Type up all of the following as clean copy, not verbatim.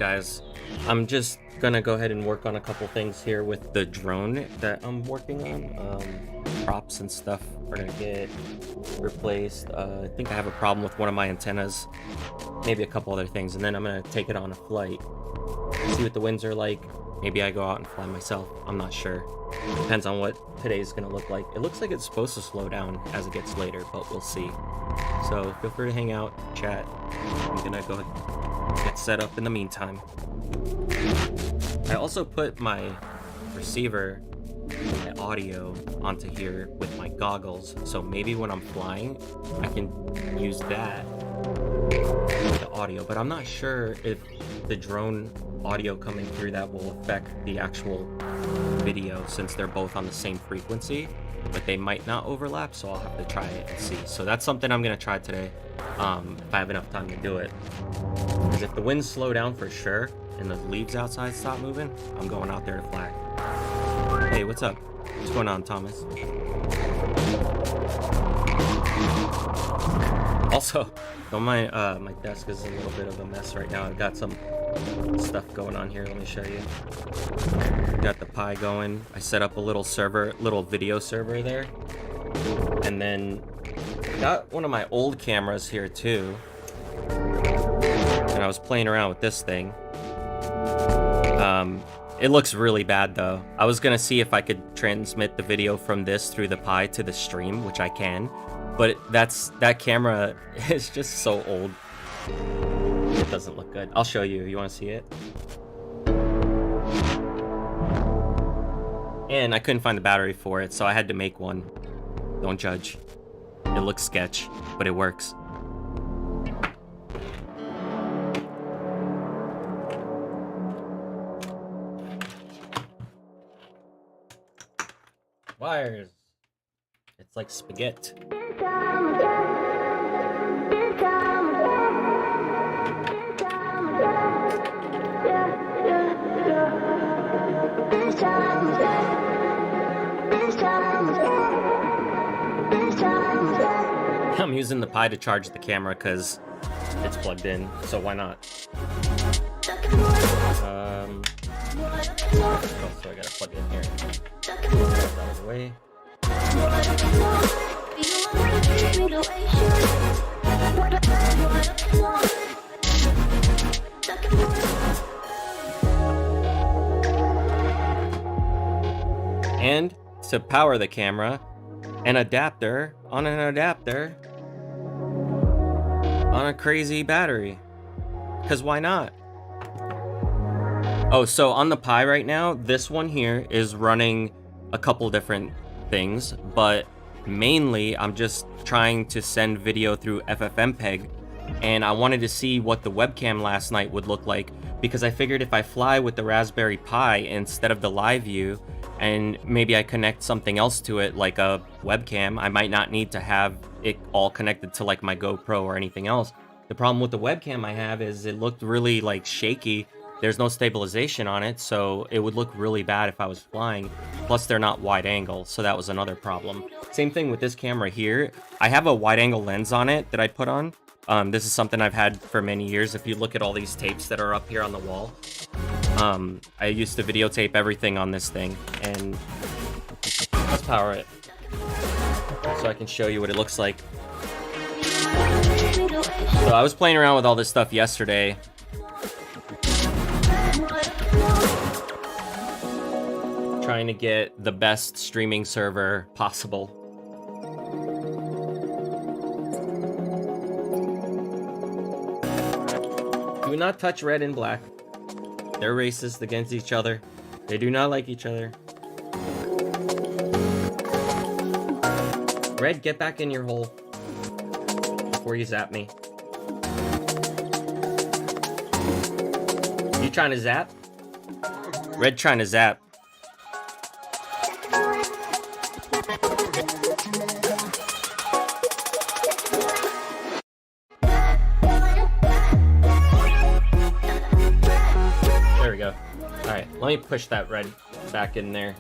guys? I'm just gonna go ahead and work on a couple things here with the drone that I'm working on. Props and stuff are gonna get replaced. I think I have a problem with one of my antennas, maybe a couple other things, and then I'm gonna take it on a flight, see what the winds are like. Maybe I go out and fly myself. I'm not sure. Depends on what today's gonna look like. It looks like it's supposed to slow down as it gets later, but we'll see. So feel free to hang out, chat. I'm gonna go get set up in the meantime. I also put my receiver, my audio, onto here with my goggles, so maybe when I'm flying I can use that for the audio, but I'm not sure if the drone audio coming through that will affect the actual video, since they're both on the same frequency, but they might not overlap, so I'll have to try it and see. So that's something I'm gonna try today, if I have enough time to do it, because if the winds slow down for sure and the leaves outside stop moving, I'm going out there to flag. Hey, what's up? What's going on, Thomas? Also, my my desk is a little bit of a mess right now. I've got some stuff going on here. Let me show you. Got the Pi going. I set up a little server, little video server there, and then got one of my old cameras here too. And I was playing around with this thing. It looks really bad though. I was gonna see if I could transmit the video from this through the Pi to the stream, which I can, but that camera is just so old. It doesn't look good. I'll show you. You want to see it? And I couldn't find the battery for it, so I had to make one. Don't judge. It looks sketch, but it works. Wires. It's like spaghetti. I'm using the Pi to charge the camera because it's plugged in, so why not? So I gotta plug it in here. That out of the way. And to power the camera, an adapter on an adapter on a crazy battery. Because why not? Oh, so on the Pi right now, this one here is running a couple different things, but mainly I'm just trying to send video through FFmpeg, and I wanted to see what the webcam last night would look like, because I figured if I fly with the Raspberry Pi instead of the live view, and maybe I connect something else to it like a webcam, I might not need to have it all connected to like my GoPro or anything else. The problem with the webcam I have is it looked really like shaky. There's no stabilization on it, so it would look really bad if I was flying. Plus they're not wide angle, so that was another problem. Same thing with this camera here. I have a wide angle lens on it that I put on. This is something I've had for many years. If you look at all these tapes that are up here on the wall, I used to videotape everything on this thing, and let's power it so I can show you what it looks like. So I was playing around with all this stuff yesterday. Trying to get the best streaming server possible. Do not touch red and black. They're racist against each other. They do not like each other. Red, get back in your hole before you zap me. You trying to zap? Red trying to zap. There we go. Alright, let me push that red back in there.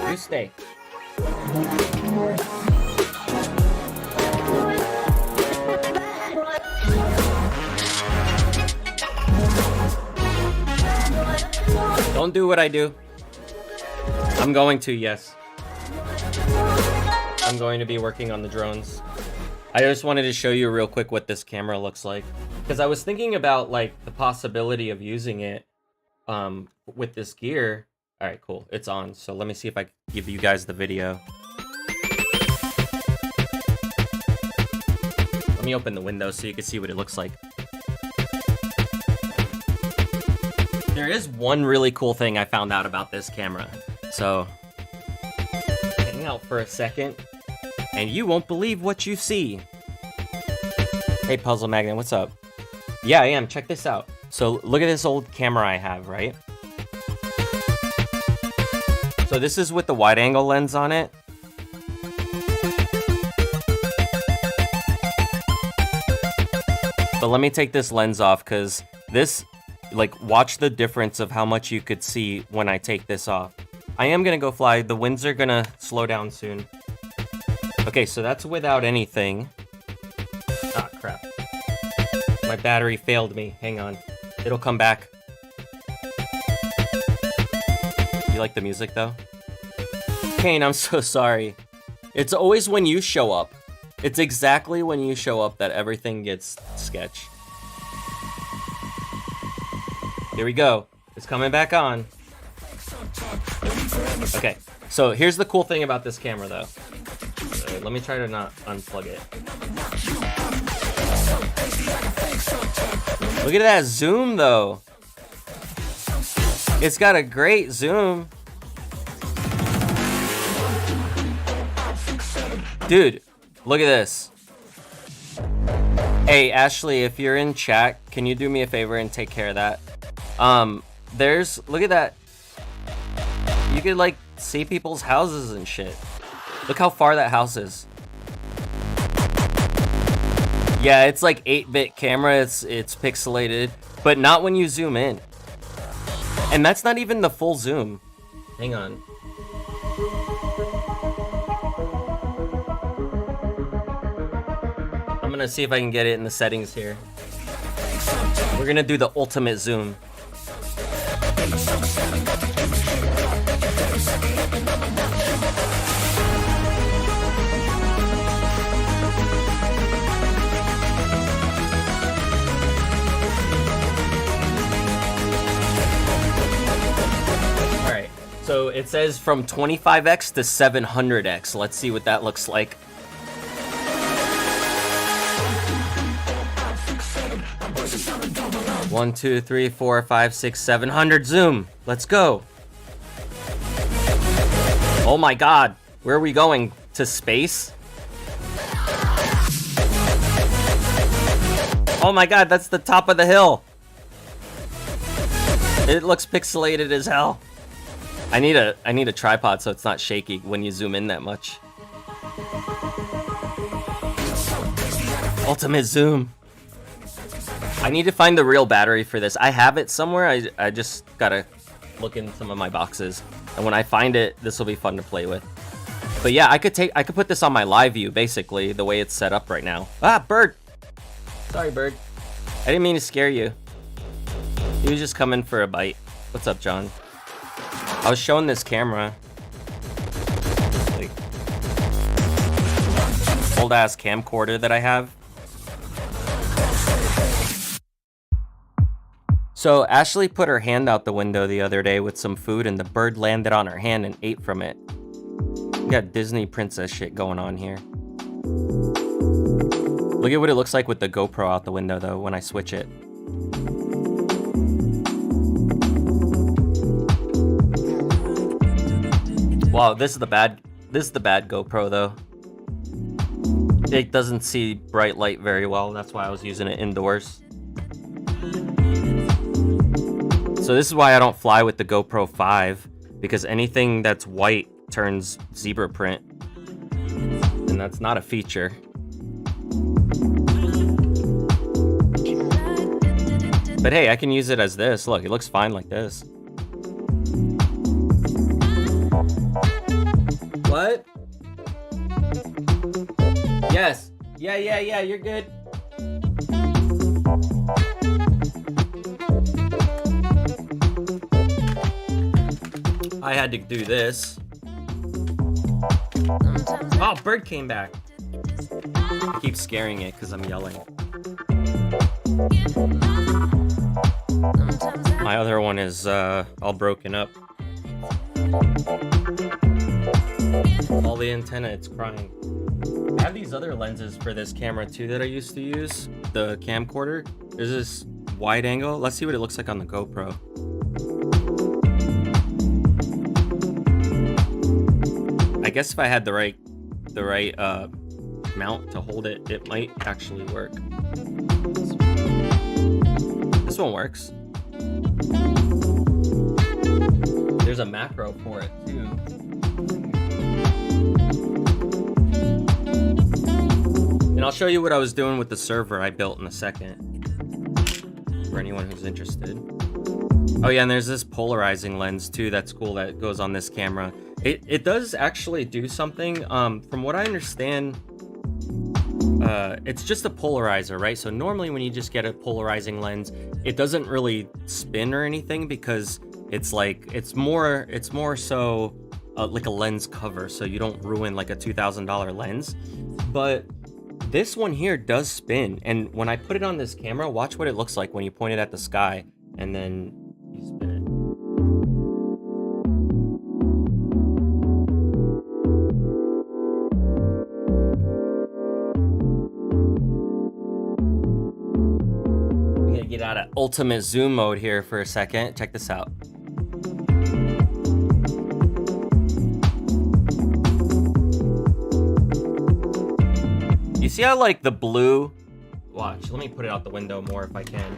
You stay. Don't do what I do. I'm going to, yes. I'm going to be working on the drones. I just wanted to show you real quick what this camera looks like. Because I was thinking about, like, the possibility of using it with this gear. All right, cool. It's on. So let me see if I can give you guys the video. Let me open the window so you can see what it looks like. There is one really cool thing I found out about this camera. So, hang out for a second, and you won't believe what you see. Hey, Puzzle Magnet, what's up? Yeah, I am. Check this out. So, look at this old camera I have, right? So, this is with the wide-angle lens on it. But let me take this lens off, because this... Like, watch the difference of how much you could see when I take this off. I am gonna go fly. The winds are gonna slow down soon. Okay, so that's without anything. Ah, crap. My battery failed me. Hang on. It'll come back. You like the music, though? Kane, I'm so sorry. It's always when you show up. It's exactly when you show up that everything gets sketch. Here we go. It's coming back on. Okay, so here's the cool thing about this camera, though. Let me try to not unplug it. Look at that zoom, though. It's got a great zoom. Dude, look at this. Hey, Ashley, if you're in chat, can you do me a favor and take care of that? Look at that. You could, like, see people's houses and shit. Look how far that house is. Yeah, it's like 8-bit camera. It's pixelated, but not when you zoom in. And that's not even the full zoom. Hang on. I'm gonna see if I can get it in the settings here. We're gonna do the ultimate zoom. Alright, so it says from 25x to 700x. Let's see what that looks like. One, two, three, 4, 5, 6, 700 zoom. Let's go. Oh my god. Where are we going? To space? Oh my god, that's the top of the hill. It looks pixelated as hell. I need a tripod so it's not shaky when you zoom in that much. Ultimate zoom. I need to find the real battery for this. I have it somewhere. I just gotta look in some of my boxes. And when I find it, this will be fun to play with. But yeah, I could put this on my live view, basically, the way it's set up right now. Ah, bird! Sorry, bird. I didn't mean to scare you. He was just coming for a bite. What's up, John? I was showing this camera. Like, old-ass camcorder that I have. So Ashley put her hand out the window the other day with some food and the bird landed on her hand and ate from it. We got Disney princess shit going on here. Look at what it looks like with the GoPro out the window though when I switch it. Wow, this is the bad GoPro though. It doesn't see bright light very well, that's why I was using it indoors. So this is why I don't fly with the GoPro 5, because anything that's white turns zebra print, and that's not a feature. But hey, I can use it as this. Look, it looks fine like this. What? Yes. Yeah, you're good. I had to do this. Oh, bird came back. I keep scaring it because I'm yelling. My other one is all broken up. All the antenna, it's crying. I have these other lenses for this camera too that I used to use, the camcorder. There's this wide angle. Let's see what it looks like on the GoPro. I guess if I had the right mount to hold it, it might actually work. This one works. There's a macro for it too. And I'll show you what I was doing with the server I built in a second, for anyone who's interested. Oh yeah, and there's this polarizing lens too that's cool that goes on this camera. It does actually do something. From what I understand, it's just a polarizer, right? So normally when you just get a polarizing lens, it doesn't really spin or anything because it's like it's more so like a lens cover, so you don't ruin like a $2,000 lens. But this one here does spin, and when I put it on this camera, watch what it looks like when you point it at the sky and then you spin it. I'm gonna get out of ultimate zoom mode here for a second. Check this out. You see how like the blue, watch, let me put it out the window more if I can.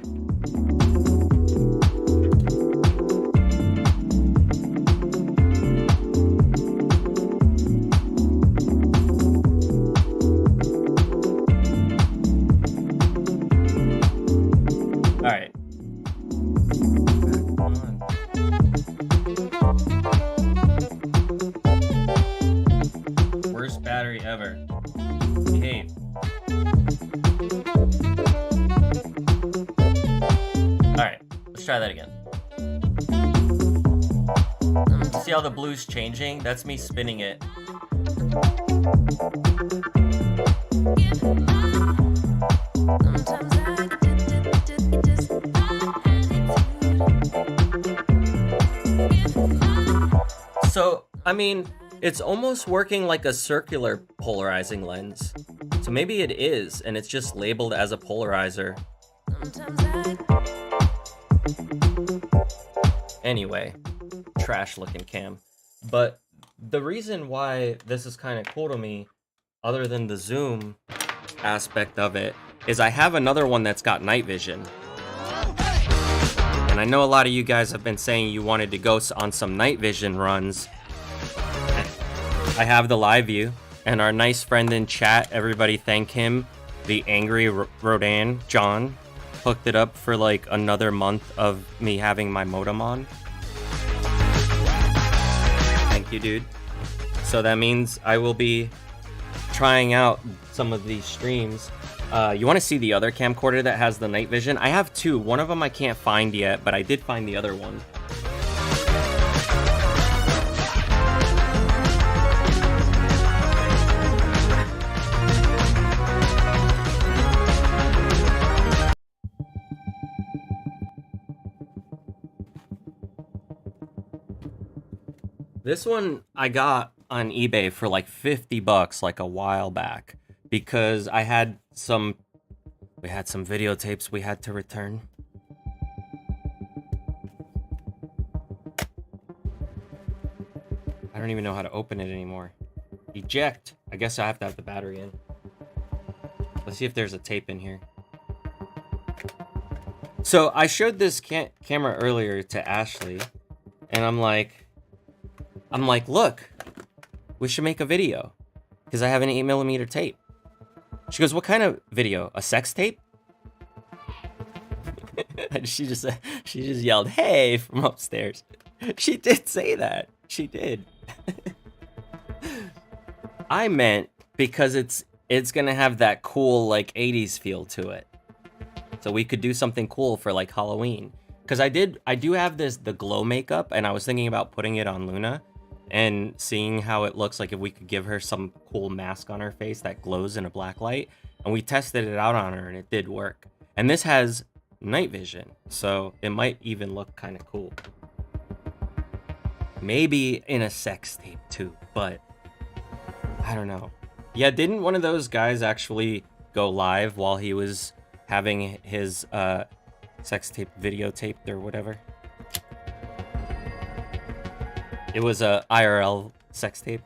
All right. Worst battery ever. Behave. Alright, let's try that again. You see how the blue's changing? That's me spinning it. So, I mean, it's almost working like a circular polarizing lens. So maybe it is, and it's just labeled as a polarizer. Anyway, trash looking cam. But the reason why this is kind of cool to me, other than the zoom aspect of it, is I have another one that's got night vision. And I know a lot of you guys have been saying you wanted to go on some night vision runs. I have the live view, and our nice friend in chat, everybody thank him, the angry Rodan, John, hooked it up for like another month of me having my modem on. Thank you, dude. So that means I will be trying out some of these streams. You want to see the other camcorder that has the night vision? I have two. One of them I can't find yet, but I did find the other one. This one I got on eBay for like $50 like a while back because I had some videotapes we had to return. I don't even know how to open it anymore. Eject. I guess I have to have the battery in. Let's see if there's a tape in here. So I showed this camera earlier to Ashley, and I'm like, look, we should make a video because I have an 8mm tape. She goes, what kind of video? A sex tape? And she just yelled, hey, from upstairs. She did say that. She did. I meant because it's gonna have that cool like 80s feel to it. So we could do something cool for like Halloween. because I do have the glow makeup, and I was thinking about putting it on Luna and seeing how it looks like if we could give her some cool mask on her face that glows in a black light. And we tested it out on her and it did work. And this has night vision, so it might even look kind of cool. Maybe in a sex tape too, but I don't know. Yeah, didn't one of those guys actually go live while he was having his sex tape videotaped or whatever? It was a IRL sex tape.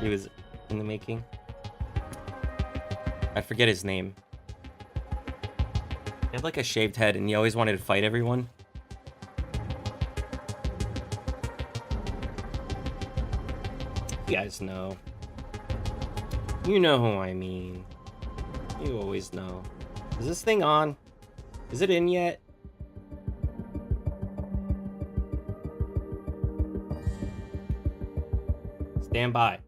He was in the making. I forget his name. He had like a shaved head and he always wanted to fight everyone. You guys know. You know who I mean. You always know. Is this thing on? Is it in yet? Stand by.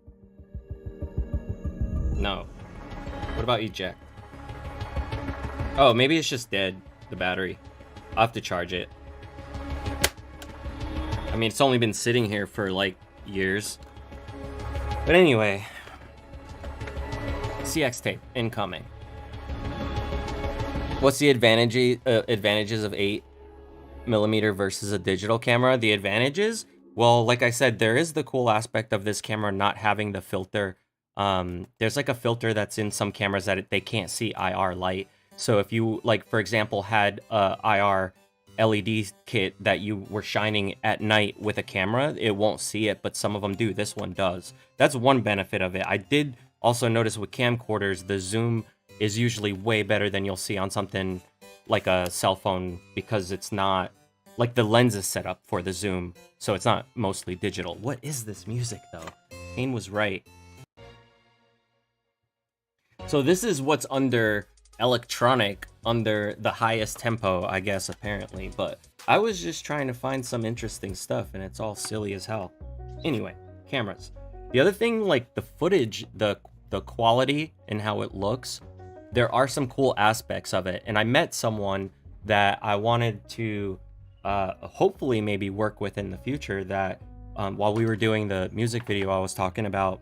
No. What about eject? Oh, maybe it's just dead, the battery. I'll have to charge it. I mean, it's only been sitting here for like years. But anyway. CX tape incoming. What's the advantages of 8mm versus a digital camera? The advantages? Well, like I said, there is the cool aspect of this camera not having the filter. There's like a filter that's in some cameras that they can't see IR light. So if you, like, for example, had a IR LED kit that you were shining at night with a camera, it won't see it, but some of them do. This one does. That's one benefit of it. I did also notice with camcorders, the zoom is usually way better than you'll see on something like a cell phone, because it's not, like, the lens is set up for the zoom, so it's not mostly digital. What is this music, though? Kane was right. So this is what's under electronic, under the highest tempo, I guess, apparently. But I was just trying to find some interesting stuff, and it's all silly as hell. Anyway, cameras. The other thing, like the footage, the quality and how it looks, there are some cool aspects of it. And I met someone that I wanted to hopefully maybe work with in the future, that while we were doing the music video I was talking about,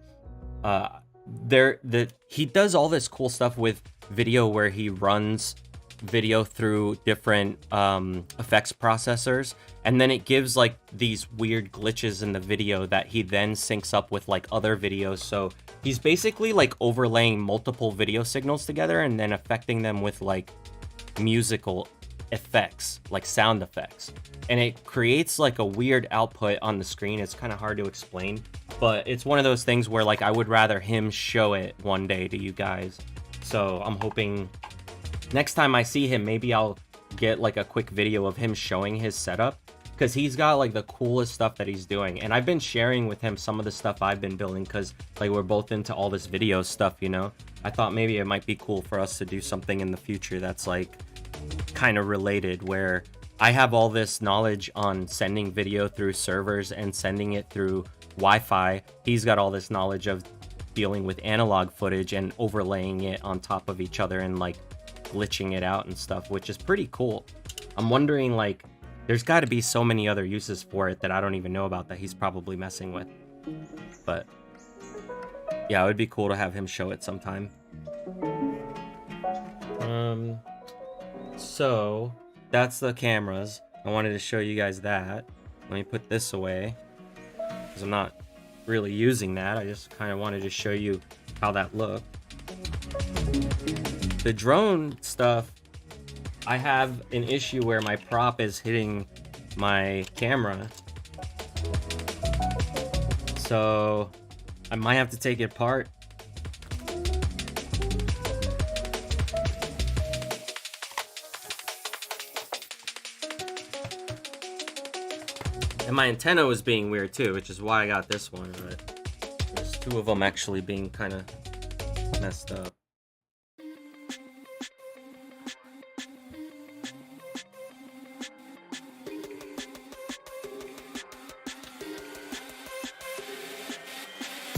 he does all this cool stuff with video where he runs video through different effects processors, and then it gives like these weird glitches in the video that he then syncs up with like other videos. So he's basically like overlaying multiple video signals together and then affecting them with like musical effects, like sound effects, and it creates like a weird output on the screen. It's kind of hard to explain, but it's one of those things where like I would rather him show it one day to you guys. So I'm hoping next time I see him, maybe I'll get like a quick video of him showing his setup, because he's got like the coolest stuff that he's doing. And I've been sharing with him some of the stuff I've been building, because like we're both into all this video stuff, you know. I thought maybe it might be cool for us to do something in the future that's like kind of related, where I have all this knowledge on sending video through servers and sending it through Wi-Fi. He's got all this knowledge of dealing with analog footage and overlaying it on top of each other and like glitching it out and stuff, which is pretty cool. I'm wondering, like, there's got to be so many other uses for it that I don't even know about that he's probably messing with. But yeah, it would be cool to have him show it sometime. So that's the cameras. I wanted to show you guys that. Let me put this away, because I'm not really using that. I just kind of wanted to show you how that looked. The drone stuff, I have an issue where my prop is hitting my camera, so I might have to take it apart. And my antenna was being weird too, which is why I got this one, but there's two of them actually being kind of messed up.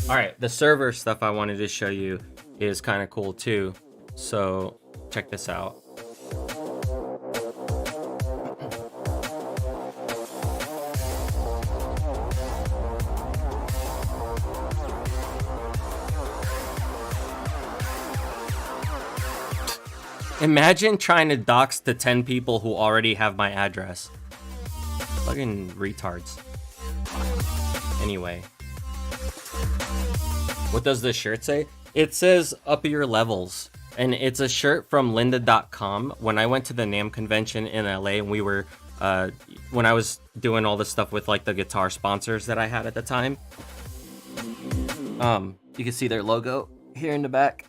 Alright, the server stuff I wanted to show you is kind of cool too. So check this out. Imagine trying to dox to 10 people who already have my address. Fucking retards. Anyway. What does this shirt say? It says up your levels. And it's a shirt from lynda.com. When I went to the NAMM convention in LA and we were, when I was doing all this stuff with like the guitar sponsors that I had at the time. You can see their logo here in the back.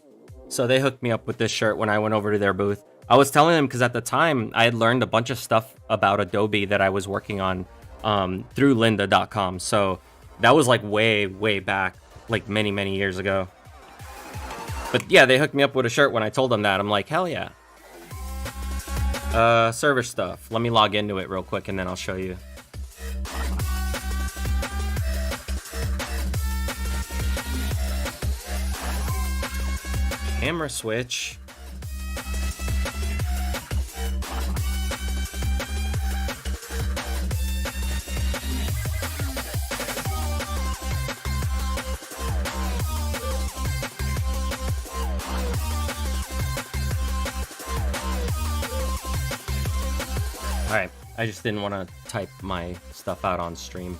So they hooked me up with this shirt when I went over to their booth. I was telling them because at the time I had learned a bunch of stuff about Adobe that I was working on through lynda.com. So that was like way back, like many years ago. But yeah, they hooked me up with a shirt when I told them that. I'm like, hell yeah. Server stuff. Let me log into it real quick and then I'll show you. Camera switch. Alright, I just didn't want to type my stuff out on stream.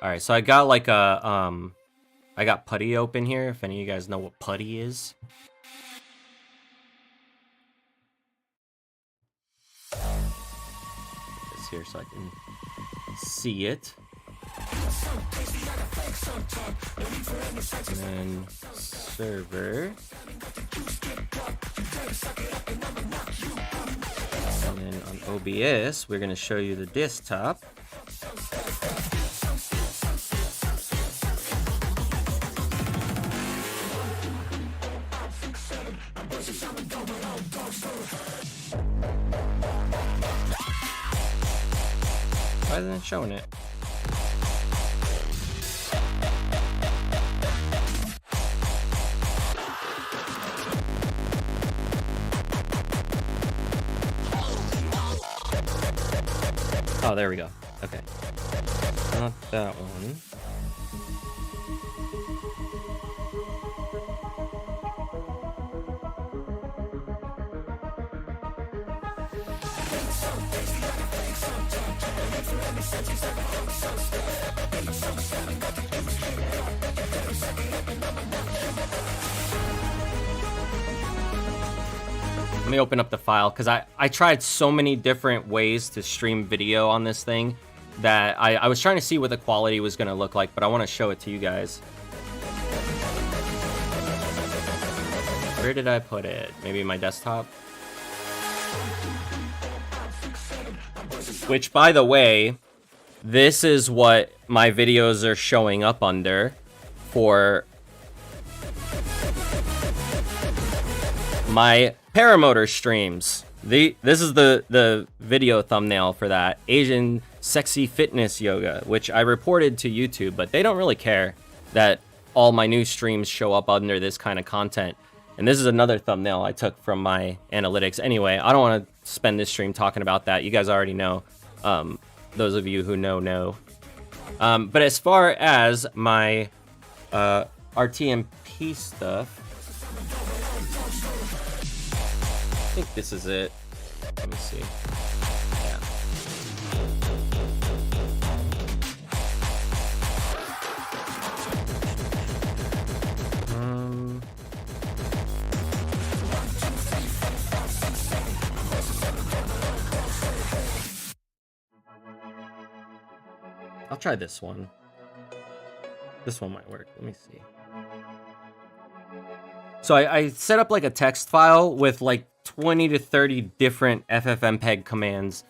Alright, so I got like a, I got Putty open here, if any of you guys know what Putty is. This here so I can see it. And then server. And then on OBS, we're going to show you the desktop. Why isn't it showing it? Oh, there we go. Okay. Not that one. Let me open up the file because I tried so many different ways to stream video on this thing that I was trying to see what the quality was going to look like, but I want to show it to you guys. Where did I put it? Maybe my desktop? Which, by the way, this is what my videos are showing up under for my Paramotor streams. This is the video thumbnail for that. Asian sexy fitness yoga, which I reported to YouTube, but they don't really care that all my new streams show up under this kind of content. And this is another thumbnail I took from my analytics. Anyway, I don't want to spend this stream talking about that. You guys already know. Those of you who know. But as far as my RTMP stuff, I think this is it. Let me see. Yeah. I'll try this one. This one might work. Let me see. So I set up like a text file with like 20 to 30 different FFmpeg commands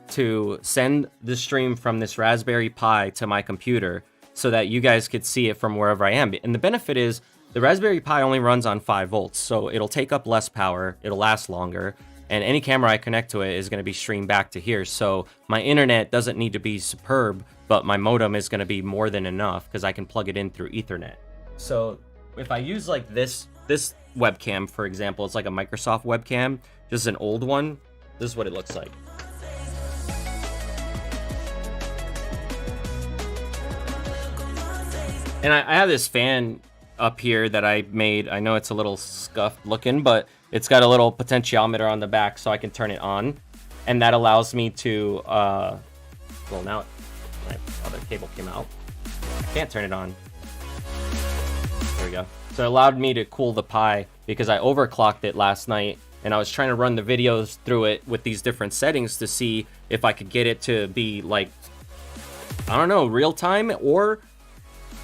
to send the stream from this Raspberry Pi to my computer so that you guys could see it from wherever I am. And the benefit is the Raspberry Pi only runs on 5 volts, so it'll take up less power, it'll last longer, and any camera I connect to it is going to be streamed back to here. So my internet doesn't need to be superb, but my modem is going to be more than enough because I can plug it in through Ethernet. So if I use like this webcam, for example, it's like a Microsoft webcam, just an old one. This is what it looks like. And I have this fan up here that I made. I know it's a little scuffed looking, but it's got a little potentiometer on the back so I can turn it on. And that allows me to, well, now my other cable came out. I can't turn it on. There we go. So it allowed me to cool the Pi because I overclocked it last night. And I was trying to run the videos through it with these different settings to see if I could get it to be like, I don't know, real time or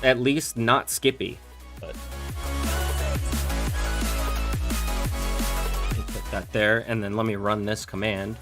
at least not skippy. But let me put that there, and then let me run this command.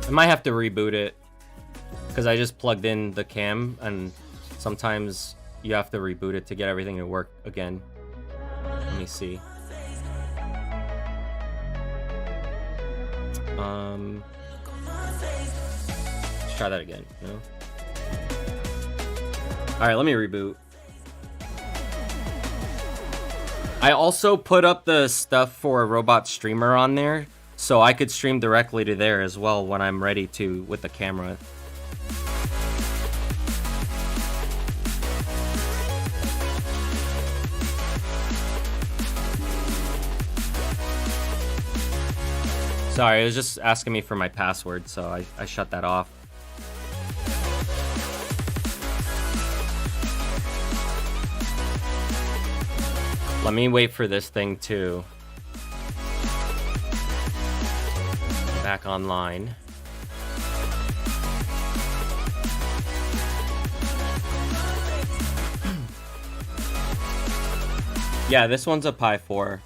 I might have to reboot it because I just plugged in the cam and sometimes you have to reboot it to get everything to work again. Let me see. Let's try that again. No? All right, let me reboot. I also put up the stuff for a robot streamer on there, so I could stream directly to there as well when I'm ready to with the camera. Sorry, it was just asking me for my password, so I shut that off. Let me wait for this thing to back online. Yeah, this one's a Pi 4.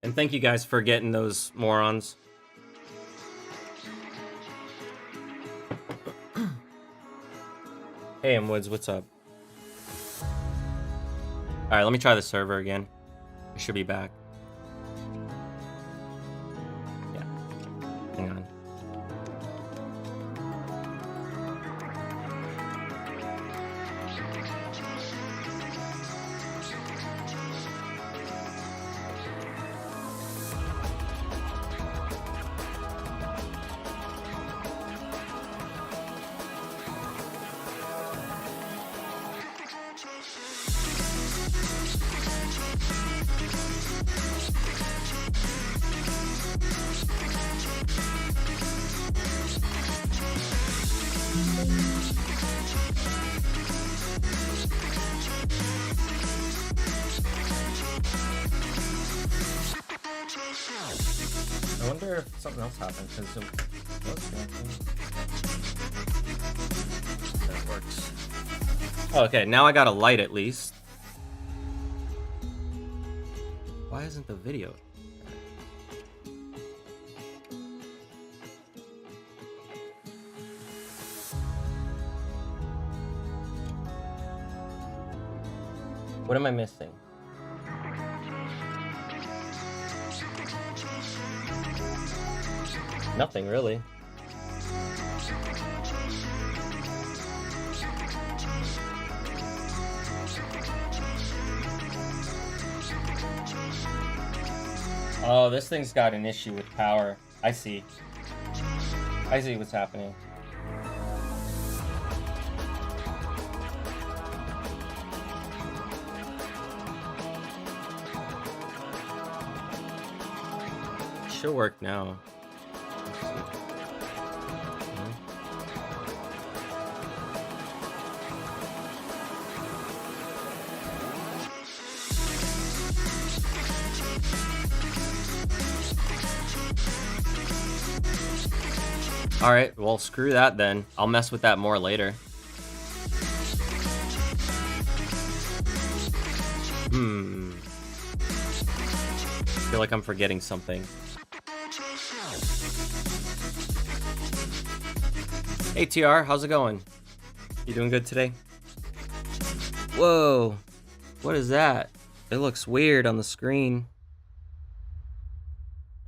And thank you guys for getting those morons. Hey, M Woods, what's up? Alright, let me try the server again. I should be back. Yeah. Hang on. I wonder if something else happened because that works. Oh, okay, now I got a light at least. Why isn't the video? What am I missing? Nothing really. Oh, this thing's got an issue with power. I see. I see what's happening. Should work now. Alright, well, screw that then. I'll mess with that more later. I feel like I'm forgetting something. Hey TR, how's it going? You doing good today? Whoa, what is that? It looks weird on the screen.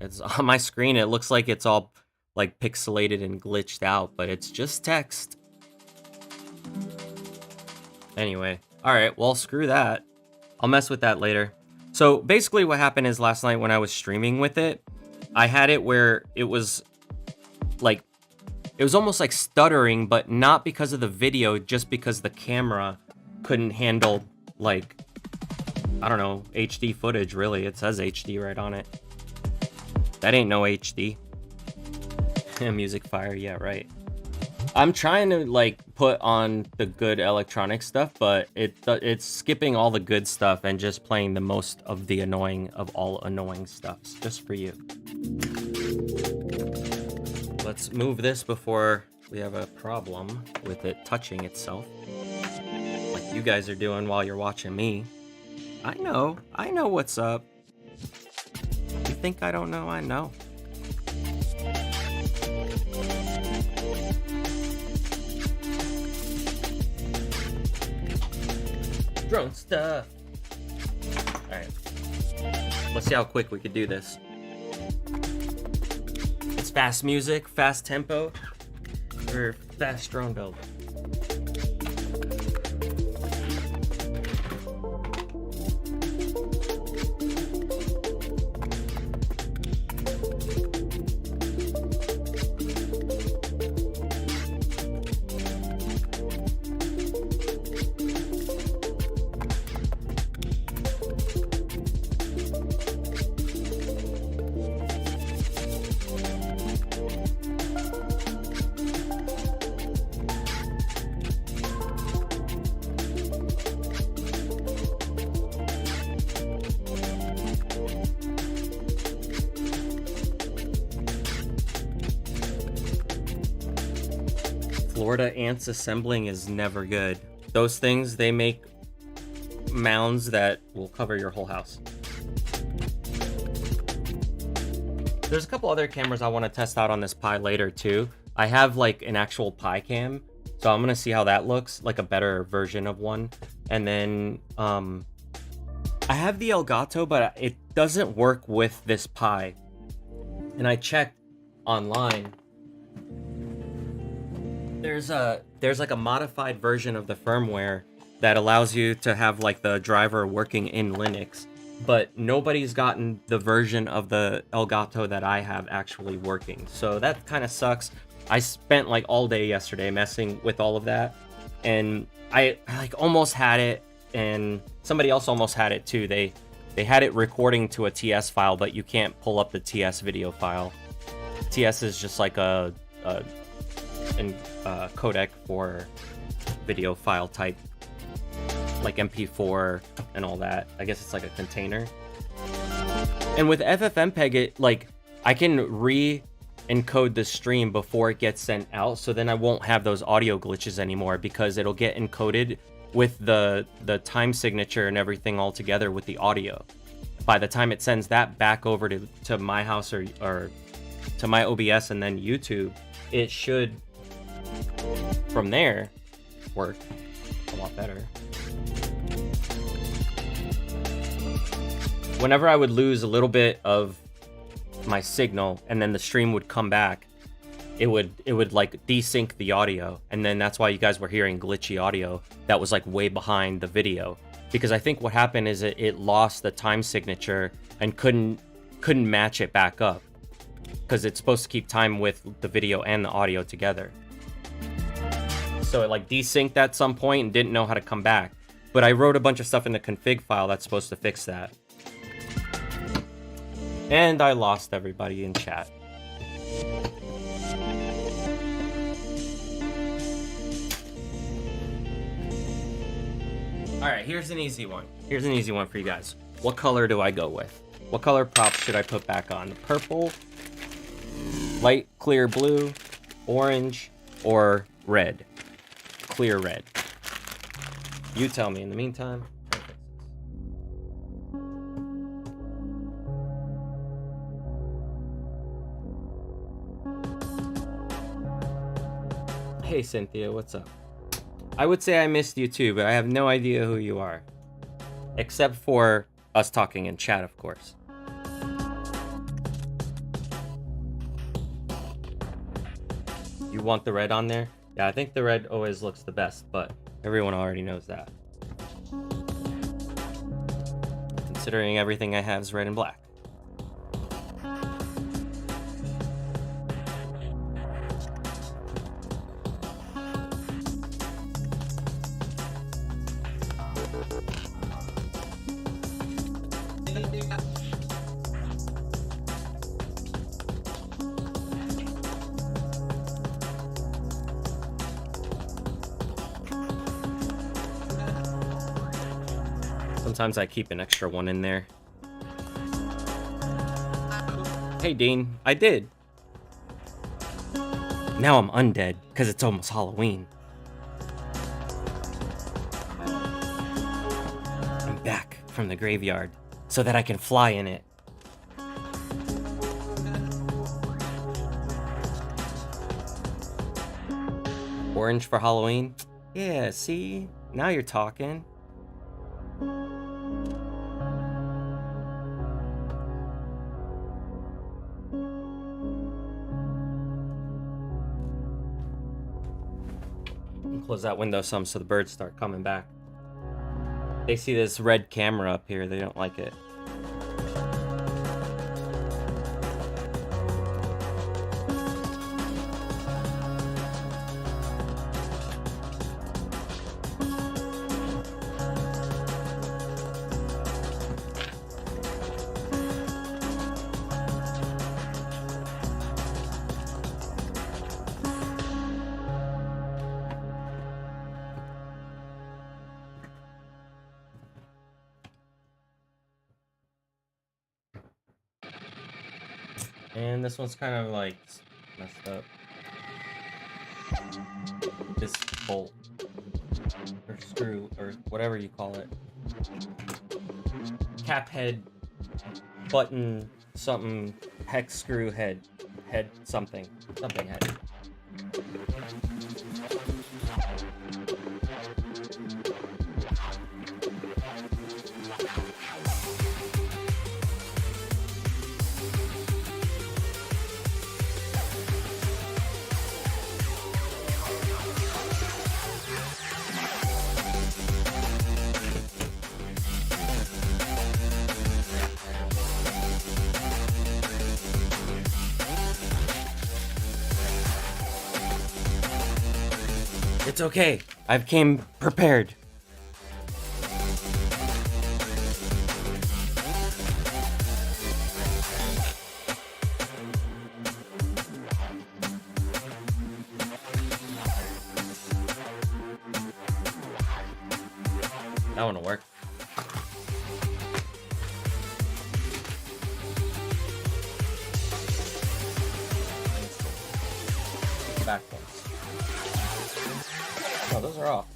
It's on my screen, it looks like it's all like pixelated and glitched out, but it's just text. Anyway, alright, well screw that. I'll mess with that later. So basically what happened is last night when I was streaming with it, I had it where it was like, it was almost like stuttering, but not because of the video, just because the camera couldn't handle, like, I don't know, HD footage, really. It says HD right on it. That ain't no HD. Music fire, yeah, right. I'm trying to, like, put on the good electronic stuff, but it's skipping all the good stuff and just playing the most of the annoying of all annoying stuffs, just for you. Let's move this before we have a problem with it touching itself. Like you guys are doing while you're watching me. I know what's up. You think I don't know? I know. Drone stuff. Alright. Let's see how quick we could do this. It's fast music, fast tempo, or fast drone build. Florida ants assembling is never good. Those things, they make mounds that will cover your whole house. There's a couple other cameras I want to test out on this Pi later too. I have like an actual Pi cam, so I'm gonna see how that looks, like a better version of one. And then I have the Elgato, but it doesn't work with this Pi. And I checked online. There's like a modified version of the firmware that allows you to have like the driver working in Linux, but nobody's gotten the version of the Elgato that I have actually working. So that kind of sucks. I spent like all day yesterday messing with all of that, and I like almost had it, and somebody else almost had it too. They had it recording to a TS file, but you can't pull up the TS video file. TS is just like a codec for video file type, like MP4 and all that. I guess it's like a container. And with FFmpeg, it like I can re-encode the stream before it gets sent out, so then I won't have those audio glitches anymore, because it'll get encoded with the time signature and everything all together with the audio. By the time it sends that back over to my house or to my OBS and then YouTube, it should from there work a lot better. Whenever I would lose a little bit of my signal and then the stream would come back, it would like desync the audio, and then that's why you guys were hearing glitchy audio that was like way behind the video, because I think what happened is it lost the time signature and couldn't match it back up, because it's supposed to keep time with the video and the audio together. So it like desynced at some point and didn't know how to come back. But I wrote a bunch of stuff in the config file that's supposed to fix that. And I lost everybody in chat. Alright, here's an easy one. Here's an easy one for you guys. What color do I go with? What color props should I put back on? Purple, light clear blue, orange, or red? Clear red. You tell me. In the meantime, Hey Cynthia, what's up? I would say I missed you too, but I have no idea who you are. Except for us talking in chat, of course. You want the red on there? Yeah, I think the red always looks the best, but everyone already knows that. Considering everything I have is red and black. Sometimes I keep an extra one in there. Hey Dean, I did. Now I'm undead, because it's almost Halloween. I'm back from the graveyard, so that I can fly in it. Orange for Halloween? Yeah, see? Now you're talking. Close that window some so the birds start coming back. They see this red camera up here, they don't like it. And this one's kind of like messed up. This bolt or screw or whatever you call it. Cap head, button, something, hex screw head, something head. It's okay. I've came prepared. That one will work. Back ones. Oh, those are off.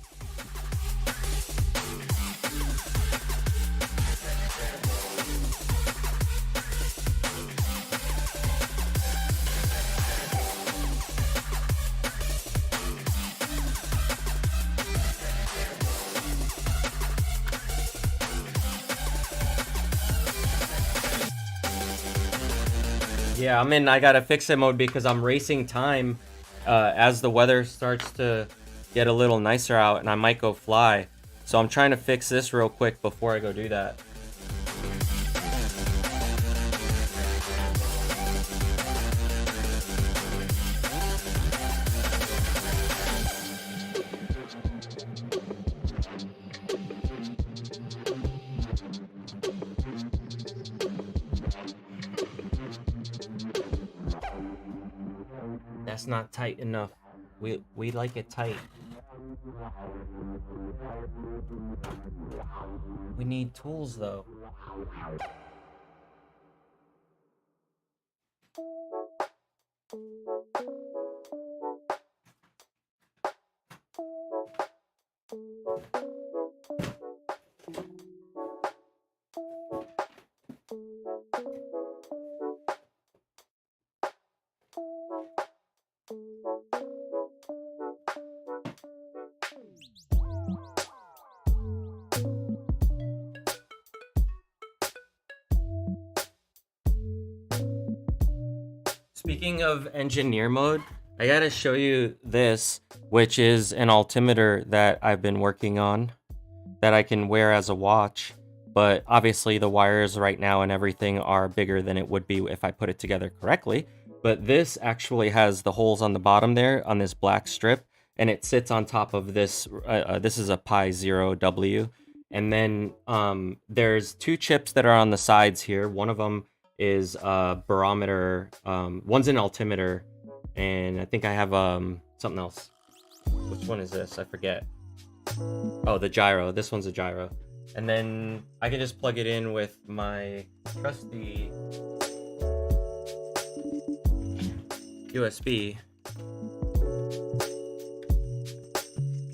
Yeah, I gotta fix it mode because I'm racing time as the weather starts to get a little nicer out and I might go fly. So I'm trying to fix this real quick before I go do that. That's not tight enough. We like it tight. We need tools though. Speaking of engineer mode, I gotta show you this, which is an altimeter that I've been working on that I can wear as a watch. But obviously the wires right now and everything are bigger than it would be if I put it together correctly. But this actually has the holes on the bottom there on this black strip, and it sits on top of this. This is a Pi 0W. And then there's two chips that are on the sides here. One of them is a barometer, one's an altimeter, and I think I have something else. Which one is this? I forget. Oh, the gyro. This one's a gyro. And then I can just plug it in with my trusty USB.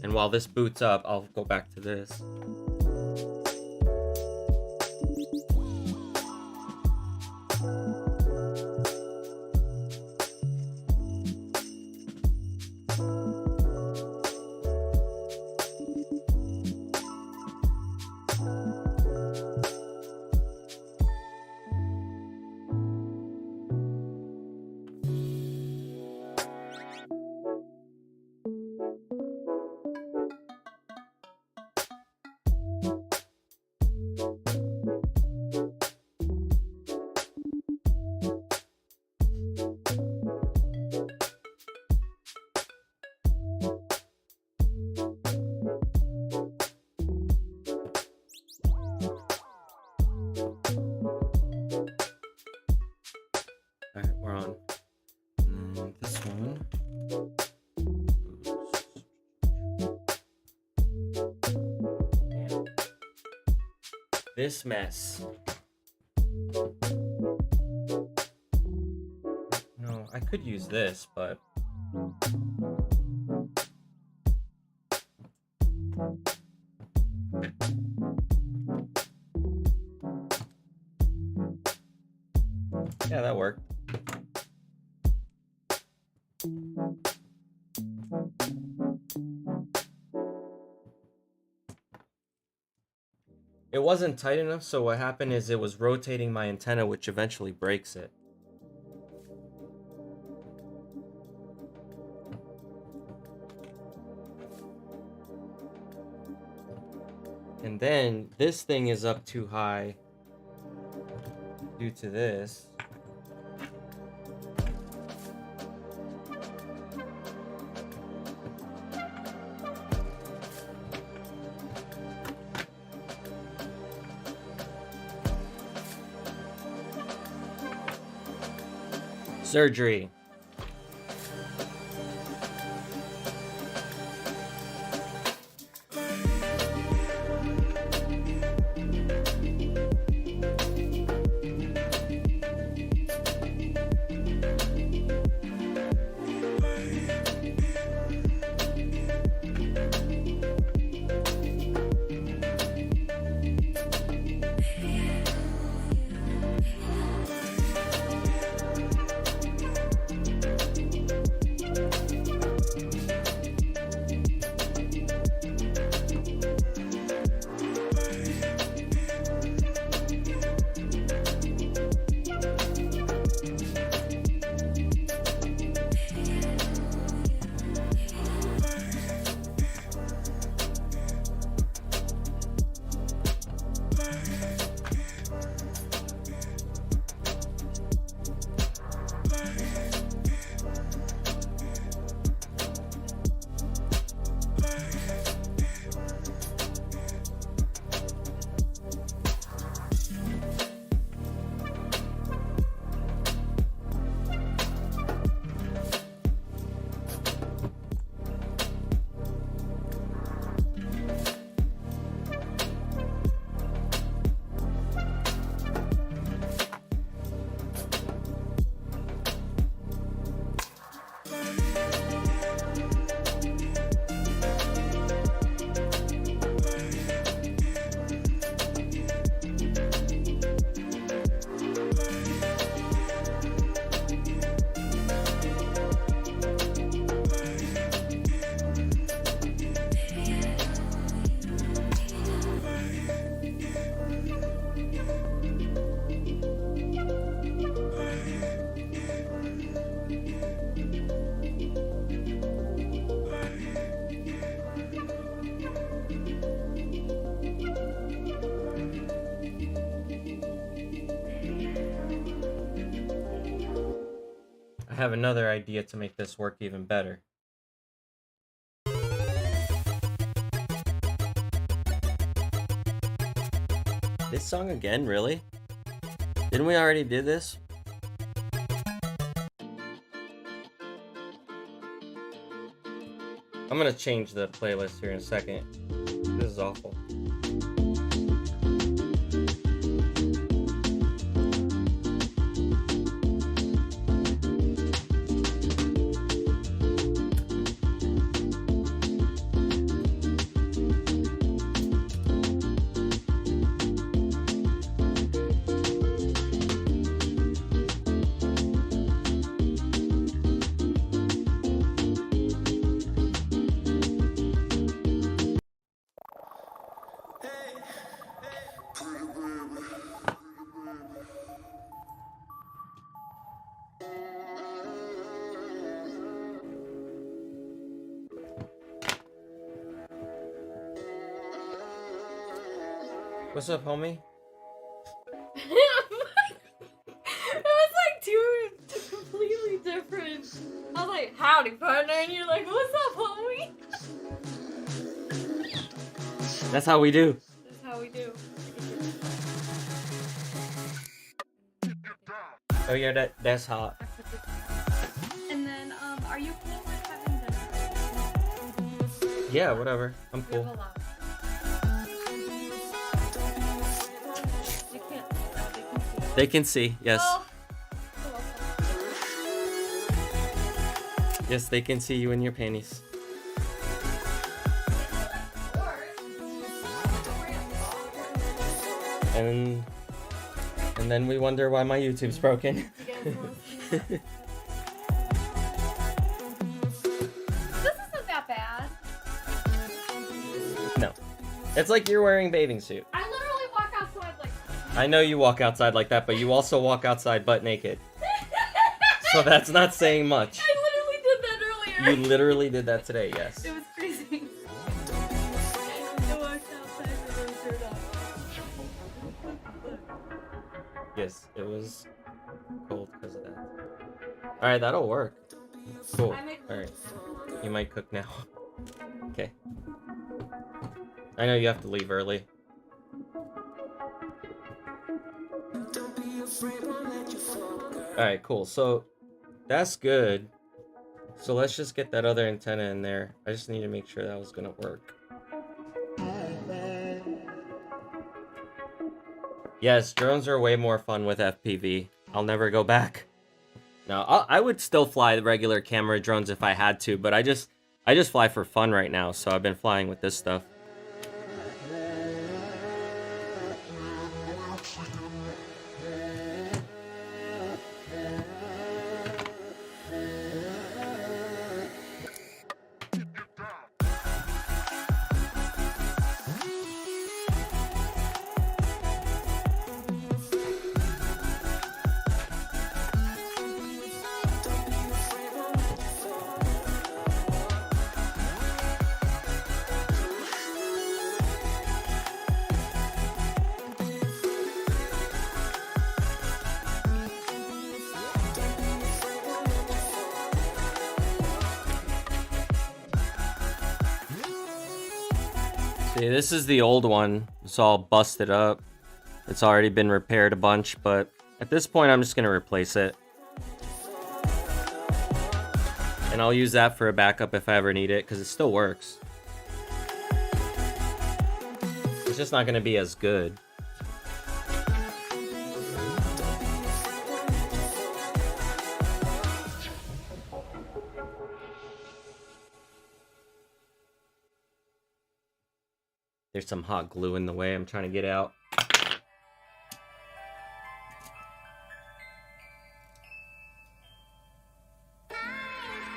And while this boots up, I'll go back to this. Alright, we're on. And this one. This mess. No, I could use this, but yeah, that worked. It wasn't tight enough, so what happened is it was rotating my antenna, which eventually breaks it. And then this thing is up too high due to this. Surgery. have another idea to make this work even better. This song again, really? Didn't we already do this? I'm gonna change the playlist here in a second. This is awful. What's up, homie? It was like two completely different. I was like, howdy, partner, and you're like, what's up, homie? That's how we do. That's how we do. Oh yeah, that's hot. And then, are you cool with having dinner? Yeah, whatever. I'm We have cool. a lot. You can't. They can see, yes. Oh. Yes, they can see you in your panties. And then we wonder why my YouTube's broken. You guys want to see that? This isn't that bad. No. It's like you're wearing a bathing suit. I literally walk outside like. I know you walk outside like that, but you also walk outside butt naked. So that's not saying much. I literally did that earlier. You literally did that today, yes. It was freezing. I walked outside and then turned off. Yes, it was cold because of that. Alright, that'll work. Cool. Alright. You might cook now. Okay. I know you have to leave early. Alright, cool. So, that's good. So let's just get that other antenna in there. I just need to make sure that was gonna work. Yes, drones are way more fun with FPV. I'll never go back. No, I would still fly the regular camera drones if I had to, but I just fly for fun right now, so I've been flying with this stuff. See, this is the old one. It's all busted up. It's already been repaired a bunch, but at this point, I'm just gonna replace it. And I'll use that for a backup if I ever need it, because it still works. It's just not gonna be as good. There's some hot glue in the way I'm trying to get out.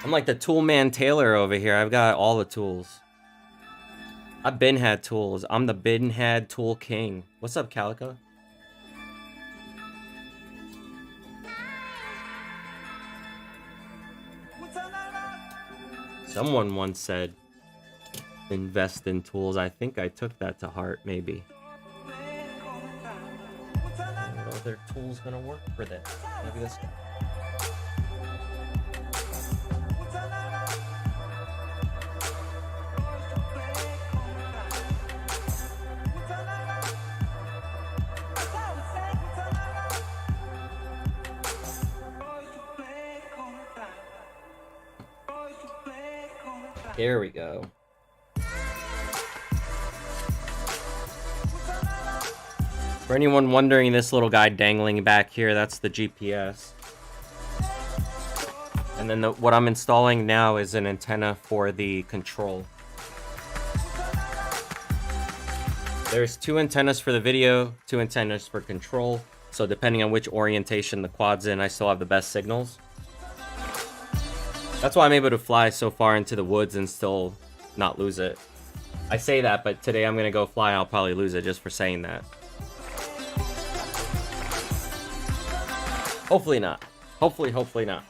I'm like the tool man Taylor over here. I've got all the tools. I've been had tools. I'm the been had tool king. What's up, Calico? Someone once said, invest in tools. I think I took that to heart, maybe. What other tool's gonna work for this? Maybe this guy. There we go. For anyone wondering, this little guy dangling back here, that's the GPS. And then what I'm installing now is an antenna for the control. There's 2 antennas for the video, 2 antennas for control. So depending on which orientation the quad's in, I still have the best signals. That's why I'm able to fly so far into the woods and still not lose it. I say that, but today I'm gonna go fly, I'll probably lose it just for saying that. Hopefully not. Hopefully not.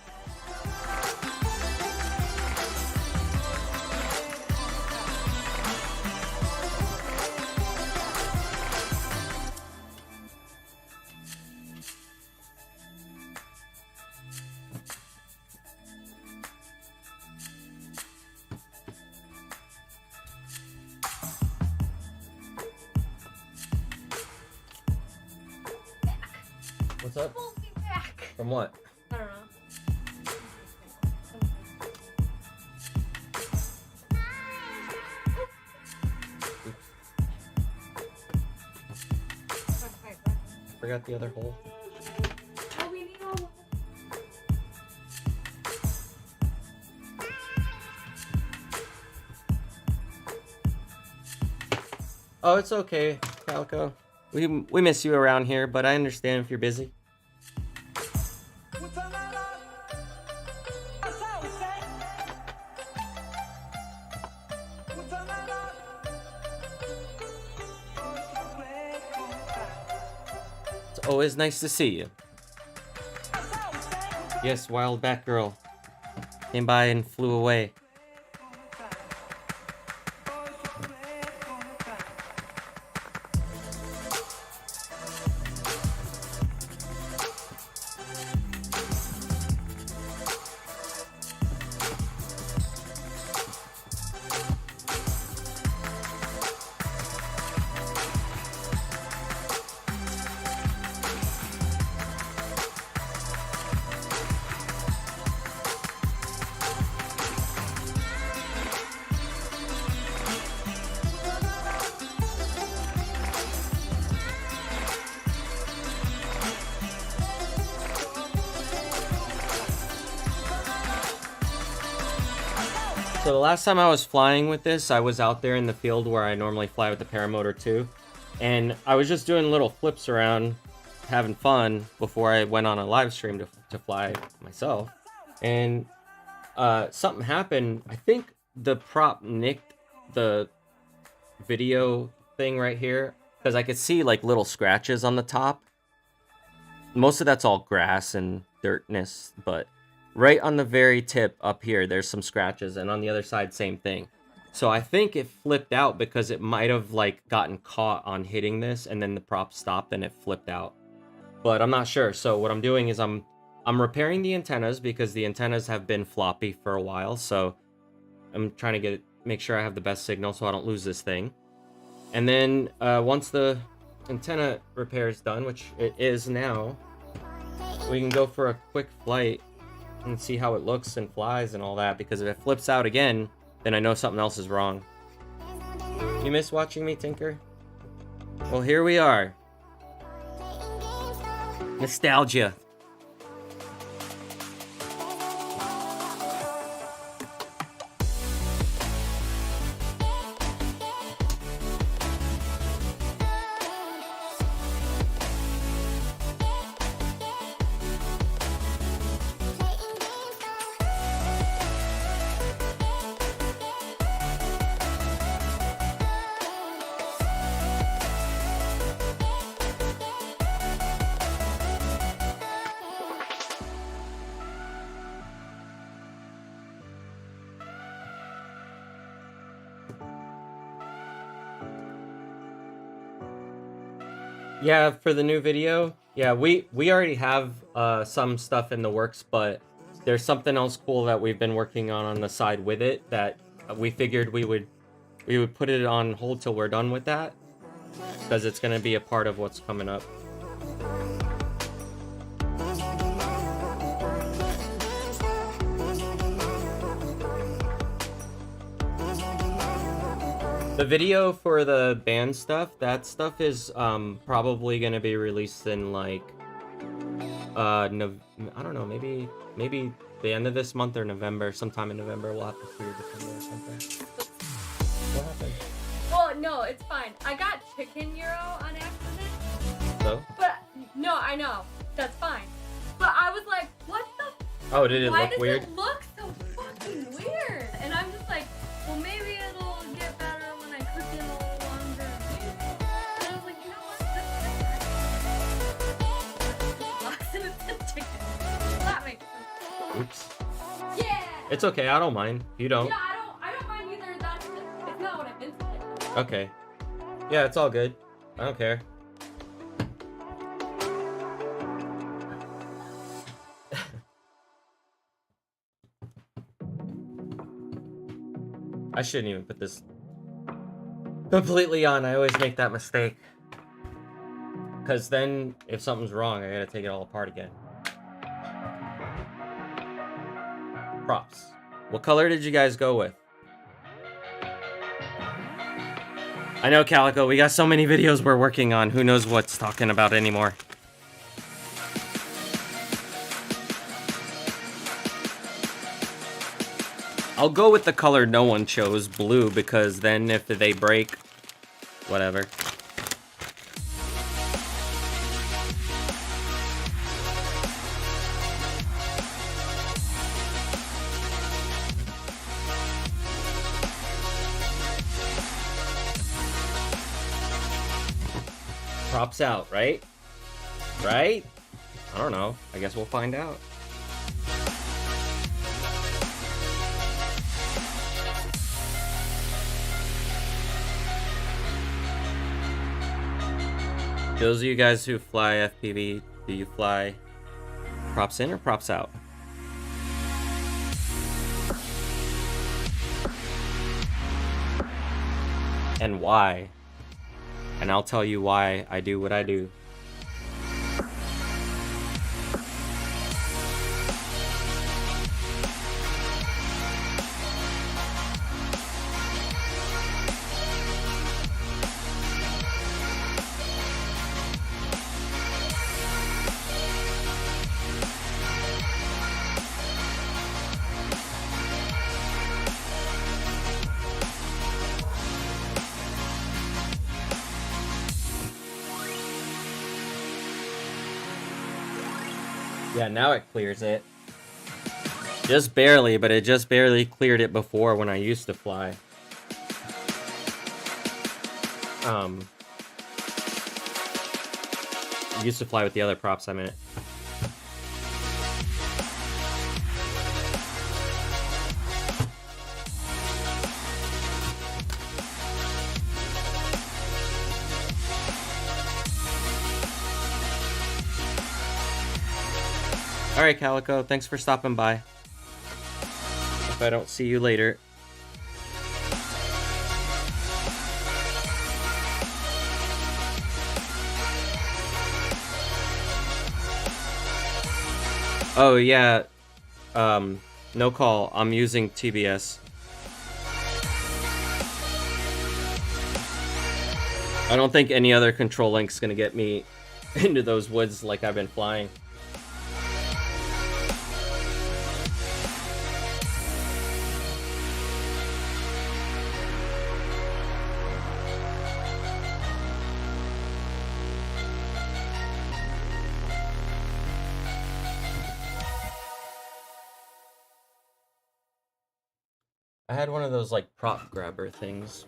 What's up? Pull me back. From what? I don't know. Forgot the other hole. Oh, we need all. Oh, it's okay, Calico. We miss you around here, but I understand if you're busy. It's always nice to see you. Yes, wild bat girl. Came by and flew away. So the last time I was flying with this, I was out there in the field where I normally fly with the Paramotor 2. And I was just doing little flips around, having fun before I went on a live stream to fly myself. And something happened. I think the prop nicked the video thing right here, because I could see like little scratches on the top. Most of that's all grass and dirtness, but right on the very tip up here, there's some scratches, and on the other side, same thing. So I think it flipped out because it might have like gotten caught on hitting this, and then the prop stopped and it flipped out. But I'm not sure. So what I'm doing is I'm repairing the antennas because the antennas have been floppy for a while. So I'm trying to make sure I have the best signal so I don't lose this thing. And then once the antenna repair is done, which it is now, we can go for a quick flight and see how it looks and flies and all that, because if it flips out again, then I know something else is wrong. You miss watching me tinker? Well, here we are. Nostalgia. Yeah, for the new video, yeah, we already have some stuff in the works, but there's something else cool that we've been working on the side with it that we figured we would put it on hold till we're done with that, because it's going to be a part of what's coming up. The video for the band stuff, that stuff is probably gonna be released in like no, I don't know, maybe the end of this month or November, sometime in November. We'll have to clear December or something. What happened? Well, no, it's fine. I got chicken gyro on accident. So? But no, I know that's fine. But I was like, what the? Oh, did it look weird? Why does it look so fucking weird? And I'm just like, well, maybe it'll get better when I cook it a little longer. And I was like, you know what? That's it's chicken. That makes sense. Oops. Yeah. It's okay. I don't mind. You don't. Yeah, I don't mind either. That's just, it's not what I meant to say. Okay. Yeah, it's all good. I don't care. I shouldn't even put this completely on. I always make that mistake. Because then, if something's wrong, I gotta take it all apart again. Props. What color did you guys go with? I know, Calico, we got so many videos we're working on. Who knows what's talking about anymore. I'll go with the color no one chose, blue, because then if they break, whatever. Props out, right? Right? I don't know. I guess we'll find out. Those of you guys who fly FPV, do you fly props in or props out? And why? And I'll tell you why I do what I do. Yeah, now it clears it. Just barely, but it just barely cleared it before when I used to fly. Used to fly with the other props, I meant. Alright, Calico, thanks for stopping by. If I don't see you later. Oh, yeah. No call. I'm using TBS. I don't think any other control link's gonna get me into those woods like I've been flying. I had one of those like prop grabber things.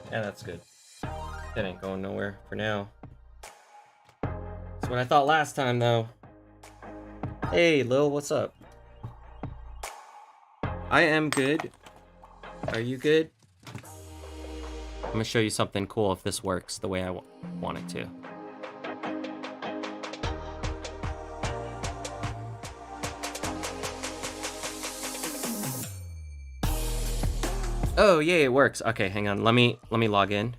Yeah, that's good. That ain't going nowhere for now. That's what I thought last time, though. Hey, Lil, what's up? I am good. Are you good? I'm gonna show you something cool if this works the way I want it to. Oh, yay, it works. Okay, hang on. Let me log in.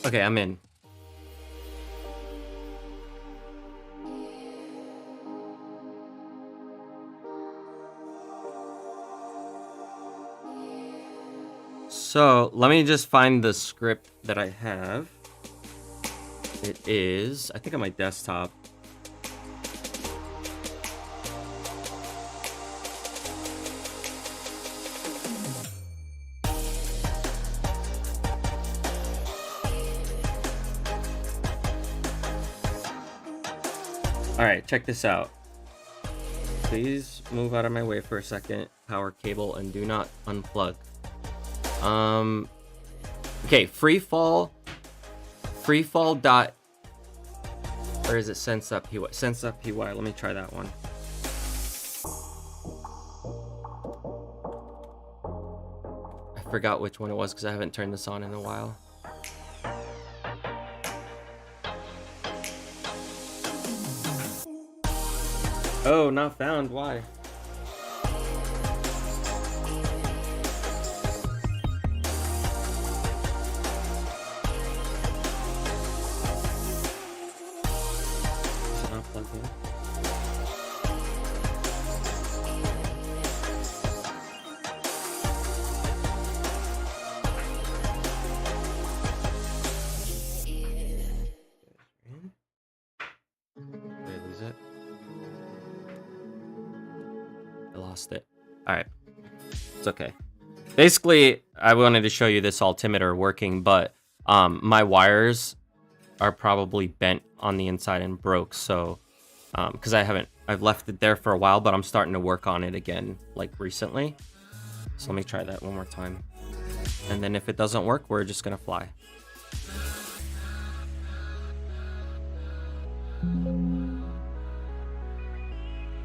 Okay, I'm in. So let me just find the script that I have. It is, I think, on my desktop. All right, check this out. Please move out of my way for a second. Power cable, and do not unplug. Okay, freefall dot, or is it sense up py? Sense up py. Let me try that one. I forgot which one it was because I haven't turned this on in a while. Oh, not found. Why? Is it not plugged in? Did I lose it? I lost it. All right, it's okay. Basically, I wanted to show you this altimeter working, but my wires are probably bent on the inside and broke. So, because I've left it there for a while, but I'm starting to work on it again, like recently. So let me try that one more time. And then if it doesn't work, we're just gonna fly.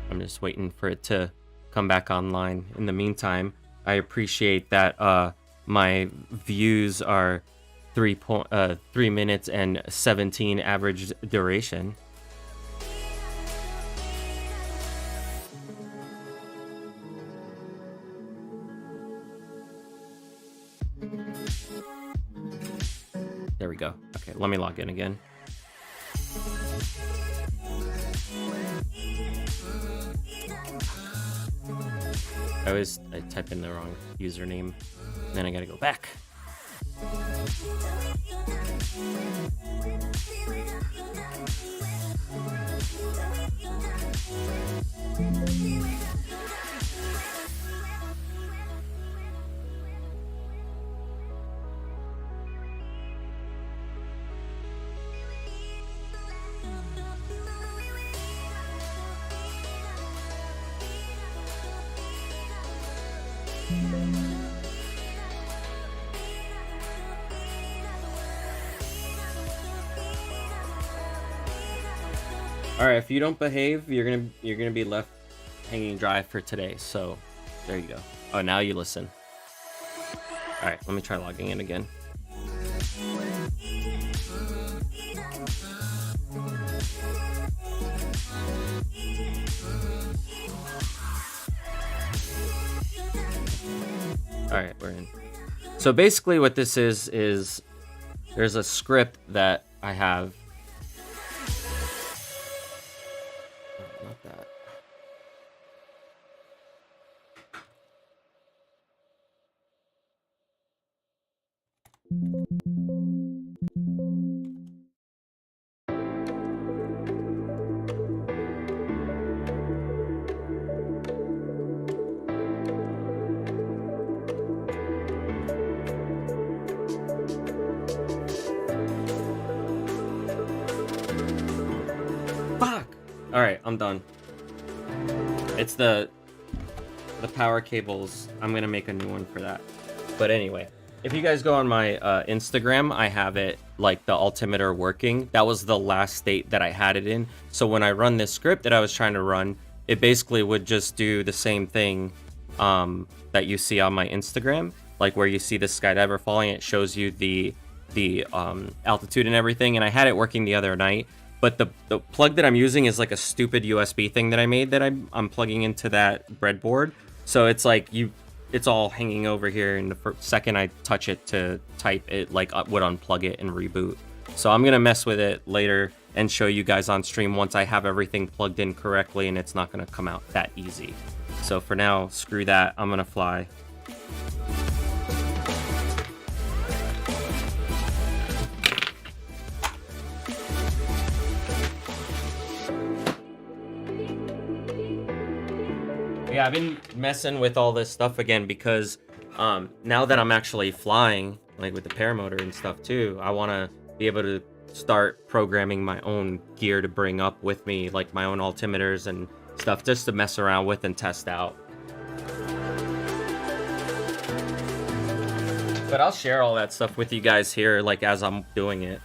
I'm just waiting for it to come back online. In the meantime, I appreciate that my views are 3 minutes and 17 average duration. There we go. Okay, let me log in again. I type in the wrong username, then I gotta go back. All right, if you don't behave, you're gonna be left hanging dry for today. So, there you go. Oh, now you listen. All right, let me try logging in again. All right, we're in. So basically what this is there's a script that I have. Oh, not that. All right, I'm done. It's the power cables. I'm gonna make a new one for that. But anyway, if you guys go on my Instagram, I have it like the altimeter working. That was the last state that I had it in. So when I run this script that I was trying to run, it basically would just do the same thing that you see on my Instagram, like where you see the skydiver falling. It shows you the altitude and everything. And I had it working the other night. But the plug that I'm using is like a stupid USB thing that I made that I'm plugging into that breadboard. So it's like it's all hanging over here, and the second I touch it to type, it like would unplug it and reboot. So I'm gonna mess with it later and show you guys on stream once I have everything plugged in correctly, and it's not gonna come out that easy. So for now, screw that, I'm gonna fly. Yeah, I've been messing with all this stuff again because now that I'm actually flying, like with the paramotor and stuff too, I want to be able to start programming my own gear to bring up with me, like my own altimeters and stuff, just to mess around with and test out. But I'll share all that stuff with you guys here, like as I'm doing it.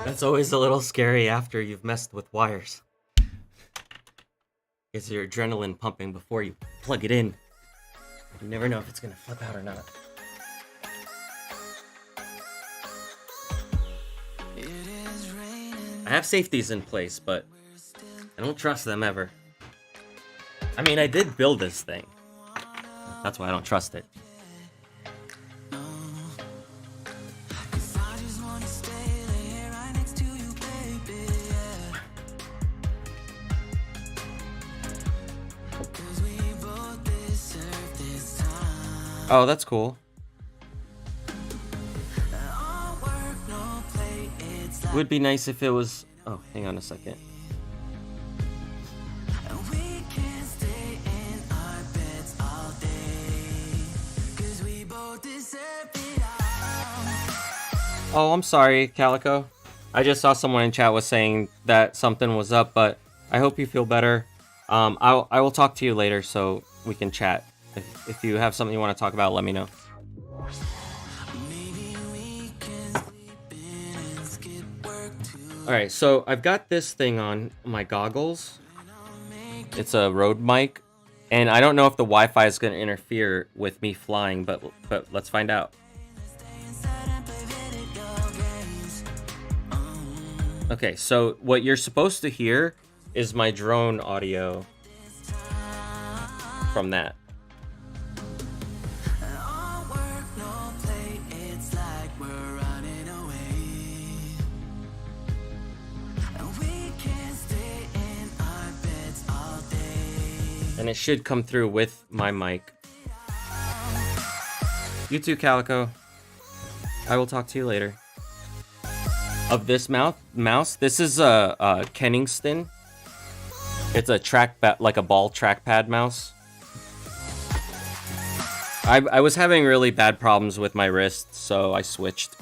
It's always a little scary after you've messed with wires. It's your adrenaline pumping before you plug it in. You never know if it's gonna flip out or not. I have safeties in place, but I don't trust them ever. I mean, I did build this thing. That's why I don't trust it. Oh, that's cool. Would be nice if it was... Oh, hang on a second. Oh, I'm sorry, Calico. I just saw someone in chat was saying that something was up, but I hope you feel better. I will talk to you later so we can chat. If you have something you want to talk about, let me know. Alright, so I've got this thing on my goggles. It's a Rode mic. And I don't know if the Wi-Fi is going to interfere with me flying, but let's find out. Okay, so what you're supposed to hear is my drone audio from that. And it should come through with my mic. You too, Calico. I will talk to you later. Of this mouse, this is a Kenningston. It's a like a ball trackpad mouse. I was having really bad problems with my wrist, so I switched.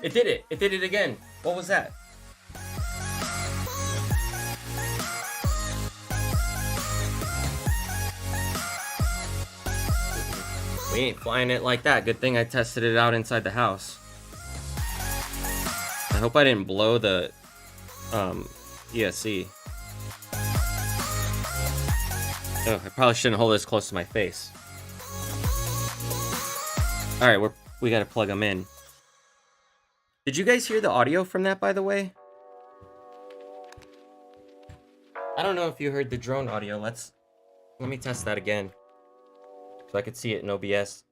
It did it. It did it again. What was that? We ain't flying it like that. Good thing I tested it out inside the house. I hope I didn't blow the ESC. Oh, I probably shouldn't hold this close to my face. All right, we gotta plug them in. Did you guys hear the audio from that, by the way? I don't know if you heard the drone audio. Let me test that again, so I could see it in OBS.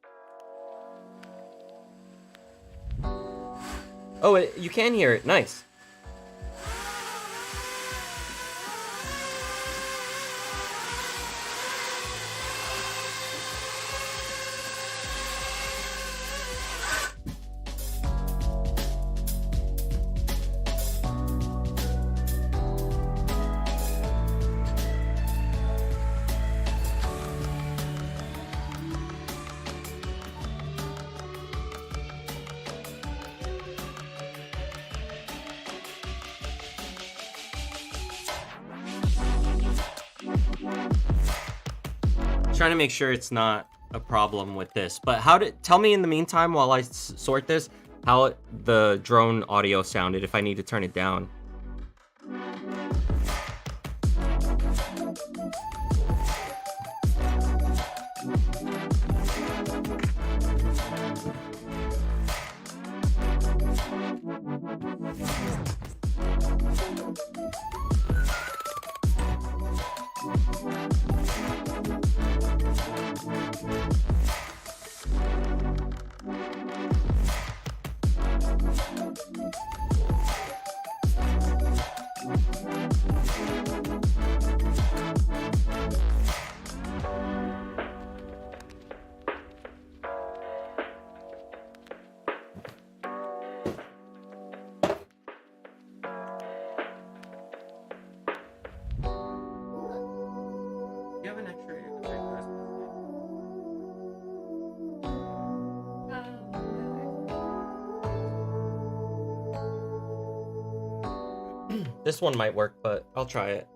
Oh, you can hear it. Nice. Trying to make sure it's not a problem with this, but tell me in the meantime while I sort this how the drone audio sounded, if I need to turn it down. This one might work, but I'll try it.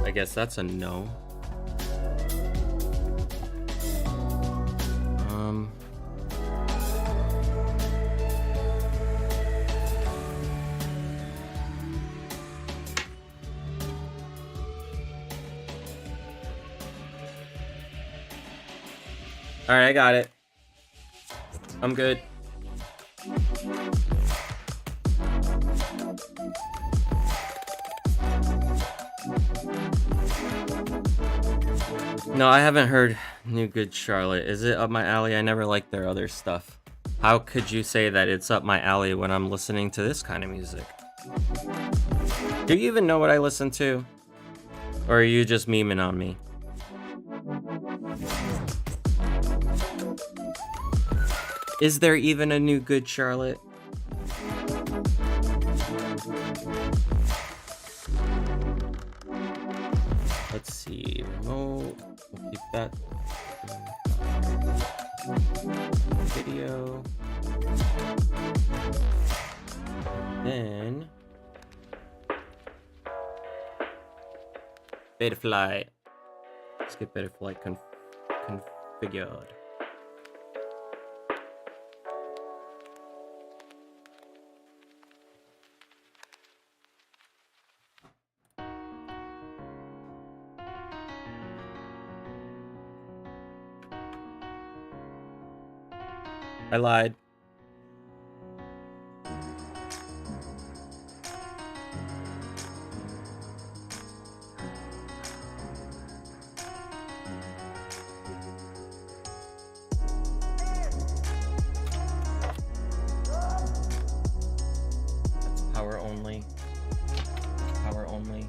I guess that's a no. All right, I got it. I'm good. No, I haven't heard New Good Charlotte. Is it up my alley? I never liked their other stuff. How could you say that it's up my alley when I'm listening to this kind of music? Do you even know what I listen to? Or are you just memeing on me? Is there even a New Good Charlotte? Let's see, remote, we'll keep that. Video. Then Betaflight. Let's get Betaflight configured. I lied. That's power only. Power only.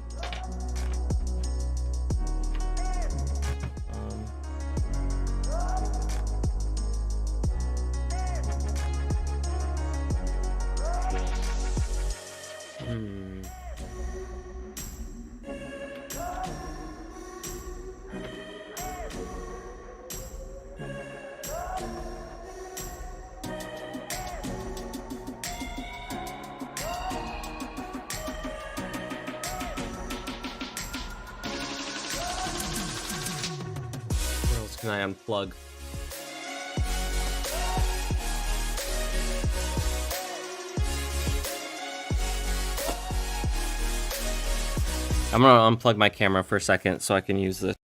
and I unplug. I'm gonna unplug my camera for a second so I can use this.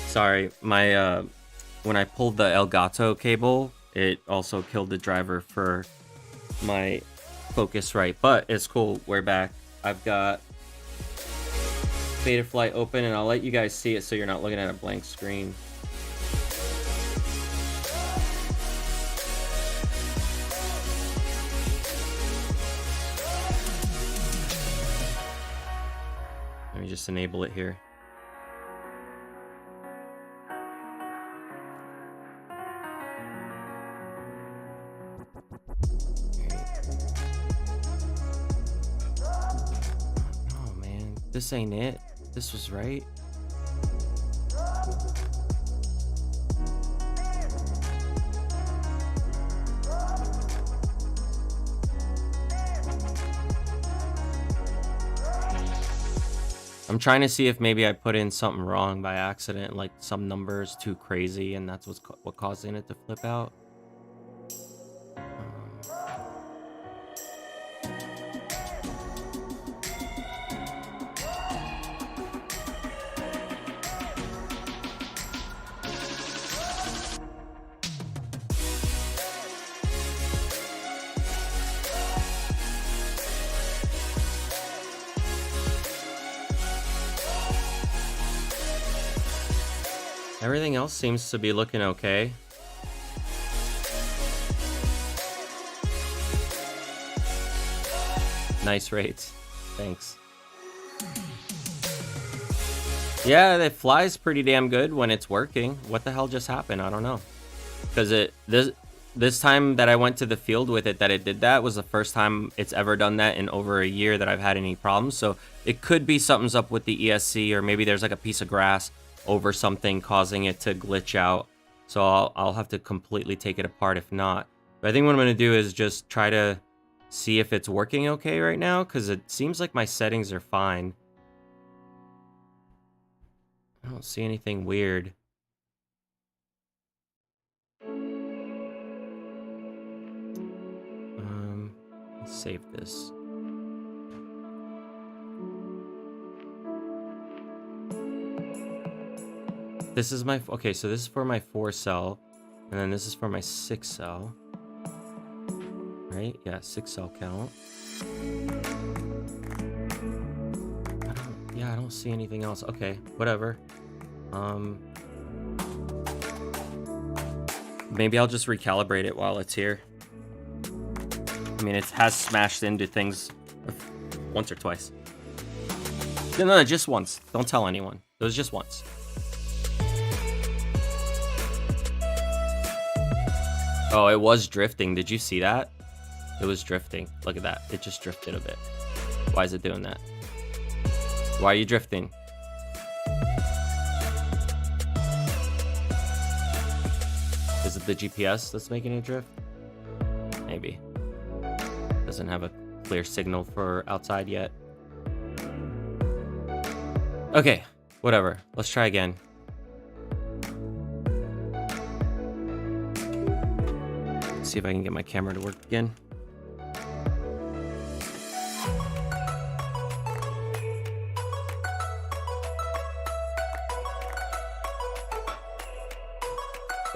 Sorry, my when I pulled the Elgato cable, it also killed the driver for my Focusrite, but it's cool. We're back. I've got Betaflight open, and I'll let you guys see it so you're not looking at a blank screen. Let me just enable it here. This ain't it. This was right. I'm trying to see if maybe I put in something wrong by accident, like some numbers too crazy, and that's what causing it to flip out. Everything else seems to be looking okay. Nice rates. Thanks. Yeah, it flies pretty damn good when it's working. What the hell just happened? I don't know. Because this time that I went to the field with it that it did that was the first time it's ever done that in over a year that I've had any problems. So it could be something's up with the ESC, or maybe there's like a piece of grass over something causing it to glitch out. So I'll have to completely take it apart if not. But I think what I'm going to do is just try to see if it's working okay right now, because it seems like my settings are fine. I don't see anything weird. Let's save this. This is my, okay, so this is for my 4-cell, and then this is for my 6-cell. Right? Yeah, 6-cell count. I don't see anything else. Okay, whatever. Maybe I'll just recalibrate it while it's here. I mean, it has smashed into things once or twice. No, just once. Don't tell anyone. It was just once. Oh, it was drifting. Did you see that? It was drifting. Look at that. It just drifted a bit. Why is it doing that? Why are you drifting? Is it the GPS that's making it drift? Maybe. Doesn't have a clear signal for outside yet. Okay, whatever. Let's try again. Let's see if I can get my camera to work again.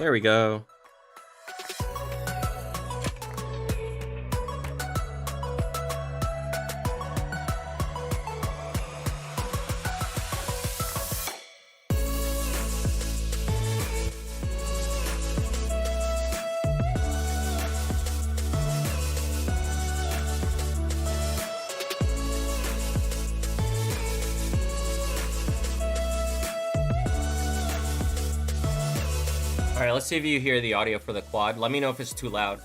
There we go. All right, let's see if you hear the audio for the quad. Let me know if it's too loud.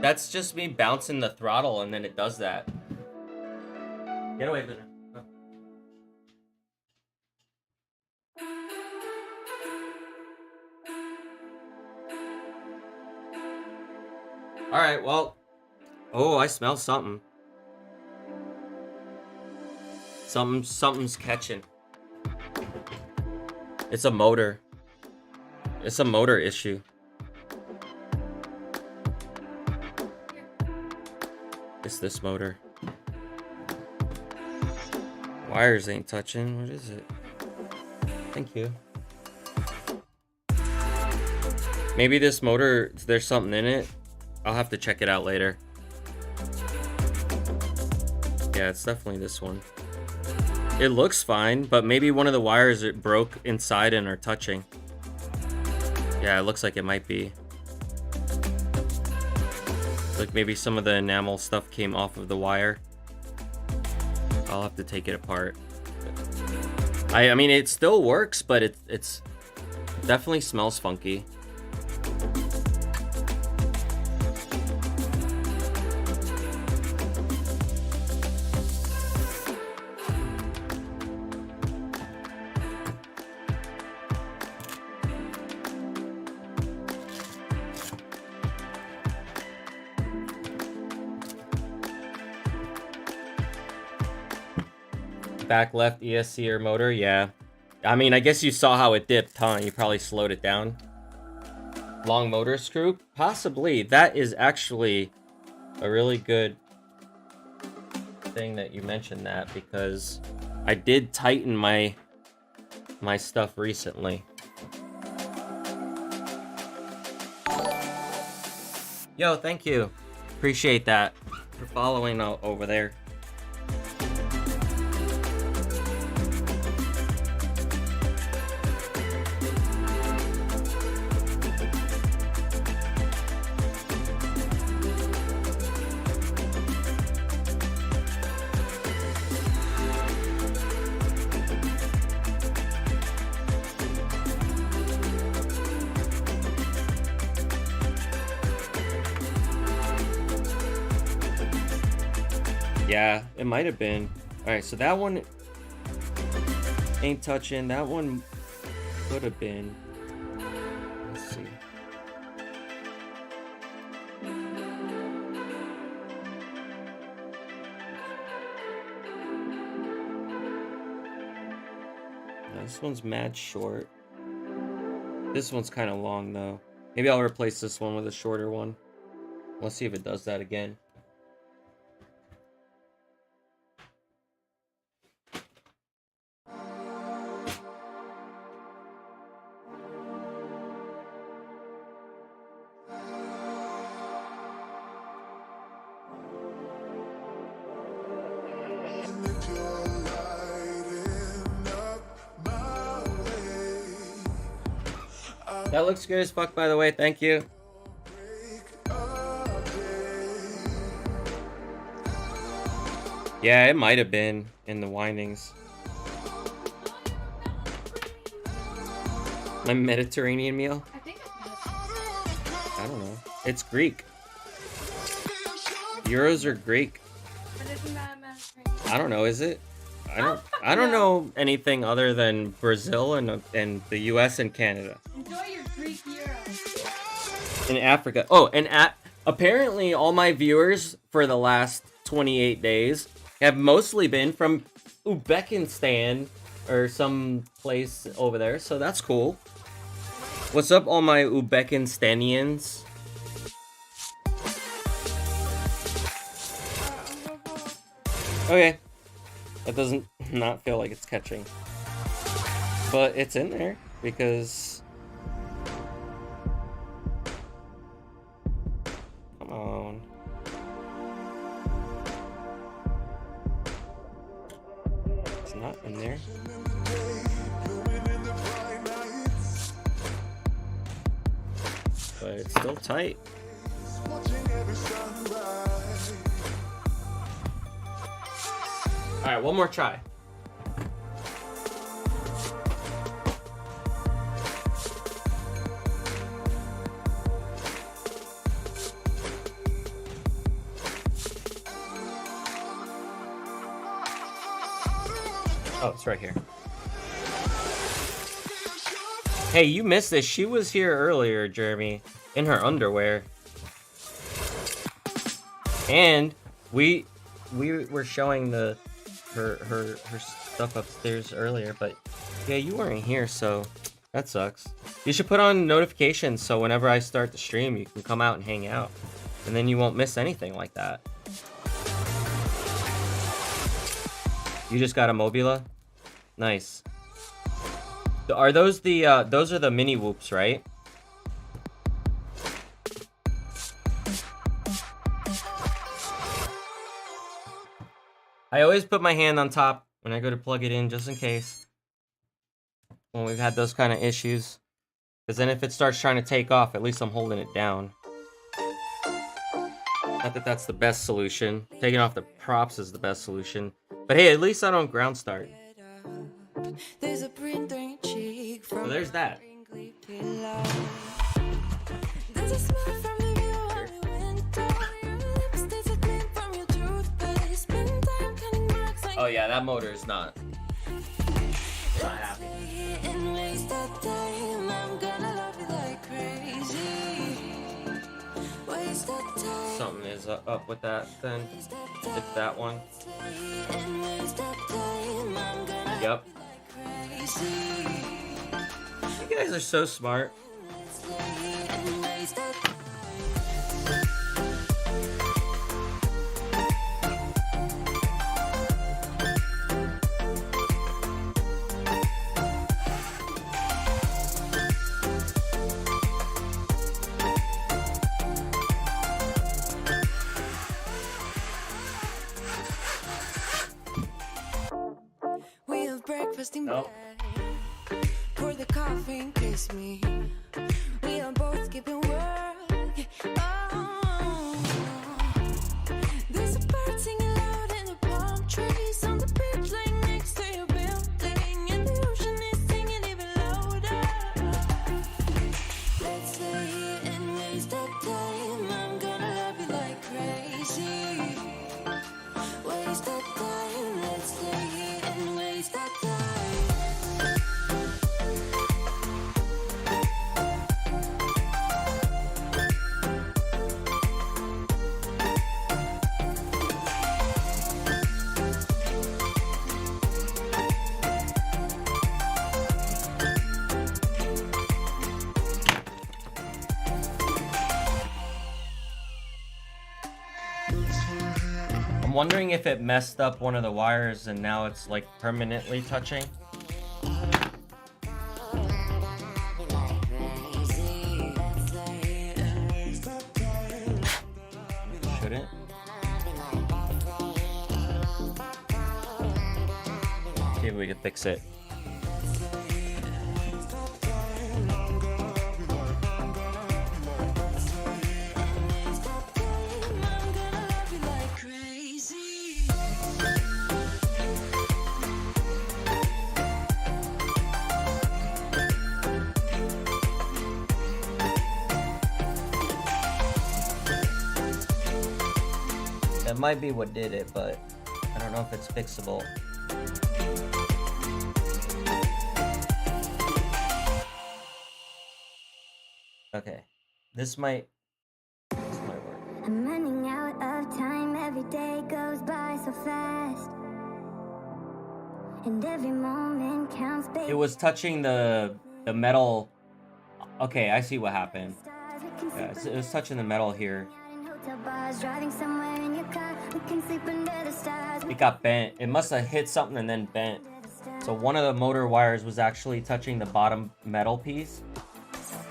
That's just me bouncing the throttle and then it does that. Get away from it. All right, well. Oh, I smell something. Something's catching. It's a motor. It's a motor issue. It's this motor. Wires ain't touching. What is it? Thank you. Maybe this motor, there's something in it. I'll have to check it out later. Yeah, it's definitely this one. It looks fine, but maybe one of the wires broke inside and are touching. Yeah, it looks like it might be. Like maybe some of the enamel stuff came off of the wire. I'll have to take it apart. I mean, it still works, but it's definitely smells funky. Back left ESC or motor, yeah. I mean, I guess you saw how it dipped, huh? You probably slowed it down. Long motor screw? Possibly. That is actually a really good thing that you mentioned that, because I did tighten my stuff recently. Yo, thank you. Appreciate that for following over there. Yeah, it might have been. All right, so that one ain't touching. That one could have been. Let's see. Now, this one's mad short. This one's kind of long though. Maybe I'll replace this one with a shorter one. Let's see if it does that again. That looks good as fuck, by the way. Thank you. Yeah, it might have been in the windings. My Mediterranean meal? I think it's Mediterranean. I don't know. It's Greek. Euros are Greek. But isn't that Mediterranean? I don't know, is it? I don't No. know anything other than Brazil and the US and Canada. Enjoy your Greek gyros. In Africa. Oh, and apparently all my viewers for the last 28 days have mostly been from Uzbekistan or some place over there, so that's cool. What's up, all my Uzbekistanians? Okay. That doesn't not feel like it's catching. But it's in there because... Come on. It's not in there. But it's still tight. Alright, one more try. Oh, it's right here. Hey, you missed this. She was here earlier, Jeremy, in her underwear. And we were showing her stuff upstairs earlier, but yeah, you weren't here, so that sucks. You should put on notifications so whenever I start the stream, you can come out and hang out, and then you won't miss anything like that. You just got a Mobula? Nice. Are those the those are the mini whoops, right? I always put my hand on top when I go to plug it in, just in case. When we've had those kind of issues. Because then if it starts trying to take off, at least I'm holding it down. Not that that's the best solution. Taking off the props is the best solution. But hey, at least I don't ground start. So there's that. Oh yeah, that motor is not happy. Something is up with that then. If that one. Yep. You guys are so smart. Nope. Pour the coffee and kiss me. We are both keeping work. Oh, there's a bird singing loud in the palm trees on the beach, laying next to your building, and the ocean is singing even louder. Let's stay here and waste our time. I'm gonna love you like crazy. Waste our time. Let's stay here and waste our time. I'm wondering if it messed up one of the wires and now it's like permanently touching. Shouldn't. See if we can fix it. That might be what did it, but I don't know if it's fixable. Okay, this might work. I'm running out of time, every day goes by so fast. And every moment counts, baby. It was touching the metal. Okay, I see what happened. Yeah, it was touching the metal here. It got bent. It must have hit something and then bent. So one of the motor wires was actually touching the bottom metal piece.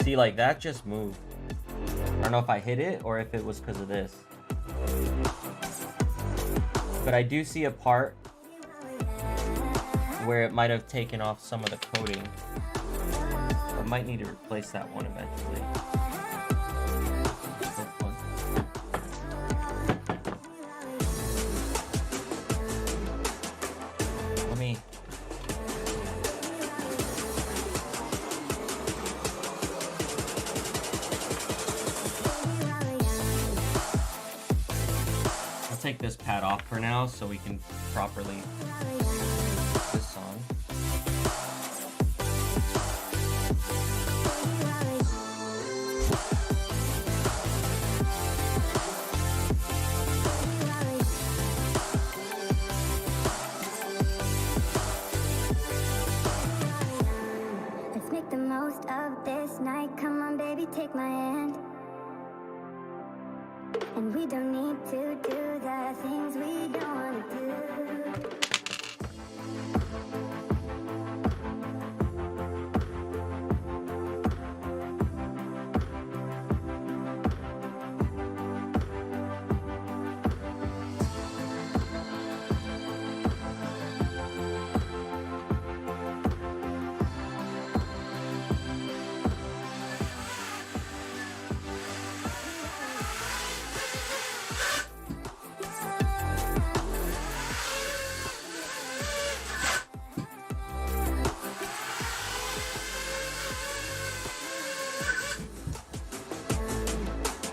See, like that just moved. I don't know if I hit it or if it was because of this. But I do see a part where it might have taken off some of the coating. I might need to replace that one eventually. Let me... I'll take this pad off for now so we can properly put this on. Let's make the most of this night. Come on, baby, take my hand. And we don't need to do the things we don't want to do.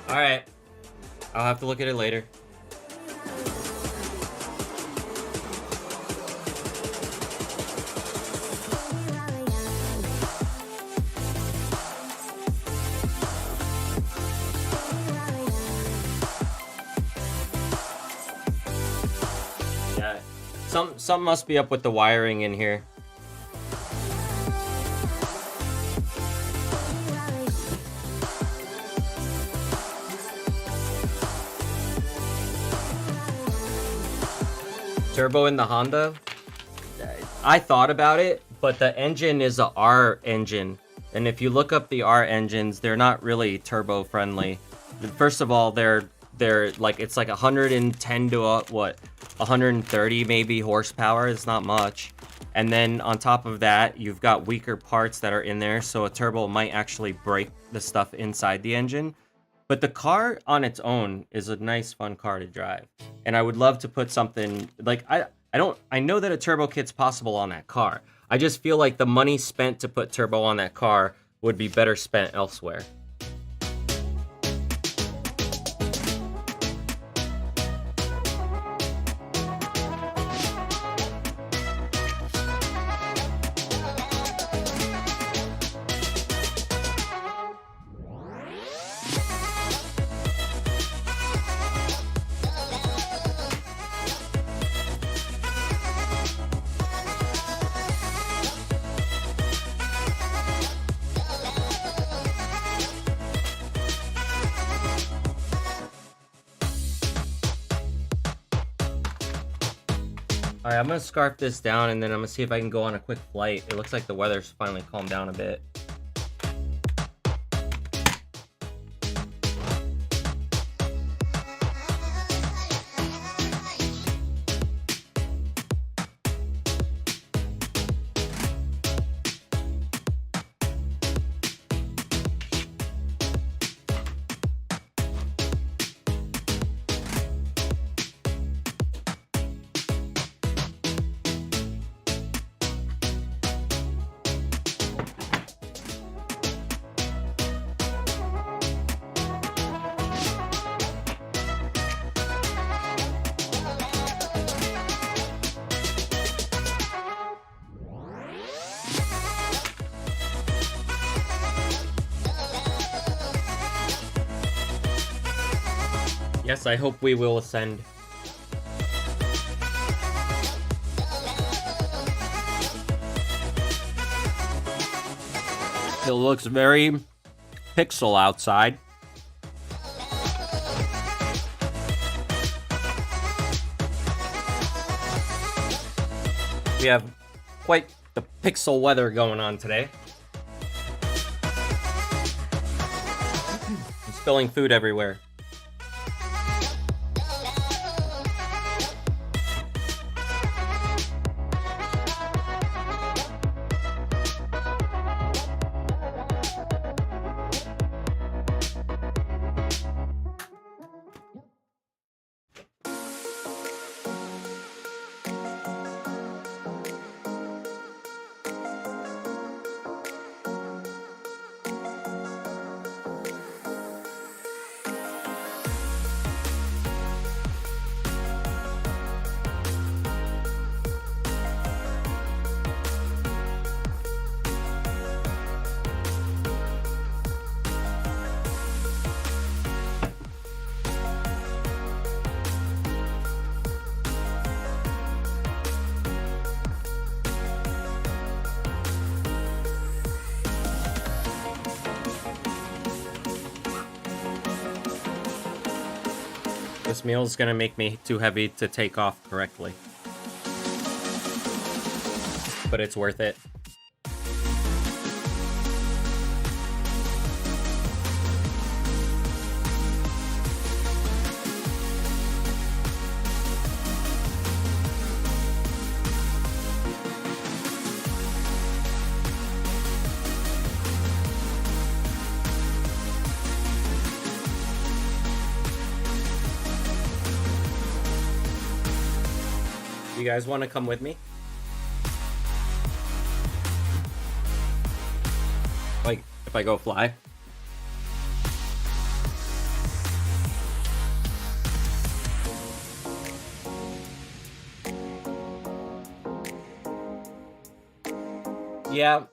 Alright. I'll have to look at it later. Yeah. Something must be up with the wiring in here. Turbo in the Honda? I thought about it, but the engine is a R engine. And if you look up the R engines, they're not really turbo friendly. First of all, they're like, it's like 110 to 130 maybe horsepower. It's not much. And then on top of that, you've got weaker parts that are in there, so a turbo might actually break the stuff inside the engine. But the car on its own is a nice, fun car to drive. And I would love to put something like, I know that a turbo kit's possible on that car. I just feel like the money spent to put turbo on that car would be better spent elsewhere. Alright, I'm gonna scarf this down and then I'm gonna see if I can go on a quick flight. It looks like the weather's finally calmed down a bit. Yes, I hope we will ascend. It looks very pixel outside. We have quite the pixel weather going on today. I'm spilling food everywhere. This meal is gonna make me too heavy to take off correctly. But it's worth it. You guys want to come with me? Like, if I go fly? Yeah,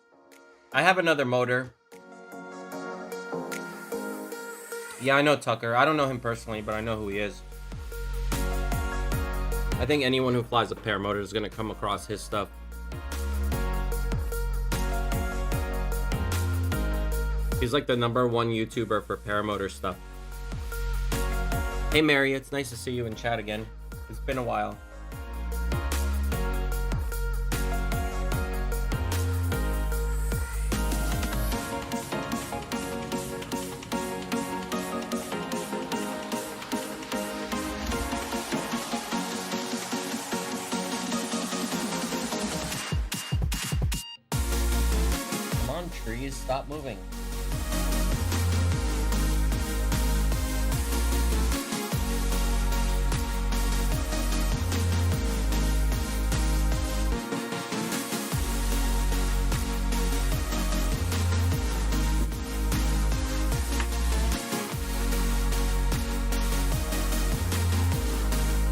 I have another motor. Yeah, I know Tucker. I don't know him personally, but I know who he is. I think anyone who flies a paramotor is going to come across his stuff. He's like the #1 YouTuber for paramotor stuff. Hey Mary, it's nice to see you in chat again. It's been a while. Trees, stop moving.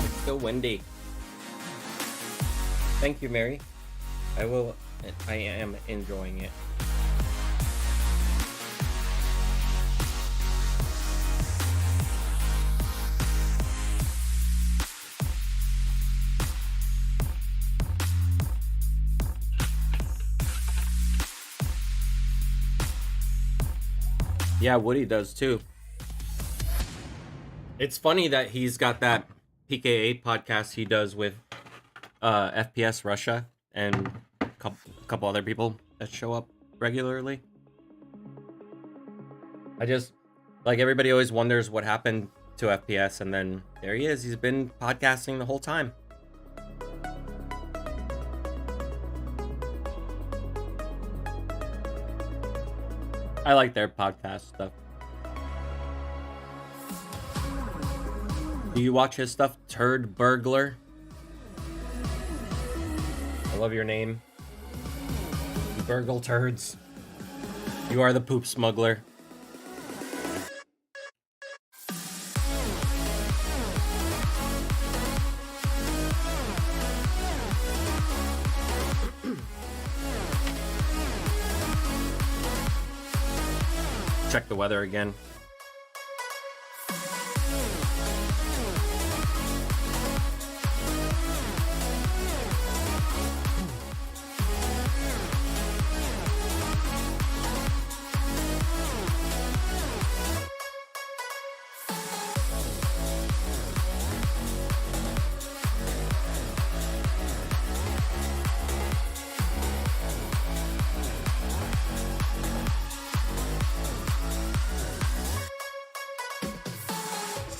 It's still windy. Thank you, Mary. I am enjoying it. Yeah, Woody does too. It's funny that he's got that PK8 podcast he does with FPS Russia and a couple other people that show up regularly. I just, like, everybody always wonders what happened to FPS, and then there he is. He's been podcasting the whole time. I like their podcast stuff. Do you watch his stuff, Turd Burglar? I love your name. You burgle turds. You are the poop smuggler. Check the weather again.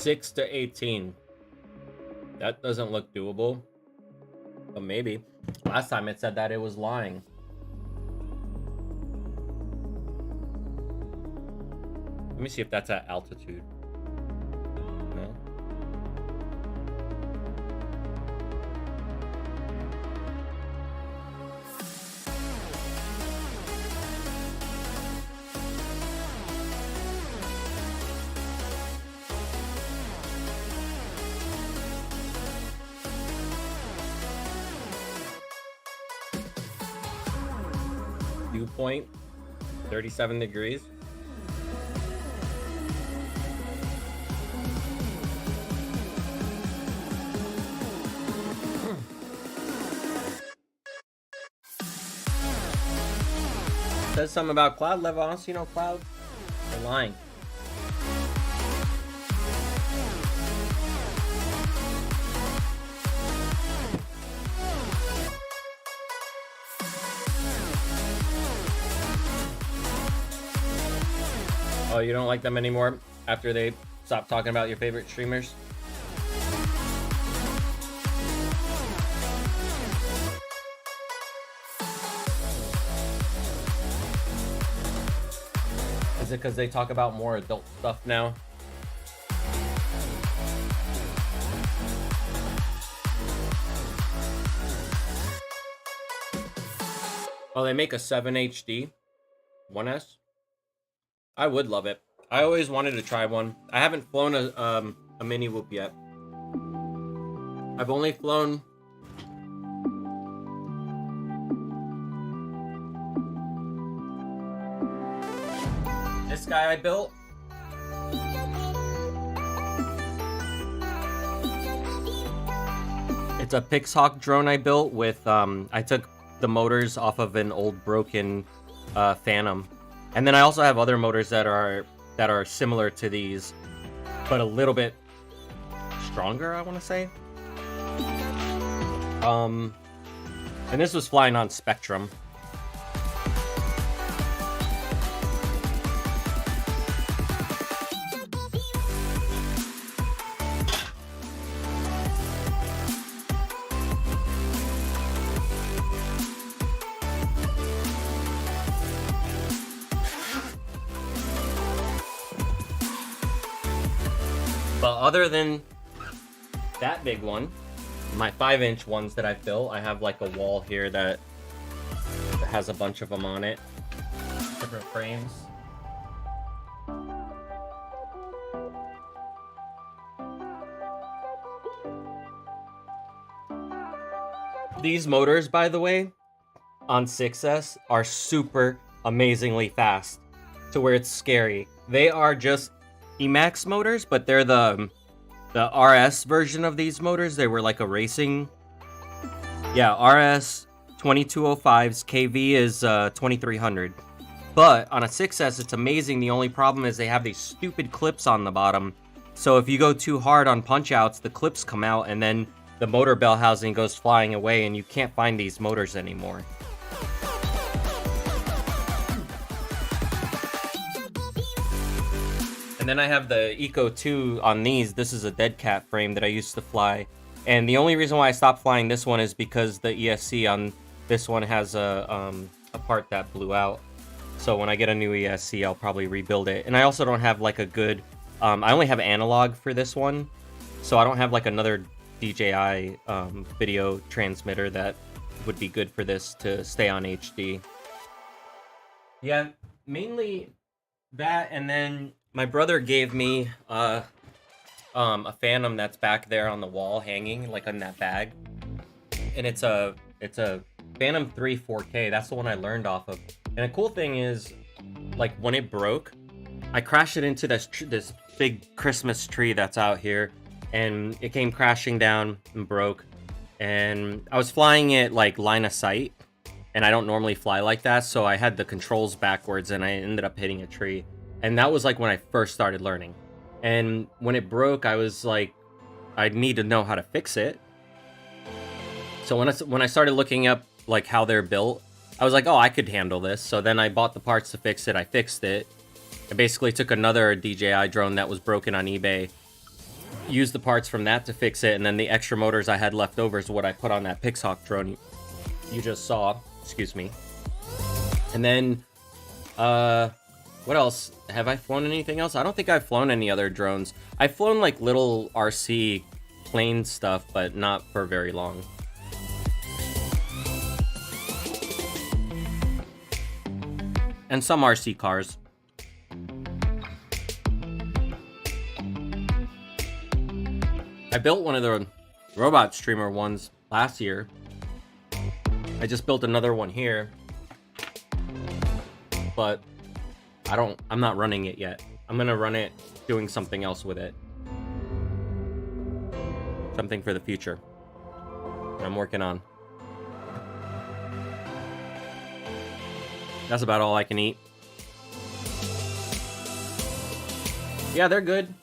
6 to 18. That doesn't look doable. But maybe. Last time it said that it was lying. Let me see if that's at altitude. No. Dew point, 37 degrees. Says something about cloud level. I don't see no clouds. They're lying. Oh, you don't like them anymore after they stop talking about your favorite streamers? Is it because they talk about more adult stuff now? Oh, they make a 7 HD 1S? I would love it. I always wanted to try one. I haven't flown a mini whoop yet. I've only flown this guy I built. It's a Pixhawk drone I built with I took the motors off of an old broken Phantom. And then I also have other motors that are similar to these, but a little bit stronger, I want to say. And this was flying on Spectrum. But other than that big one, my 5-inch ones that I built, I have like a wall here that has a bunch of them on it. Different frames. These motors, by the way, on 6S are super amazingly fast to where it's scary. They are just Emax motors, but they're the RS version of these motors. They were like a racing. Yeah, RS 2205's KV is 2300. But on a 6S, it's amazing. The only problem is they have these stupid clips on the bottom. So if you go too hard on punch outs, the clips come out and then the motor bell housing goes flying away and you can't find these motors anymore. And then I have the Eco 2 on these. This is a dead cat frame that I used to fly. And the only reason why I stopped flying this one is because the ESC on this one has a part that blew out. So when I get a new ESC, I'll probably rebuild it. And I also don't have like a good... I only have analog for this one. So I don't have like another DJI video transmitter that would be good for this to stay on HD. Yeah, mainly that, and then my brother gave me a Phantom that's back there on the wall hanging, like in that bag. And it's a Phantom 3 4K. That's the one I learned off of. And the cool thing is, like when it broke, I crashed it into this big Christmas tree that's out here, and it came crashing down and broke. And I was flying it like line of sight, and I don't normally fly like that, so I had the controls backwards, and I ended up hitting a tree. And that was like when I first started learning. And when it broke, I was like, I need to know how to fix it. So when I started looking up like how they're built, I was like, oh, I could handle this. So then I bought the parts to fix it. I fixed it. I basically took another DJI drone that was broken on eBay use the parts from that to fix it, and then the extra motors I had left over is what I put on that Pixhawk drone you just saw. Excuse me. And then, what else? Have I flown anything else? I don't think I've flown any other drones. I've flown like little RC plane stuff, but not for very long. And some RC cars. I built one of the robot streamer ones last year. I just built another one here. But I'm not running it yet. I'm gonna run it doing something else with it. Something for the future. I'm working on. That's about all I can eat. Yeah, they're good.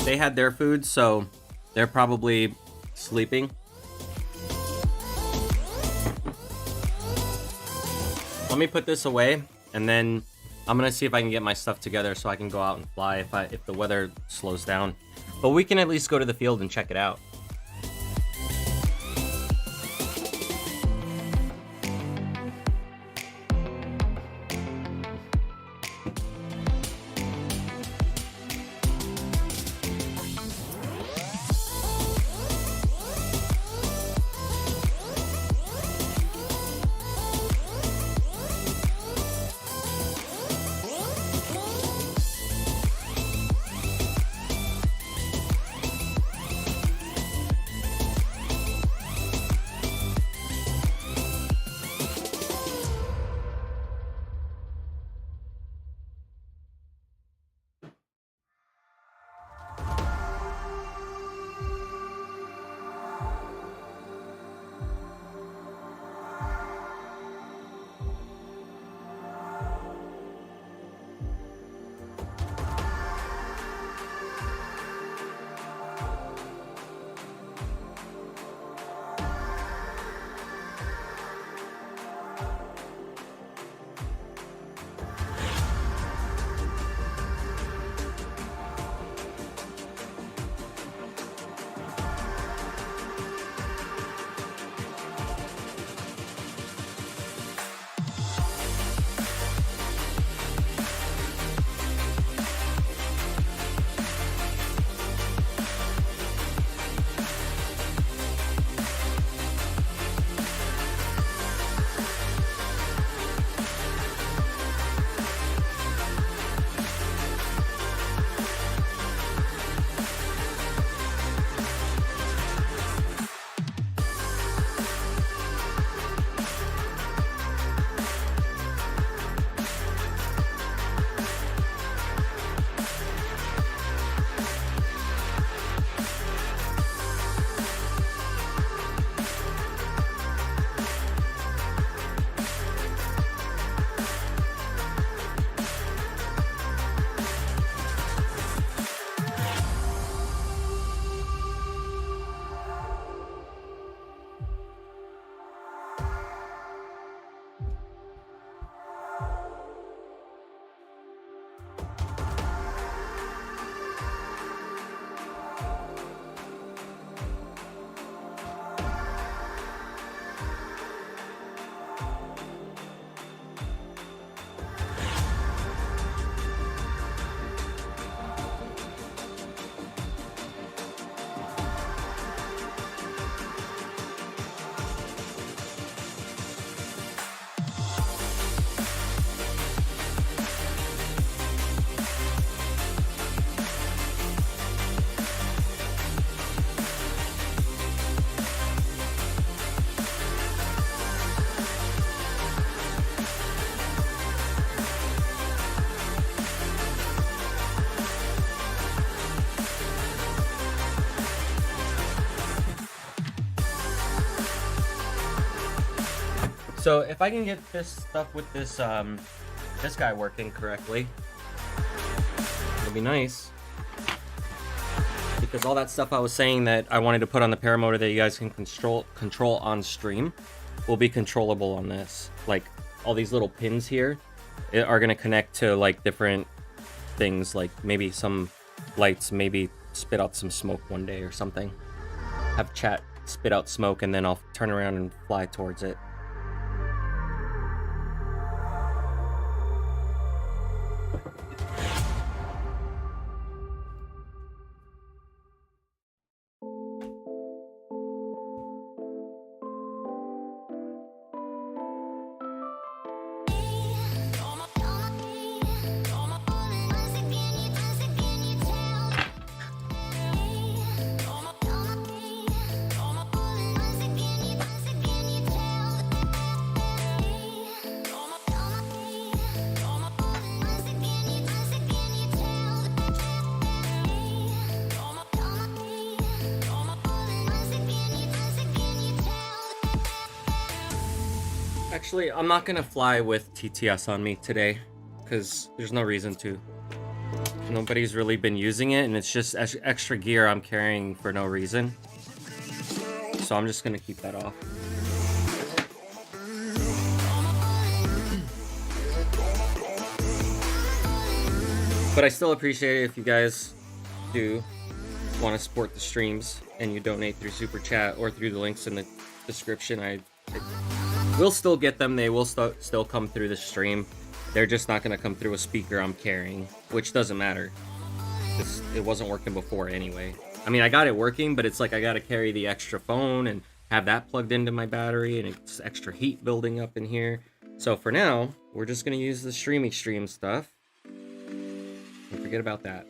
They had their food, so they're probably sleeping. Let me put this away, and then I'm gonna see if I can get my stuff together so I can go out and fly if the weather slows down. But we can at least go to the field and check it out. So if I can get this stuff with this this guy working correctly, it'll be nice. Because all that stuff I was saying that I wanted to put on the Paramotor that you guys can control on stream will be controllable on this. Like all these little pins here, are gonna connect to like different things, like maybe some lights, maybe spit out some smoke one day or something. Have chat spit out smoke, and then I'll turn around and fly towards it. Actually, I'm not gonna fly with TTS on me today, because there's no reason to. Nobody's really been using it, and it's just extra gear I'm carrying for no reason. So I'm just gonna keep that off. But I still appreciate it if you guys do want to support the streams and you donate through Super Chat or through the links in the description. I will still get them. They will still come through the stream. They're just not going to come through a speaker I'm carrying, which doesn't matter. It wasn't working before anyway. I mean, I got it working, but it's like I got to carry the extra phone and have that plugged into my battery, and it's extra heat building up in here. So for now, we're just going to use the stream stuff. And forget about that.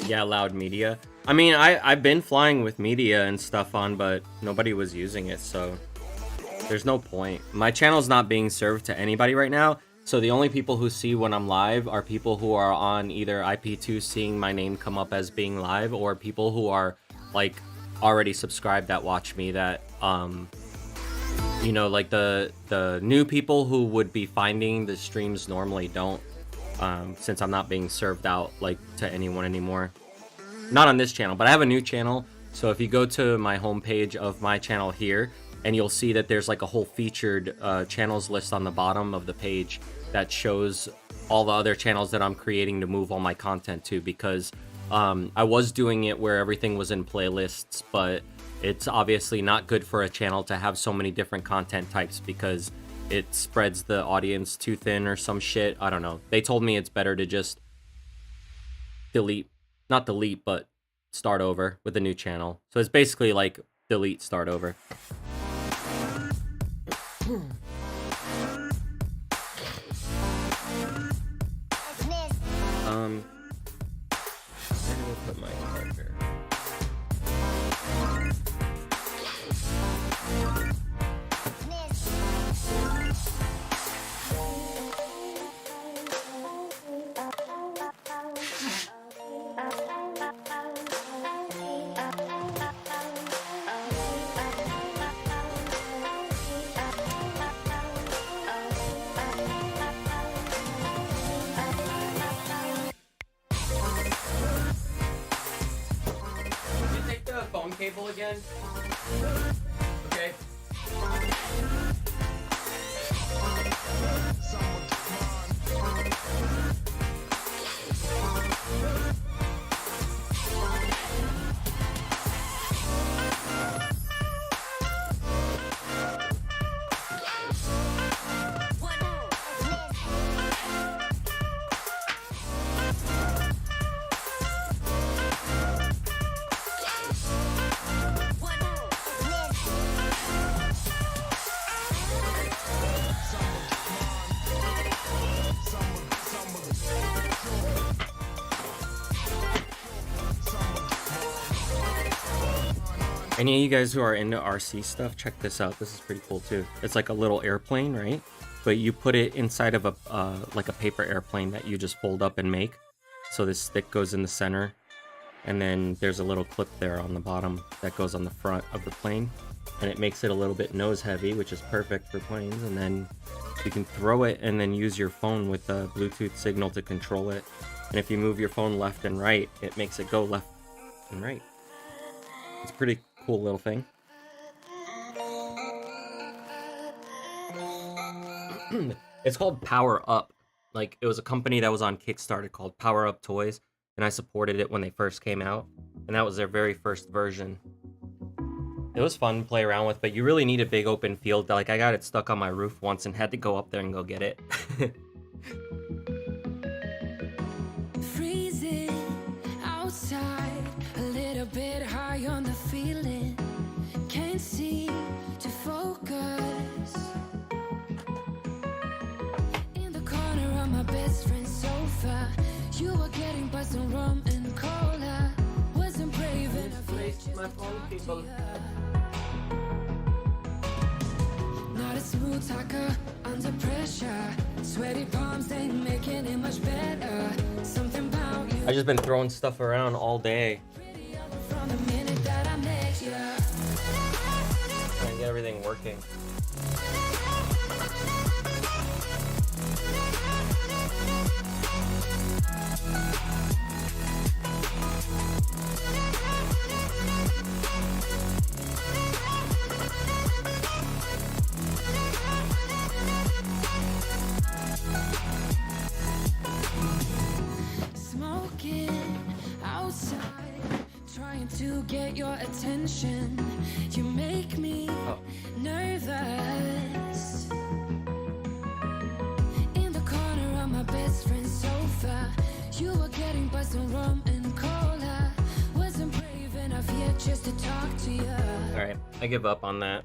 Yeah, loud media. I mean, I've been flying with media and stuff on, but nobody was using it, so there's no point. My channel's not being served to anybody right now, so the only people who see when I'm live are people who are on either IP2 seeing my name come up as being live, or people who are like already subscribed that watch me, that you know, like the new people who would be finding the streams normally don't, since I'm not being served out like to anyone anymore. Not on this channel, but I have a new channel. So if you go to my homepage of my channel here, and you'll see that there's like a whole featured channels list on the bottom of the page that shows all the other channels that I'm creating to move all my content to, because I was doing it where everything was in playlists, but it's obviously not good for a channel to have so many different content types, because it spreads the audience too thin or some shit. I don't know. They told me it's better to just not delete, but start over with a new channel. So it's basically like delete, start over. Where do I put my charger? Cable again. Okay. Any of you guys who are into RC stuff, check this out. This is pretty cool too. It's like a little airplane, right? But you put it inside of a like a paper airplane that you just fold up and make. So this stick goes in the center, and then there's a little clip there on the bottom that goes on the front of the plane, and it makes it a little bit nose heavy, which is perfect for planes. And then you can throw it and then use your phone with a Bluetooth signal to control it. And if you move your phone left and right, it makes it go left and right. It's a pretty cool little thing. It's called Popup. Like, it was a company that was on Kickstarter called Popup Toys, and I supported it when they first came out, and that was their very first version. It was fun to play around with, but you really need a big open field. Like, I got it stuck on my roof once and had to go up there and go get it. Freezing outside, a little bit high on the feeling. Can't seem to focus. In the corner of my best friend's sofa, you were getting buzzed on rum and cola. Wasn't brave enough yet just to talk to you. Not a smooth talker under pressure. Sweaty palms ain't making it much better. Something about you. I've just been throwing stuff around all day. From the minute that I met you. Trying to get everything working. Smoking outside, trying to get your attention. You make me nervous. In the corner of my best friend's sofa, you were getting buzzed on rum and cola. Wasn't brave enough yet just to talk to you. Alright, I give up on that.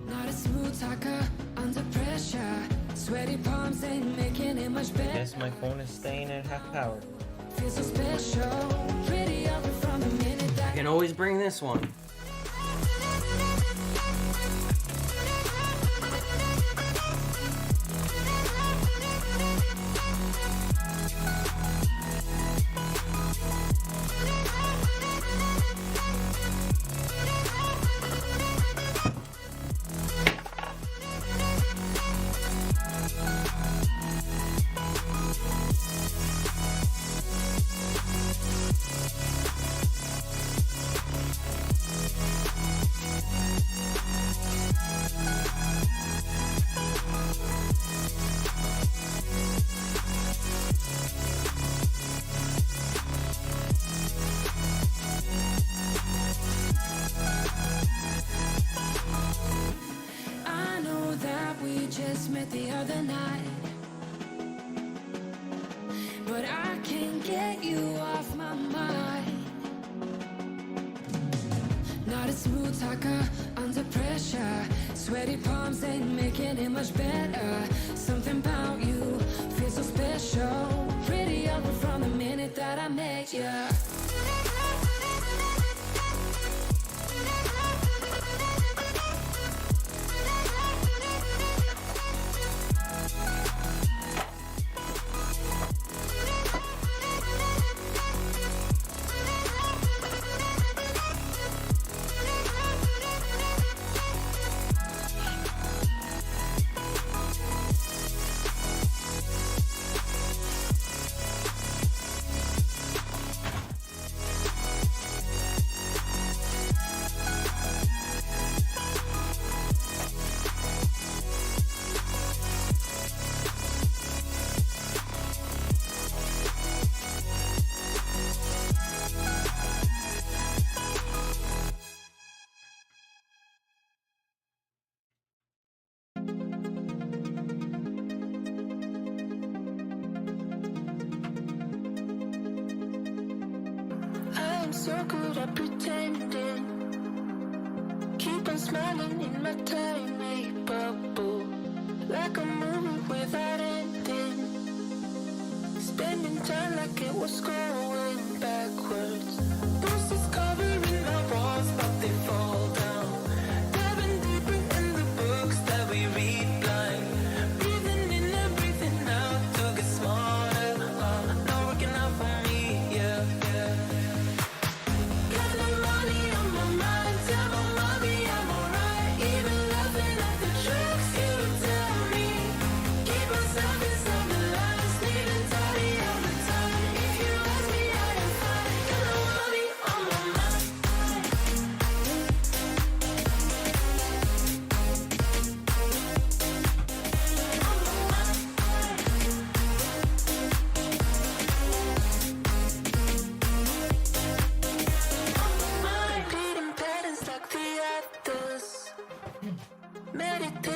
Not a smooth talker under pressure. Sweaty palms ain't making it much better. Guess my phone is staying at half power. Feels so special, pretty up from the minute I that can always bring this one. I know that we just met the other night, but I can't get you off my mind. Not a smooth talker under pressure. Sweaty palms ain't making it much better. Something about you feels so special, pretty up from the minute that I met you. I'm so good at pretending. Keep on smiling in my tiny bubble, like a movie without ending. Spending time like it was going backwards. Bruises covering our walls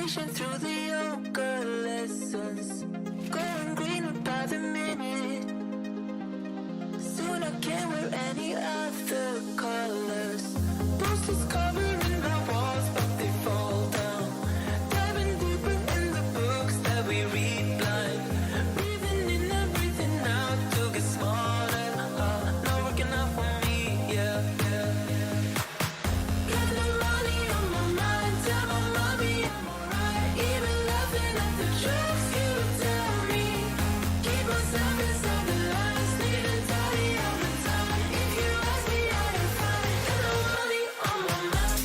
conversation through the yoga lessons. Going greener by the minute. Soon I can't wear any other colors. Posters covering the walls, but they fall down. Diving deeper in the books that we read blind. Breathing in and breathing out to get smarter. Not working out for me, yeah. Got no money on my mind, tell my mommy I'm alright. Even laughing at the jokes you tell me. Keep myself inside the lines, neat and tidy all the time. If you ask me, I am fine. Got no money on my mind.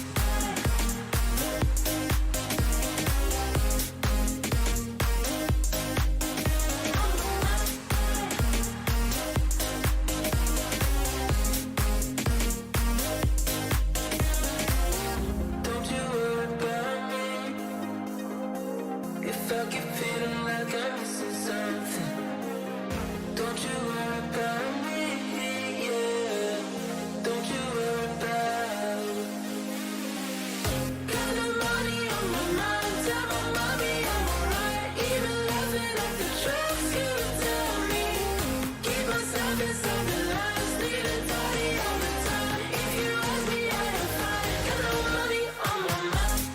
Don't you worry about me. If I keep feeling like I'm missing something, don't you worry about me, yeah. Don't you worry about it. Got no money on my mind, tell my mommy I'm alright. Even laughing at the jokes you tell me. Keep myself inside the lines, neat and tidy all the time. If you ask me, I am fine. Got no money on my mind.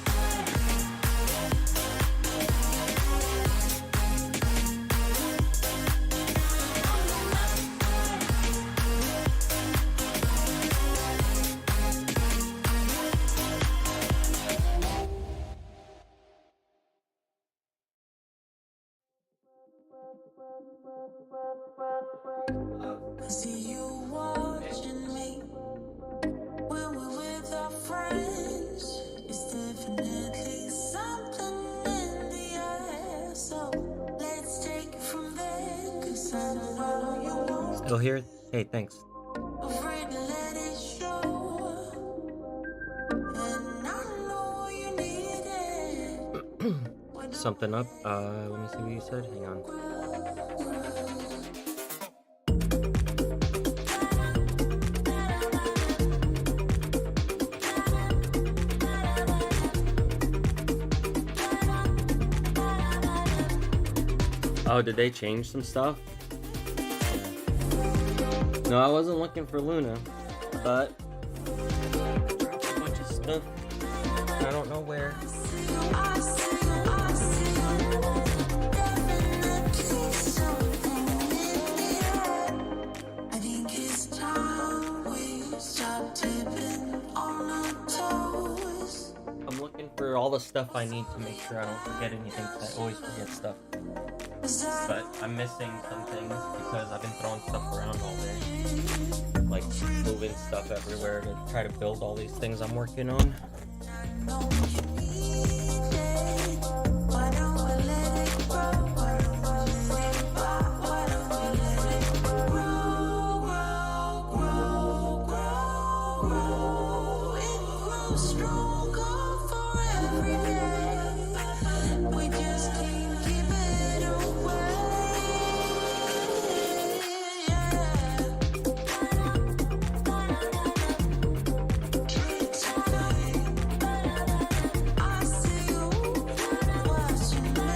I see you watching me when we're with our friends. It's definitely something in the air. So let's take it from there. 'Cause I know you won't Still here? Hey, thanks. afraid to let it show. And I know you need it. Something up. Let me see what you said. Hang on. Oh, did they change some stuff? No, I wasn't looking for Luna, but dropped a bunch of stuff. I don't know where. I see definitely something in the air. I think it's time we stop tipping on our toes. I'm looking for all the stuff I need to make sure I don't forget anything, 'cause I always forget stuff. But I'm missing some things because I've been throwing stuff around all day. Like moving stuff everywhere to try to build all these things I'm working on. Why don't we let it grow? Why don't we let it grow? Why don't we let it grow? Grow. It grows stronger for every day. We just can't keep it away. I see you watching me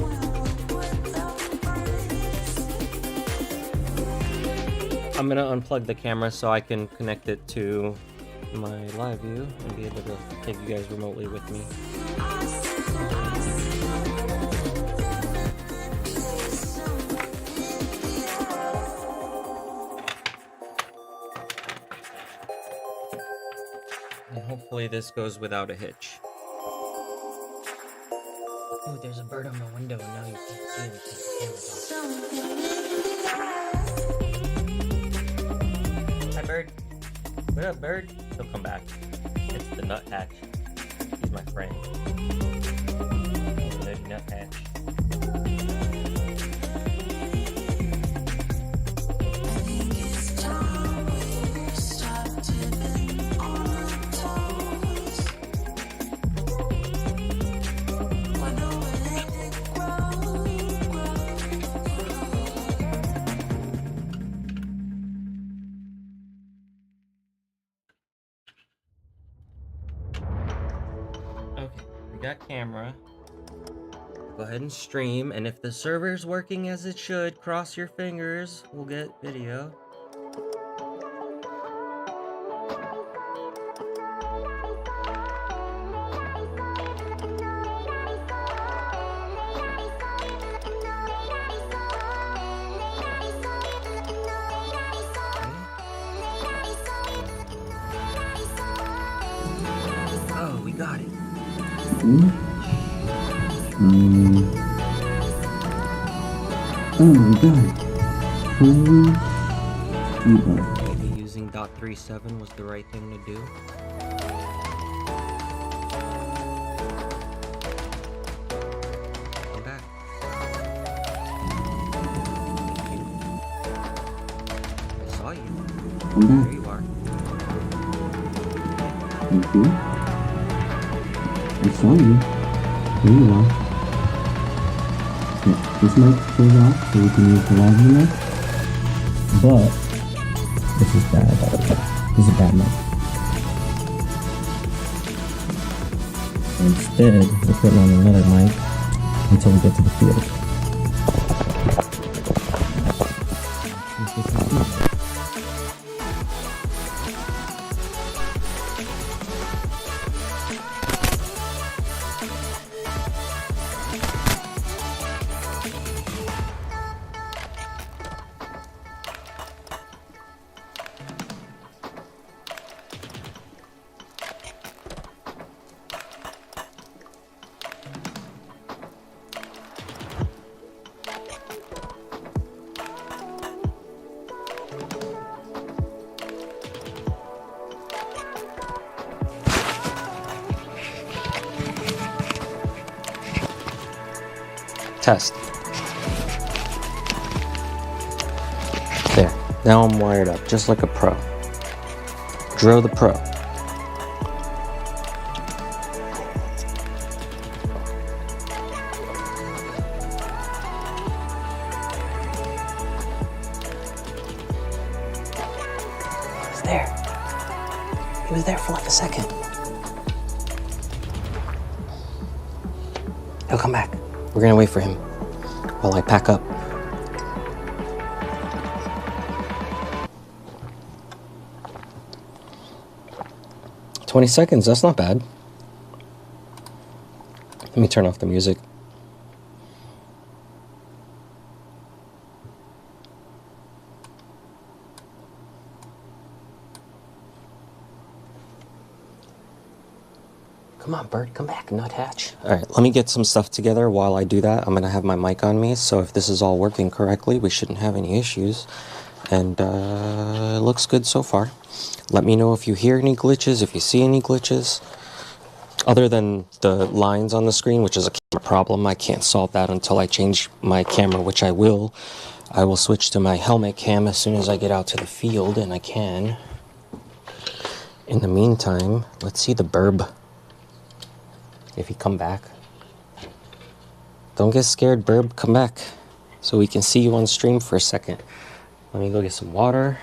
when we're with our friends. I'm gonna unplug the camera so I can connect it to my live view and be able to take you guys remotely with me. I see definitely something in the air. And hopefully this goes without a hitch. Ooh, there's a bird on my window and now you can't see it because the camera's Something in the air. off. Hi, bird. What up, bird? He'll come back. It's the nuthatch. He's my friend. He's the nuthatch. I think it's time we stop tipping on our toes. Why don't we let it grow? Okay, We got camera. Go ahead and stream, and if the server's working as it should, cross your fingers, we'll get video. Oh, we got it. Oh my god. Holy Eva. Maybe using .37 was the right thing to do. Come back. Thank you. I saw you. Come There back. you are. Thank you. I saw you. Here you are. Yeah, this mic goes off so we can use the lavender mic. But this is bad. This is a bad mic. Instead, we're putting on another mic until we get to the field. Test. There. Now I'm wired up, just like a pro. Dro the pro. He's there. He was there for like a second. He'll come back. We're gonna wait for him while I pack up. $20, that's not bad. Let me turn off the music. Come on, Bert, come back, nuthatch. All right, let me get some stuff together. While I do that, I'm gonna have my mic on me, so if this is all working correctly, we shouldn't have any issues. And it looks good so far. Let me know if you hear any glitches, if you see any glitches. Other than the lines on the screen, which is a camera problem, I can't solve that until I change my camera, which I will. I will switch to my helmet cam as soon as I get out to the field, and I can. In the meantime, let's see the burb. If he come back. Don't get scared, Burb. Come back so we can see you on stream for a second. Let me go get some water.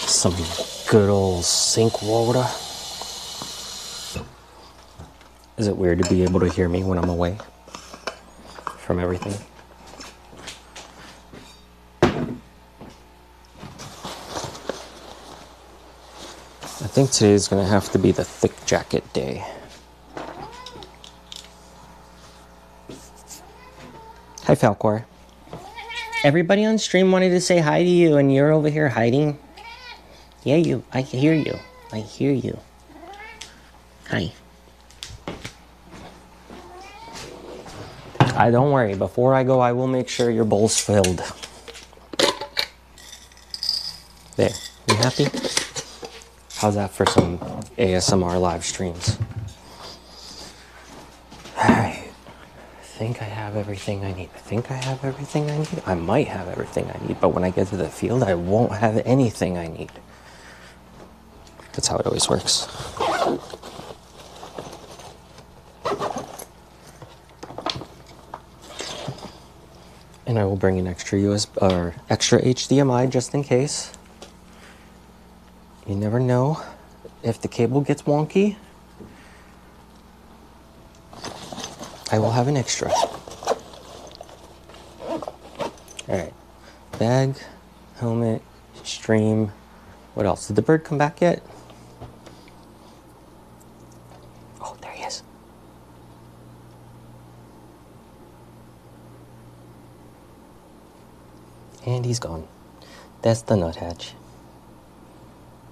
Some good old sink water. Is it weird to be able to hear me when I'm away from everything? I think today's gonna have to be the thick jacket day. Hi, Falcor. Everybody on stream wanted to say hi to you, and you're over here hiding. Yeah, I hear you. I hear you. Hi. Don't worry. Before I go, I will make sure your bowl's filled. There. You happy? How's that for some ASMR live streams? Alright. I think I have everything I need. I might have everything I need, but when I get to the field, I won't have anything I need. That's how it always works. And I will bring an extra or extra HDMI just in case. You never know if the cable gets wonky. I will have an extra. Alright. Bag, helmet, stream. What else? Did the bird come back yet? Oh, there he is. And he's gone. That's the nuthatch.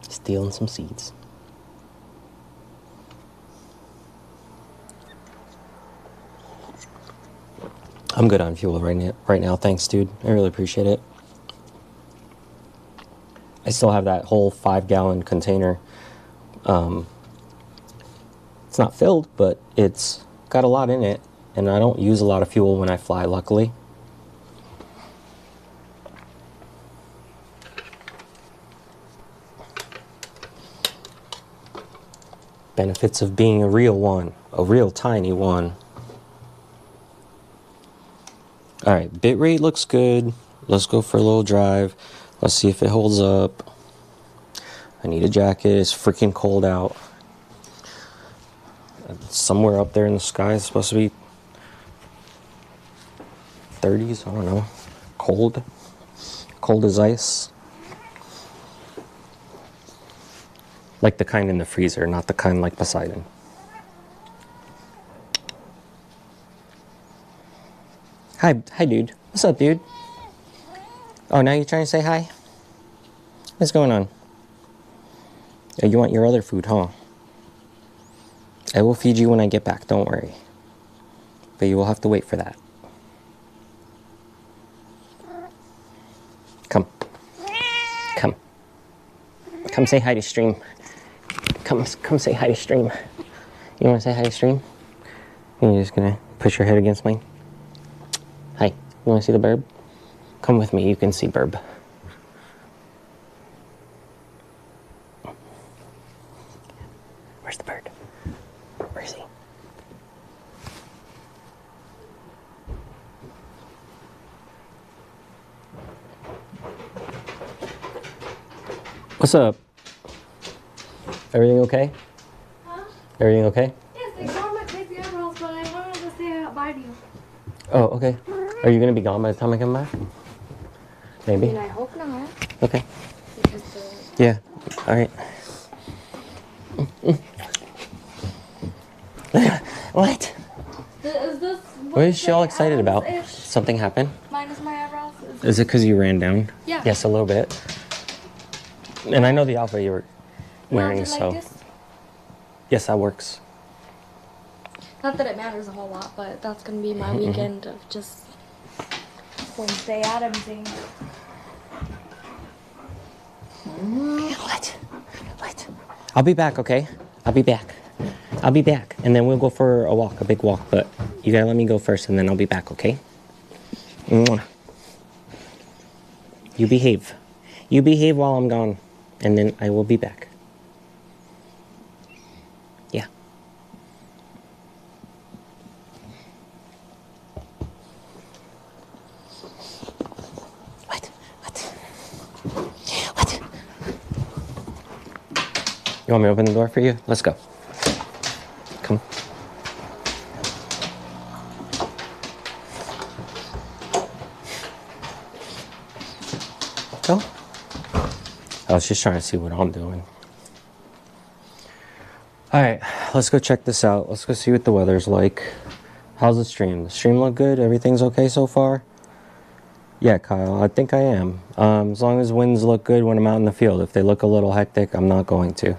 Stealing some seeds. I'm good on fuel right now. Thanks, dude. I really appreciate it. I still have that whole 5-gallon container. It's not filled, but it's got a lot in it, and I don't use a lot of fuel when I fly, luckily. Benefits of being a real one, a real tiny one. All right, bitrate looks good. Let's go for a little drive. Let's see if it holds up. I need a jacket. It's freaking cold out. Somewhere up there in the sky it's supposed to be 30s. I don't know. Cold. Cold as ice. Like the kind in the freezer, not the kind like Poseidon. Hi, dude. What's up, dude? Oh, now you're trying to say hi? What's going on? Oh, you want your other food, huh? I will feed you when I get back, don't worry. But you will have to wait for that. Come. Come. Come say hi to stream. Come say hi to stream. You want to say hi to stream? You're just gonna push your head against mine? Hi, you want to see the burb? Come with me, you can see burb. Where's the bird? Where is he? What's up? Everything okay? Huh? Everything okay? Yes, ignore my crazy eyebrows, but I wanted to say bye to you. Oh, okay. Are you gonna be gone by the time I come back? Maybe. And I hope not. Okay. Because Yeah. All right. What? is this What is she all excited about? eyebrows-ish? Something happened? Minus my eyebrows? Is it because you ran down? Yeah. Yes, a little bit. And I know the outfit you were wearing, Not so like this? yes, that works. Not that it matters a whole lot, but that's gonna be my weekend of just Wednesday Adamsing. What? I'll be back, okay? I'll be back. And then we'll go for a walk, a big walk. But you gotta let me go first, and then I'll be back, okay? Mwah. You behave. You behave while I'm gone, and then I will be back. Yeah. What? You want me to open the door for you? Let's go. Come. Go. I was just trying to see what I'm doing. Alright, let's go check this out. Let's go see what the weather's like. How's the stream? The stream look good? Everything's okay so far? Yeah, Kyle, I think I am. As long as winds look good when I'm out in the field. If they look a little hectic, I'm not going to.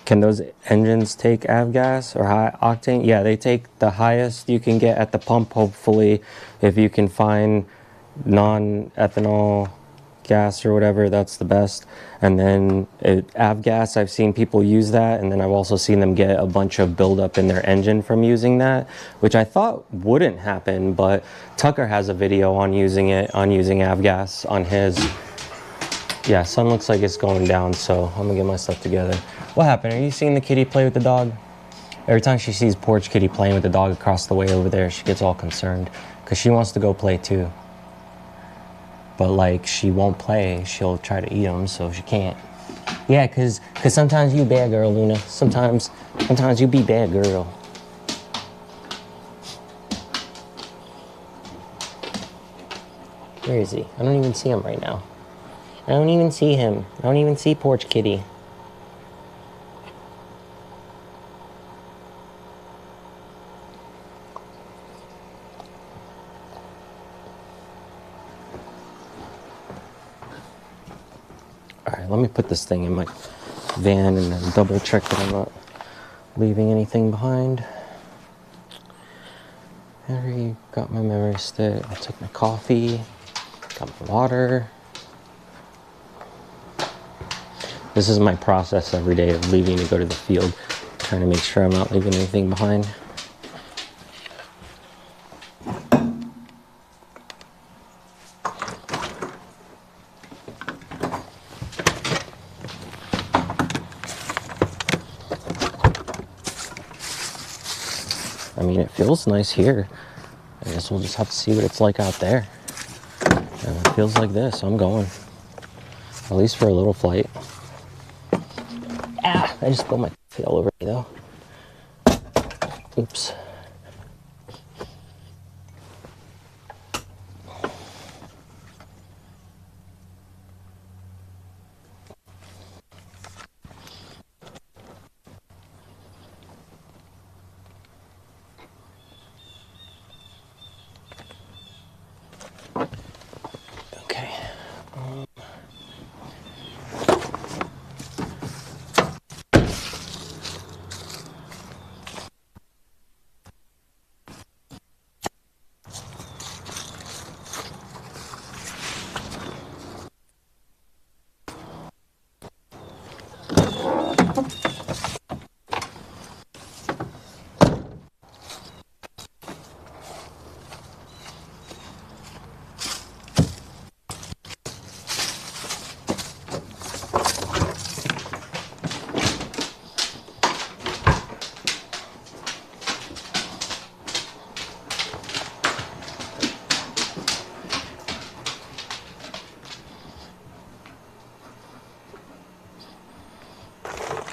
Can those engines take avgas or high octane? Yeah, they take the highest you can get at the pump, hopefully. If you can find non-ethanol gas or whatever, that's the best. And then avgas, I've seen people use that, and then I've also seen them get a bunch of buildup in their engine from using that, which I thought wouldn't happen, but Tucker has a video on using avgas on his. Yeah, sun looks like it's going down, so I'm gonna get my stuff together. What happened? Are you seeing the kitty play with the dog? Every time she sees Porch Kitty playing with the dog across the way over there, she gets all concerned because she wants to go play too. But like, she won't play. She'll try to eat them, so she can't. Yeah, cause sometimes you bad girl, Luna. Sometimes you be bad girl. Where is he? I don't even see him right now. I don't even see him. I don't even see Porch Kitty. Alright, let me put this thing in my van and then double check that I'm not leaving anything behind. Already got my memory stick. I took my coffee, got my water. This is my process every day of leaving to go to the field, trying to make sure I'm not leaving anything behind. I mean, it feels nice here. I guess we'll just have to see what it's like out there. It feels like this, I'm going. At least for a little flight. Ah, I just spilled my coffee all over me though. Oops. Okay.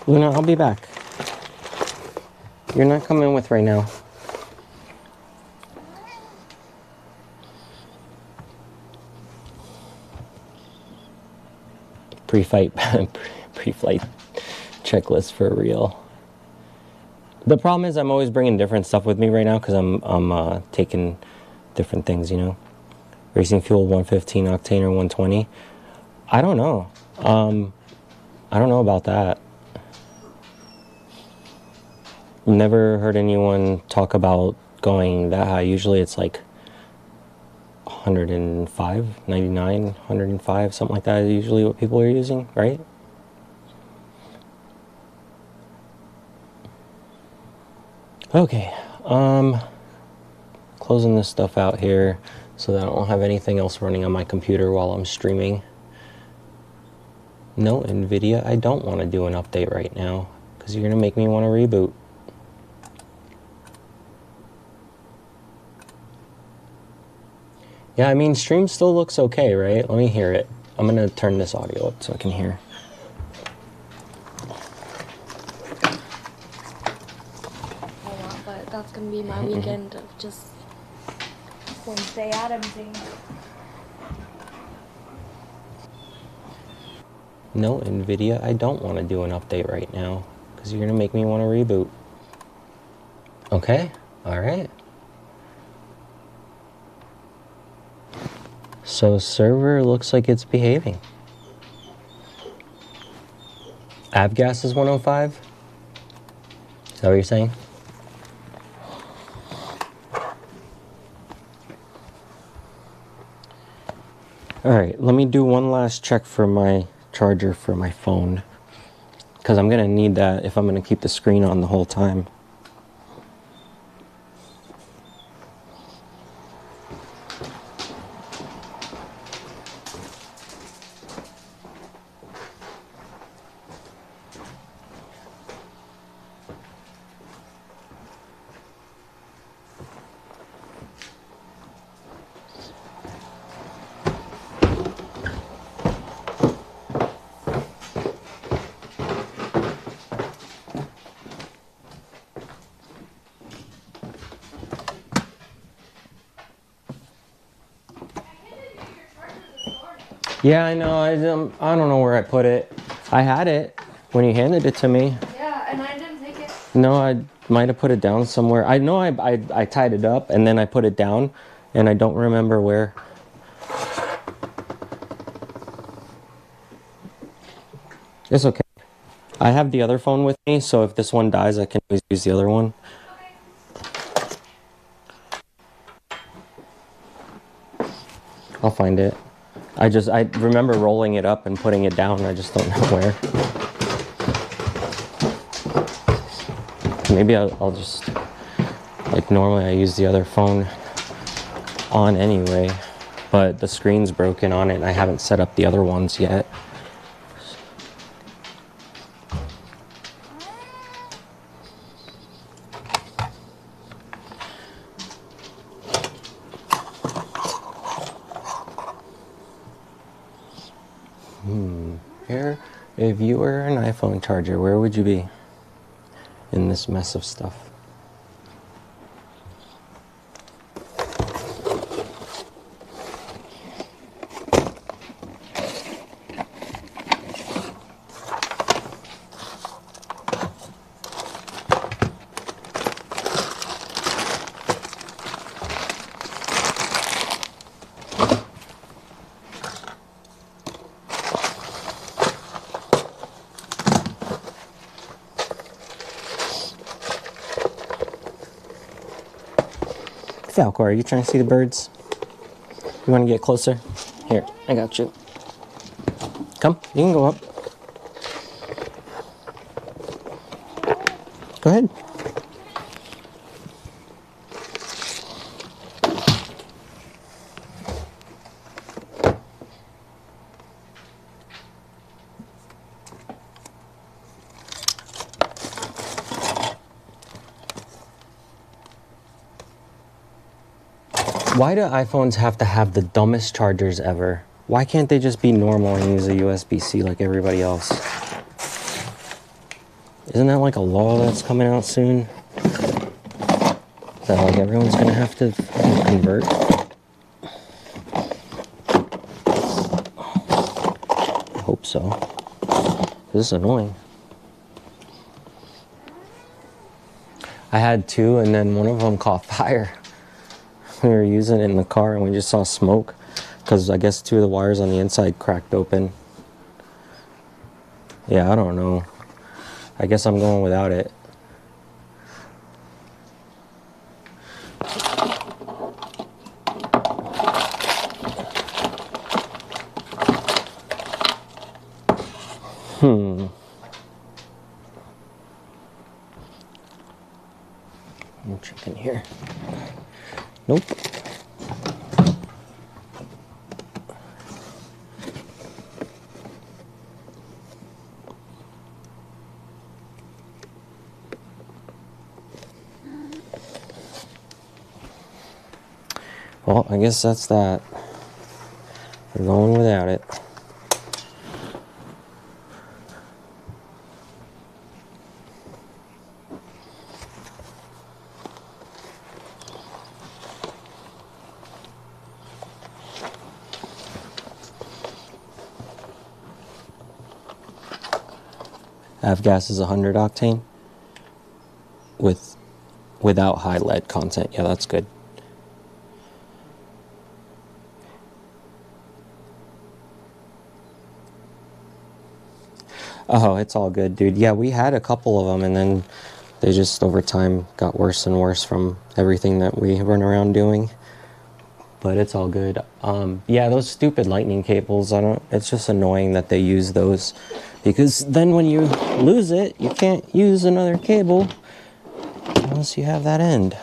Luna, I'll be back. You're not coming with right now. Pre-flight checklist for real. The problem is I'm always bringing different stuff with me right now because I'm taking different things, you know. Racing fuel 115 octane or 120. I don't know. I don't know about that. Never heard anyone talk about going that high. Usually it's like 105, 99, 105, something like that is usually what people are using, right? Okay, closing this stuff out here so that I don't have anything else running on my computer while I'm streaming. No, NVIDIA, I don't want to do an update right now because you're going to make me want to reboot. Yeah, I mean, stream still looks okay, right? Let me hear it. I'm going to turn this audio up so I can hear. A lot, but that's gonna be my weekend of just Wednesday Adamsing. No, NVIDIA, I don't want to do an update right now because you're going to make me want to reboot. Okay, all right. So server looks like it's behaving. Avgas is 105? Is that what you're saying? Alright, let me do one last check for my charger for my phone. Because I'm going to need that if I'm going to keep the screen on the whole time. Yeah, I know. I don't know where I put it. I had it when you handed it to me. Yeah, and I didn't take it. No, I might have put it down somewhere. I know I tied it up and then I put it down, and I don't remember where. It's okay. I have the other phone with me, so if this one dies, I can always use the other one. I'll find it. I remember rolling it up and putting it down. I just don't know where. Maybe I'll just, like normally I use the other phone on anyway, but the screen's broken on it and I haven't set up the other ones yet. Here, if you were an iPhone charger, where would you be in this mess of stuff? Falcor, are you trying to see the birds? You want to get closer? Here, I got you. Come, you can go up. Go ahead. Why do iPhones have to have the dumbest chargers ever? Why can't they just be normal and use a USB-C like everybody else? Isn't that like a law that's coming out soon? That like everyone's gonna have to convert? I hope so. This is annoying. I had two and then one of them caught fire. We were using it in the car and we just saw smoke because I guess two of the wires on the inside cracked open. Yeah, I don't know. I guess I'm going without it. I'm checking here. Nope. Well, I guess that's that. We're going without it. Avgas is 100 octane without high lead content. Yeah, that's good. Oh, it's all good, dude. Yeah, we had a couple of them and then they just over time got worse and worse from everything that we run around doing. But it's all good. Yeah, those stupid lightning cables, it's just annoying that they use those because then when you lose it, you can't use another cable unless you have that end.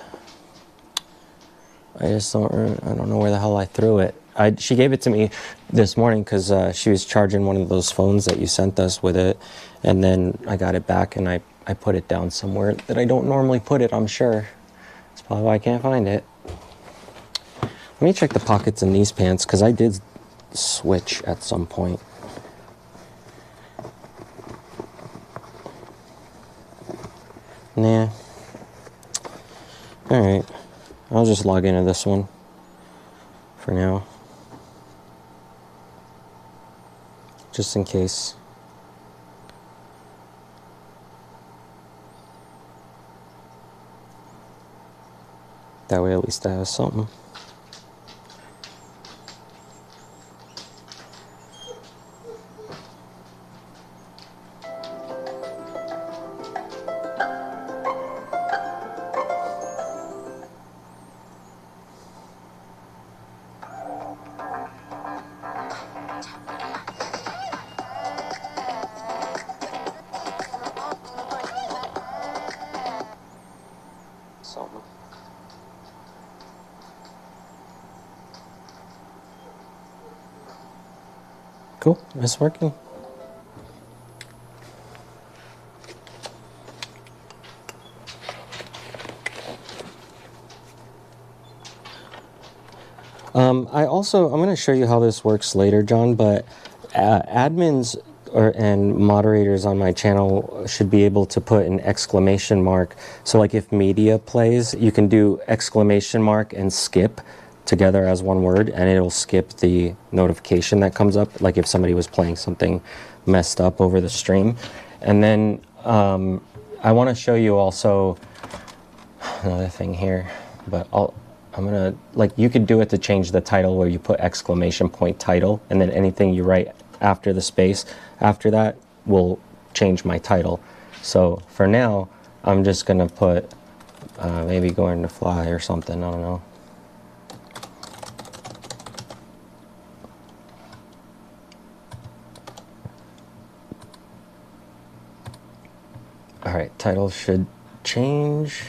I don't know where the hell I threw it. She gave it to me this morning because she was charging one of those phones that you sent us with it, and then I got it back and I put it down somewhere that I don't normally put it, I'm sure. That's probably why I can't find it. Let me check the pockets in these pants because I did switch at some point. Nah. Alright. I'll just log into this one for now. just in case. That way at least I have something. Something. Cool, it's working. I'm going to show you how this works later, John, but admins and moderators on my channel should be able to put an exclamation mark. So like if media plays, you can do exclamation mark and skip together as one word, and it'll skip the notification that comes up, like if somebody was playing something messed up over the stream. And then I want to show you also another thing here, but I'm gonna, like, you could do it to change the title where you put exclamation point title, and then anything you write after the space after that will change my title. So for now, I'm just gonna put maybe going to fly or something, I don't know. All right, title should change.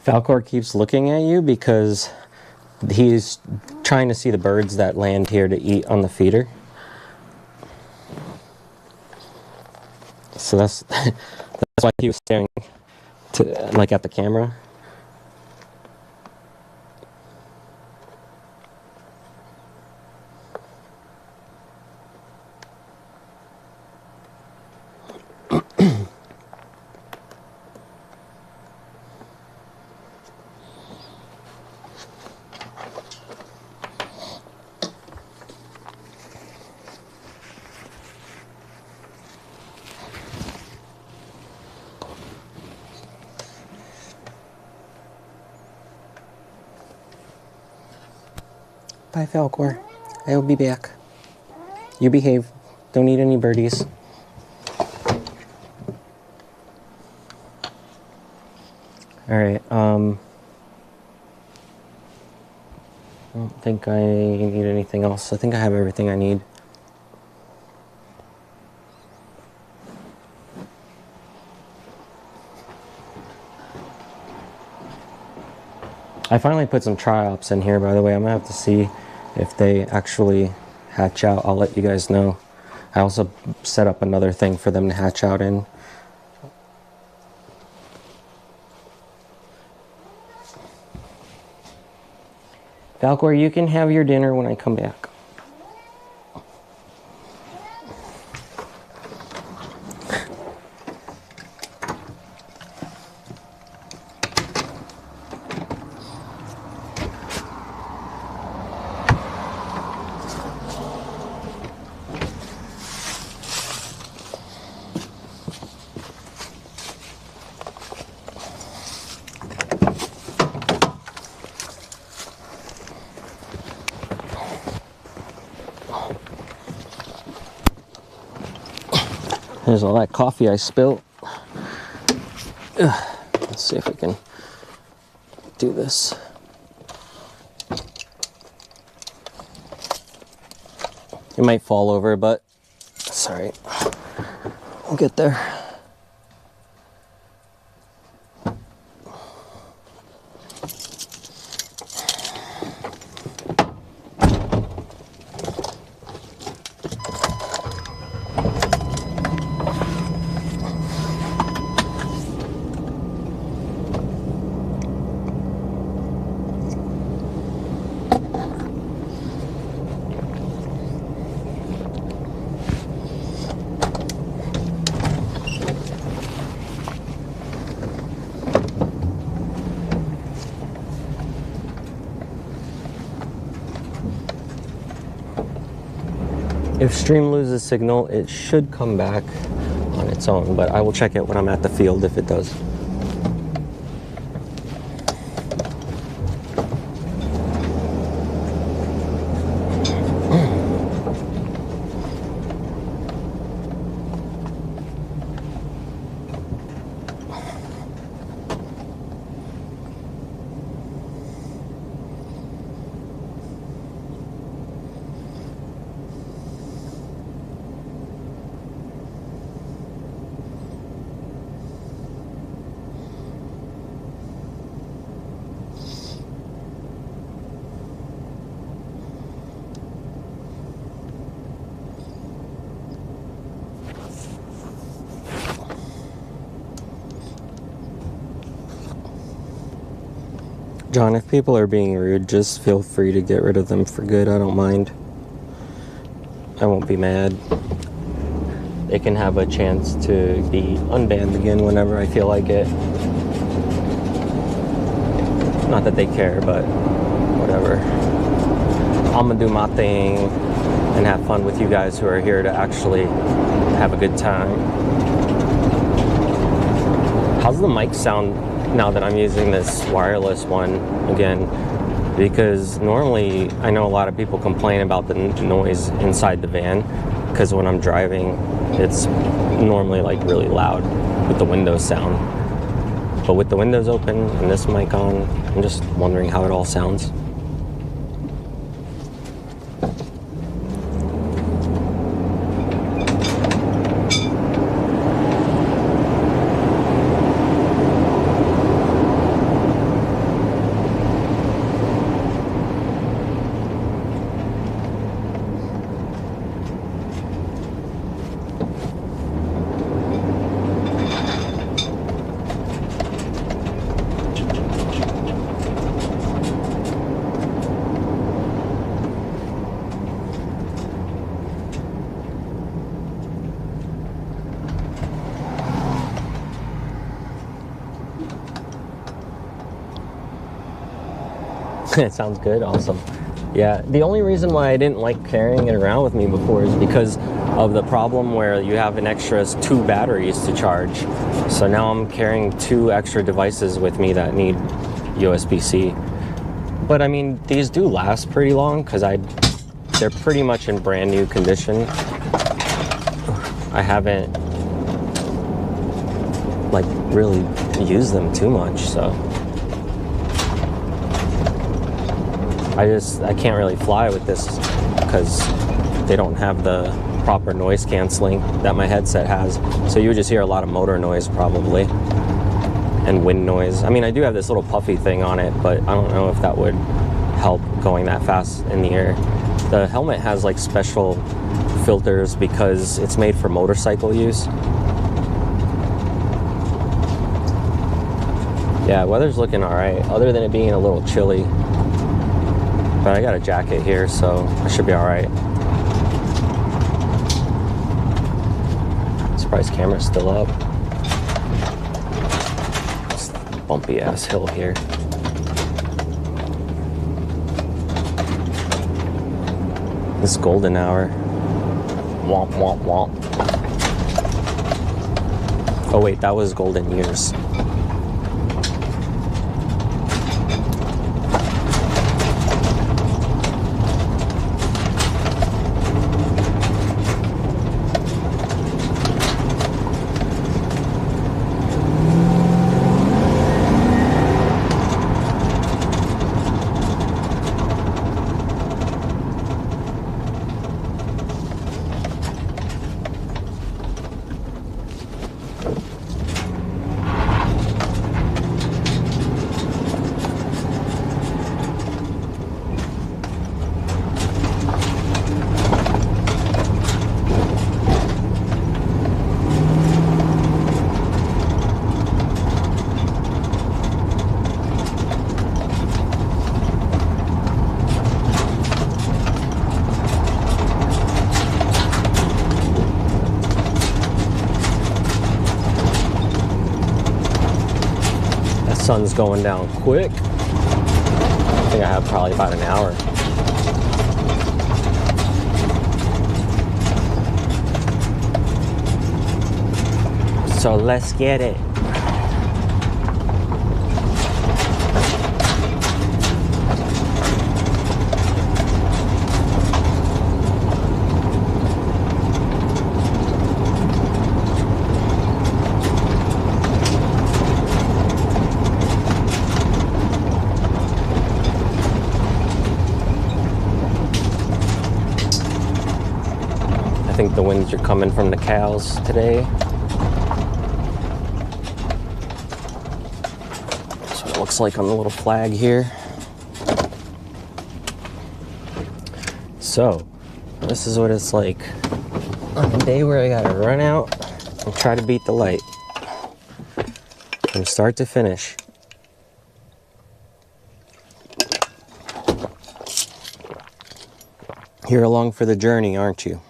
Falcor keeps looking at you because he's trying to see the birds that land here to eat on the feeder. So that's why he was staring like at the camera. Bye, Falcor. I will be back. You behave. Don't eat any birdies. Alright, I don't think I need anything else. I think I have everything I need. I finally put some tri-ops in here, by the way. I'm gonna have to see if they actually hatch out. I'll let you guys know. I also set up another thing for them to hatch out in. Falcor, you can have your dinner when I come back. There's all that coffee I spilled. Let's see if we can do this. It might fall over, but it's all right. We'll get there. If stream loses signal, it should come back on its own, but I will check it when I'm at the field if it does. John, if people are being rude, just feel free to get rid of them for good. I don't mind. I won't be mad. They can have a chance to be unbanned again whenever I feel like it. Not that they care, but whatever. I'm gonna do my thing and have fun with you guys who are here to actually have a good time. How's the mic sound now that I'm using this wireless one again? Because normally I know a lot of people complain about the noise inside the van, because when I'm driving it's normally like really loud with the windows sound. But with the windows open and this mic on, I'm just wondering how it all sounds. It sounds good. Awesome. Yeah, the only reason why I didn't like carrying it around with me before is because of the problem where you have an extra 2 batteries to charge. So now I'm carrying 2 extra devices with me that need USB-C. But I mean, these do last pretty long because they're pretty much in brand new condition. I haven't like really used them too much, so I can't really fly with this because they don't have the proper noise canceling that my headset has. So you would just hear a lot of motor noise probably, and wind noise. I mean, I do have this little puffy thing on it, but I don't know if that would help going that fast in the air. The helmet has like special filters because it's made for motorcycle use. Yeah, weather's looking all right, other than it being a little chilly. But I got a jacket here, so I should be all right. Surprised camera's still up. This bumpy ass hill here. This golden hour. Womp, womp, womp. Oh wait, that was golden years. Sun's going down quick. I think I have probably about an hour. So let's get it. I think the winds are coming from the cows today. That's what it looks like on the little flag here. So, this is what it's like on a day where I gotta run out and try to beat the light from start to finish. You're along for the journey, aren't you?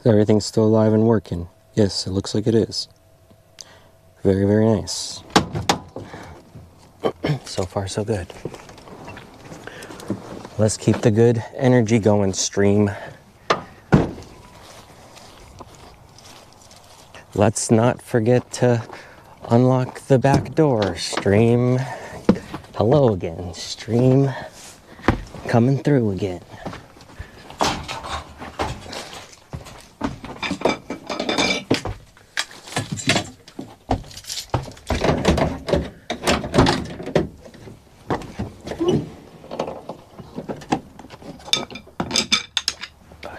Everything's still alive and working. Yes, it looks like it is. Very, very nice. So far, so good. Let's keep the good energy going, stream. Let's not forget to unlock the back door, stream. Hello again, stream. Coming through again.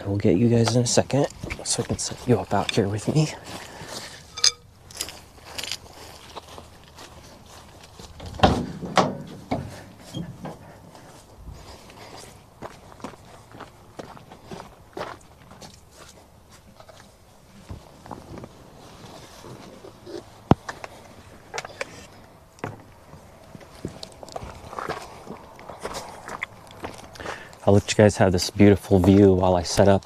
We'll get you guys in a second so I can set you up out here with me. I'll let you guys have this beautiful view while I set up.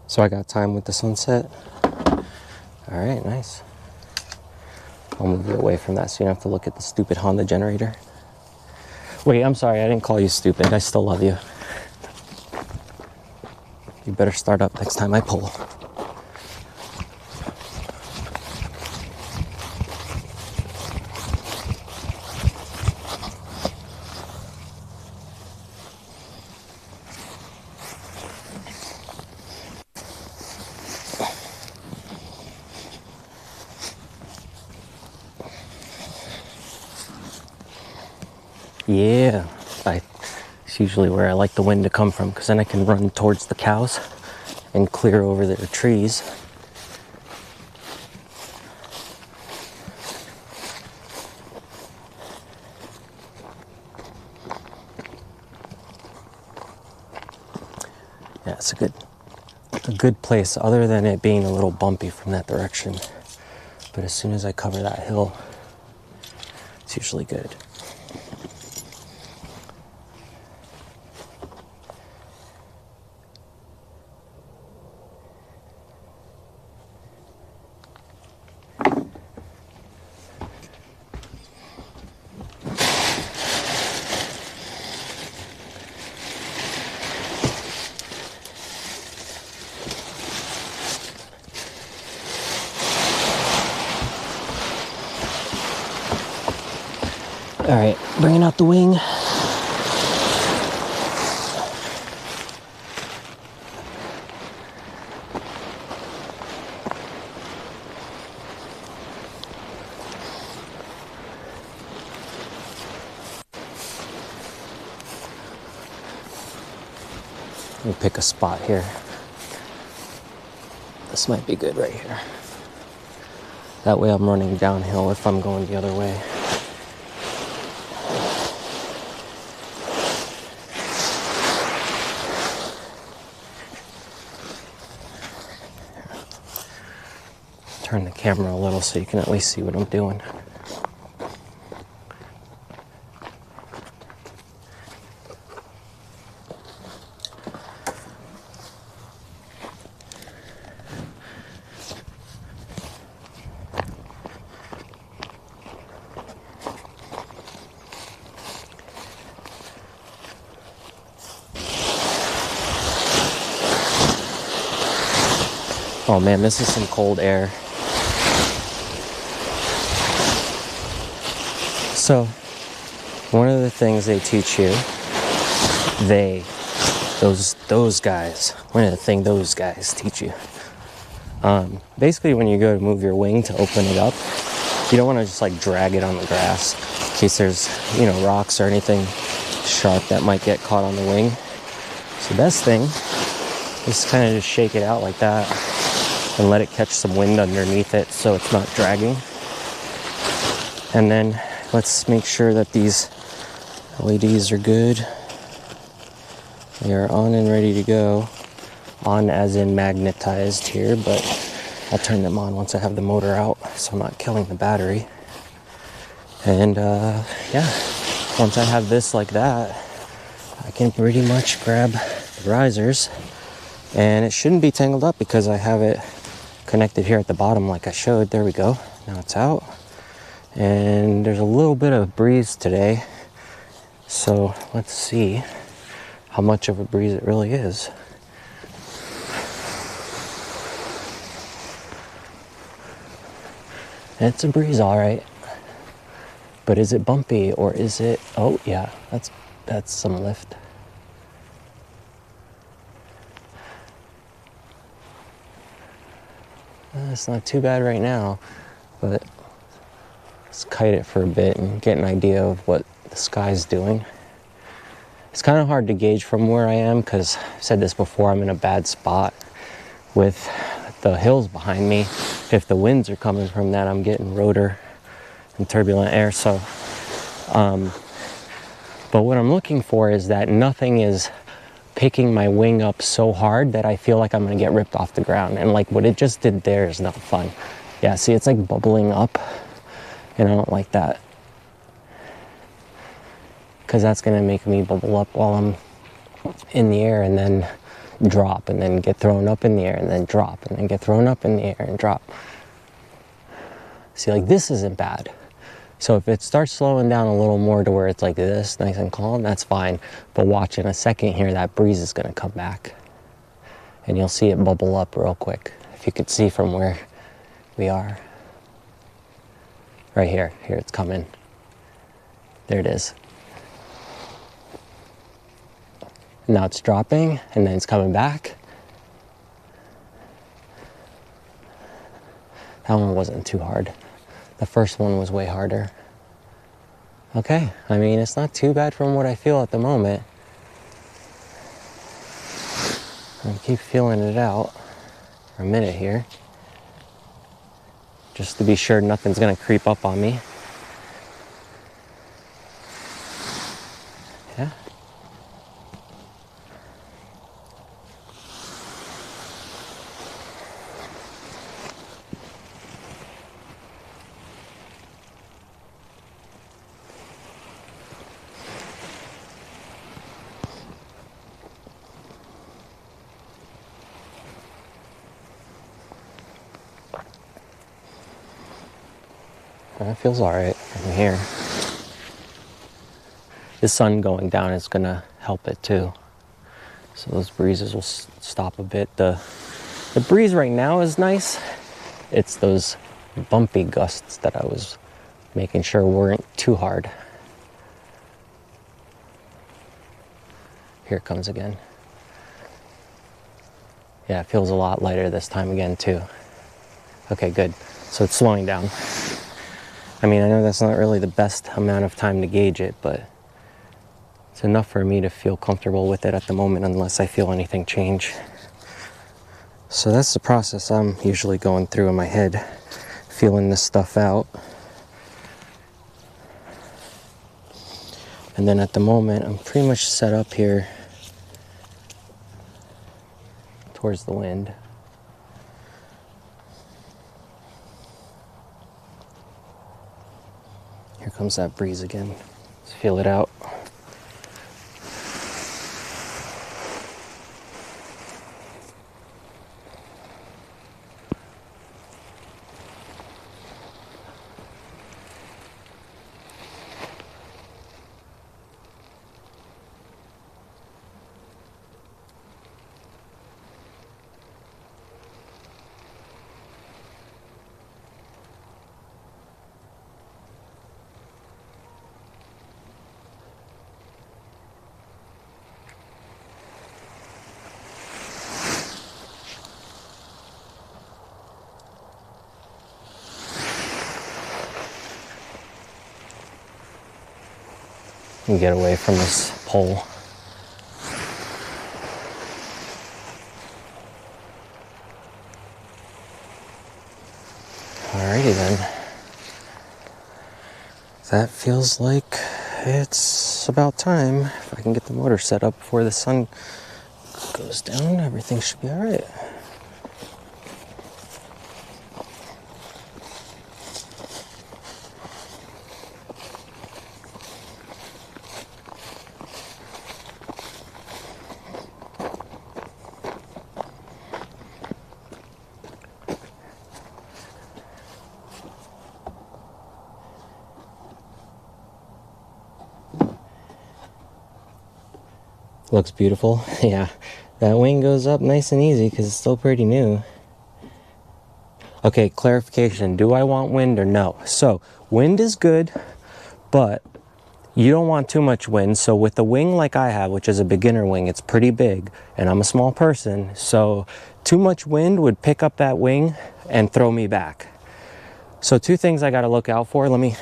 So I got time with the sunset. All right, nice. I'll move you away from that so you don't have to look at the stupid Honda generator. Wait, I'm sorry, I didn't call you stupid. I still love you. You better start up next time I pull. Yeah, it's usually where I like the wind to come from, because then I can run towards the cows and clear over their trees. Yeah, it's a good place, other than it being a little bumpy from that direction. But as soon as I cover that hill, it's usually good. All right, bringing out the wing. Let me pick a spot here. This might be good right here. That way I'm running downhill if I'm going the other way. Turn the camera a little so you can at least see what I'm doing. Oh man, this is some cold air. So, one of the things they teach you, those guys, one of the things those guys teach you, basically when you go to move your wing to open it up, you don't want to just like drag it on the grass in case there's, you know, rocks or anything sharp that might get caught on the wing. So the best thing is kind of just shake it out like that and let it catch some wind underneath it so it's not dragging. And then let's make sure that these LEDs are good. They are on and ready to go. On as in magnetized here, but I'll turn them on once I have the motor out so I'm not killing the battery. And yeah, once I have this like that, I can pretty much grab the risers, and it shouldn't be tangled up because I have it connected here at the bottom like I showed. There we go. Now it's out. And there's a little bit of breeze today, so let's see how much of a breeze it really is. It's a breeze, all right, but is it bumpy or is it? Oh yeah, that's some lift. It's not too bad right now, but let's kite it for a bit and get an idea of what the sky's doing. It's kind of hard to gauge from where I am because I've said this before, I'm in a bad spot with the hills behind me. If the winds are coming from that, I'm getting rotor and turbulent air. So, but what I'm looking for is that nothing is picking my wing up so hard that I feel like I'm gonna get ripped off the ground. And like what it just did there is not fun. Yeah, see, it's like bubbling up, and I don't like that, because that's gonna make me bubble up while I'm in the air and then drop and then get thrown up in the air and then drop and then get thrown up in the air and drop. See, like this isn't bad. So if it starts slowing down a little more to where it's like this, nice and calm, that's fine. But watch, in a second here, that breeze is gonna come back and you'll see it bubble up real quick. If you could see from where we are. Right here, here it's coming. There it is. Now it's dropping and then it's coming back. That one wasn't too hard. The first one was way harder. Okay, I mean, it's not too bad from what I feel at the moment. I keep feeling it out for a minute here, just to be sure nothing's gonna creep up on me. Yeah. That feels all right from here. The sun going down is gonna help it too. So those breezes will stop a bit. The breeze right now is nice. It's those bumpy gusts that I was making sure weren't too hard. Here it comes again. Yeah, it feels a lot lighter this time again too. Okay, good. So it's slowing down. I mean, I know that's not really the best amount of time to gauge it, but it's It's enough for me to feel comfortable with it at the moment unless I feel anything change. So that's the process I'm usually going through in my head, feeling this stuff out. And then at the moment, I'm pretty much set up here towards the wind. Here comes that breeze again. Let's feel it out. And get away from this pole. Alrighty then. That feels like it's about time. If I can get the motor set up before the sun goes down, everything should be alright. Looks beautiful. Yeah, that wing goes up nice and easy because it's still pretty new. Okay, clarification. Do I want wind or no? So, wind is good, but you don't want too much wind. So with the wing like I have, which is a beginner wing, it's pretty big, and I'm a small person, so too much wind would pick up that wing and throw me back. So two things I gotta look out for. Let me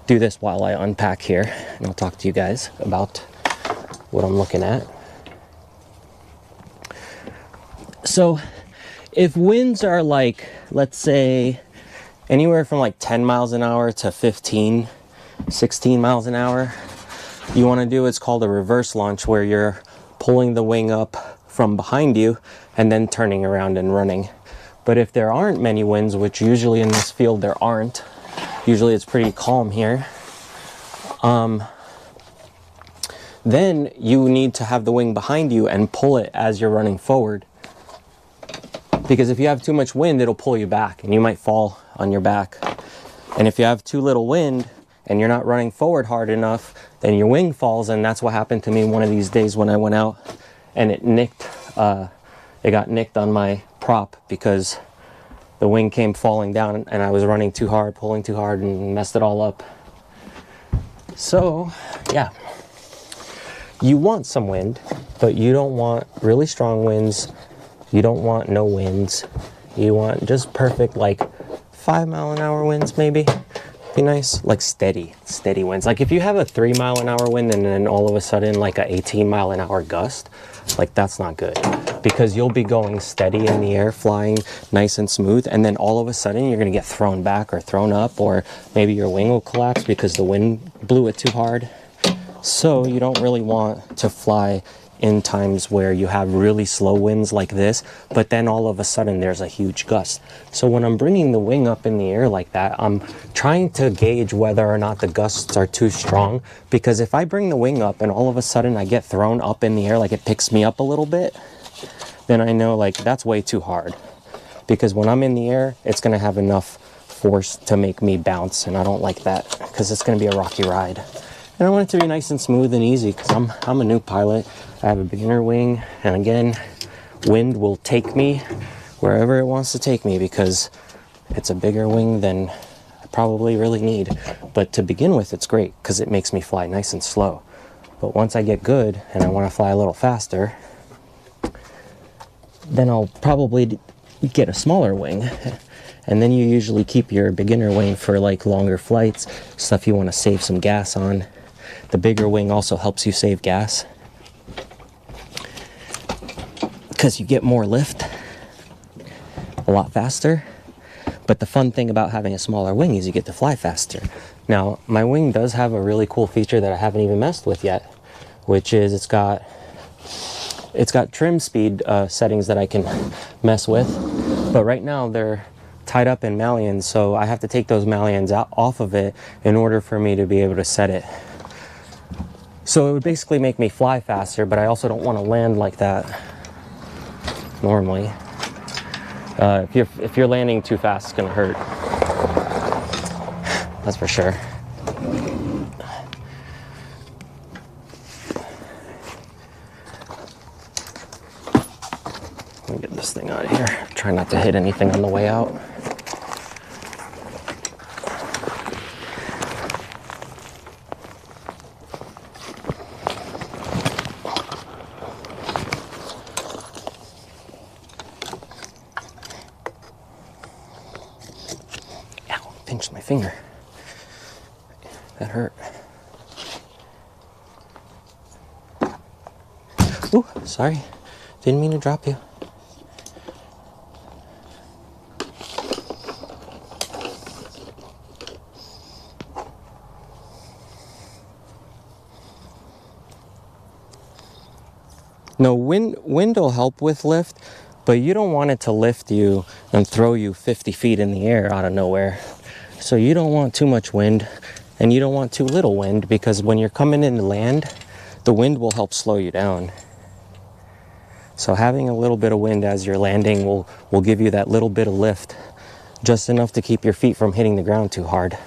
do this while I unpack here, and I'll talk to you guys about what I'm looking at. So if winds are like, let's say anywhere from like 10 miles an hour to 15, 16 miles an hour, you want to do what's called a reverse launch, where you're pulling the wing up from behind you and then turning around and running. But if there aren't many winds, which usually in this field there aren't, usually it's pretty calm here, then you need to have the wing behind you and pull it as you're running forward. Because if you have too much wind, it'll pull you back and you might fall on your back. And if you have too little wind and you're not running forward hard enough, then your wing falls. And that's what happened to me one of these days when I went out, and it got nicked on my prop because the wing came falling down and I was running too hard, pulling too hard, and messed it all up. So yeah, you want some wind, but you don't want really strong winds. You don't want no winds. You want just perfect, like 5 mile an hour winds maybe. Be nice, like steady winds. Like if you have a 3 mile an hour wind and then all of a sudden like a 18 mile an hour gust, like that's not good, because you'll be going steady in the air, flying nice and smooth, and then all of a sudden you're gonna get thrown back or thrown up, or maybe your wing will collapse because the wind blew it too hard. So you don't really want to fly in times where you have really slow winds like this, but then all of a sudden there's a huge gust. So when I'm bringing the wing up in the air like that, I'm trying to gauge whether or not the gusts are too strong, because if I bring the wing up and all of a sudden I get thrown up in the air, like it picks me up a little bit, then I know like that's way too hard. Because when I'm in the air, it's gonna have enough force to make me bounce, and I don't like that because it's gonna be a rocky ride. And I want it to be nice and smooth and easy because I'm a new pilot. I have a beginner wing, and again, wind will take me wherever it wants to take me because it's a bigger wing than I probably really need. But to begin with, it's great because it makes me fly nice and slow. But once I get good and I want to fly a little faster, then I'll probably get a smaller wing. And then you usually keep your beginner wing for like longer flights, stuff you want to save some gas on. The bigger wing also helps you save gas because you get more lift a lot faster. But the fun thing about having a smaller wing is you get to fly faster. Now, my wing does have a really cool feature that I haven't even messed with yet, which is it's got trim speed settings that I can mess with. But right now they're tied up in malleons, so I have to take those malleons off of it in order for me to be able to set it. So it would basically make me fly faster, but I also don't want to land like that normally. If you're landing too fast, it's gonna hurt. That's for sure. Let me get this thing out of here. Try not to hit anything on the way out. Pinched my finger. That hurt. Ooh, sorry. Didn't mean to drop you. No, wind will help with lift, but you don't want it to lift you and throw you 50 feet in the air out of nowhere. So you don't want too much wind and you don't want too little wind, because when you're coming in to land, the wind will help slow you down. So having a little bit of wind as you're landing will give you that little bit of lift, just enough to keep your feet from hitting the ground too hard.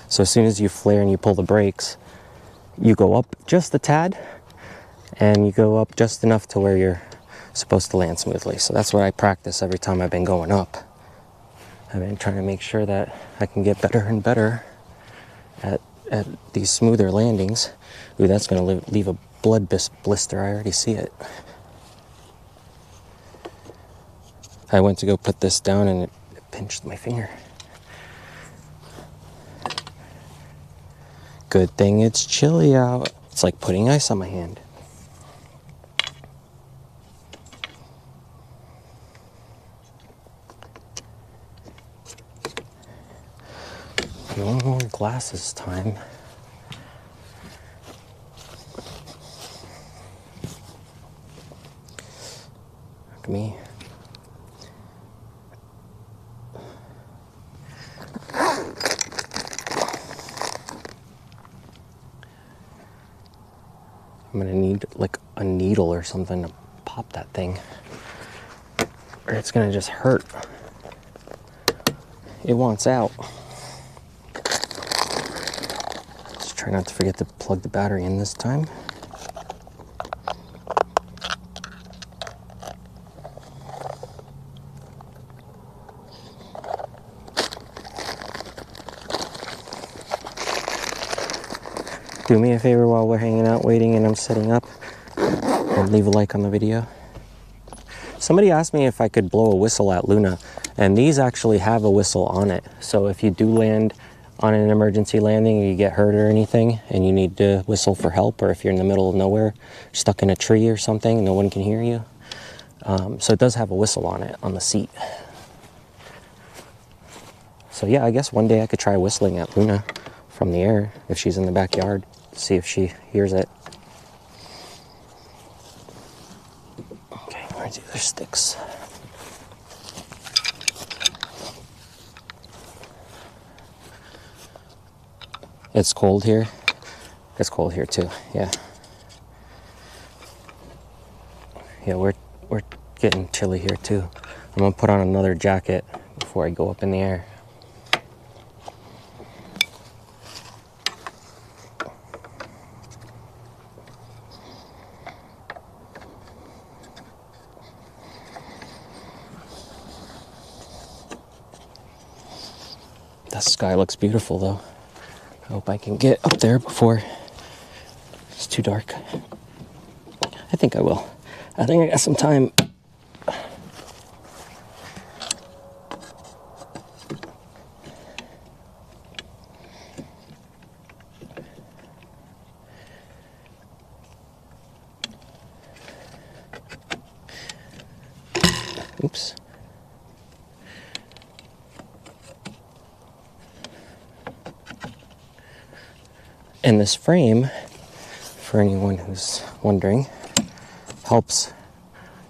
So as soon as you flare and you pull the brakes, you go up just a tad and you go up just enough to where you're supposed to land smoothly. So that's what I practice every time I've been going up. I've been trying to make sure that I can get better and better at these smoother landings. Ooh, that's going to leave a blood blister. I already see it. I went to go put this down and it pinched my finger. Good thing it's chilly out. It's like putting ice on my hand. No more glasses time. Look at me. I'm gonna need like a needle or something to pop that thing, or it's gonna just hurt. It wants out. Try not to forget to plug the battery in this time. Do me a favor while we're hanging out waiting and I'm setting up, and leave a like on the video. Somebody asked me if I could blow a whistle at Luna, and these actually have a whistle on it. So if you do land on an emergency landing, or you get hurt or anything and you need to whistle for help, or if you're in the middle of nowhere, stuck in a tree or something, no one can hear you. So it does have a whistle on it, on the seat. So yeah, I guess one day I could try whistling at Luna from the air if she's in the backyard, see if she hears it. Okay, where's the other sticks? It's cold here. It's cold here too, yeah. Yeah, we're getting chilly here too. I'm gonna put on another jacket before I go up in the air. The sky looks beautiful though. I hope I can get up there before it's too dark. I think I will. I think I got some time. Oops. And this frame, for anyone who's wondering, helps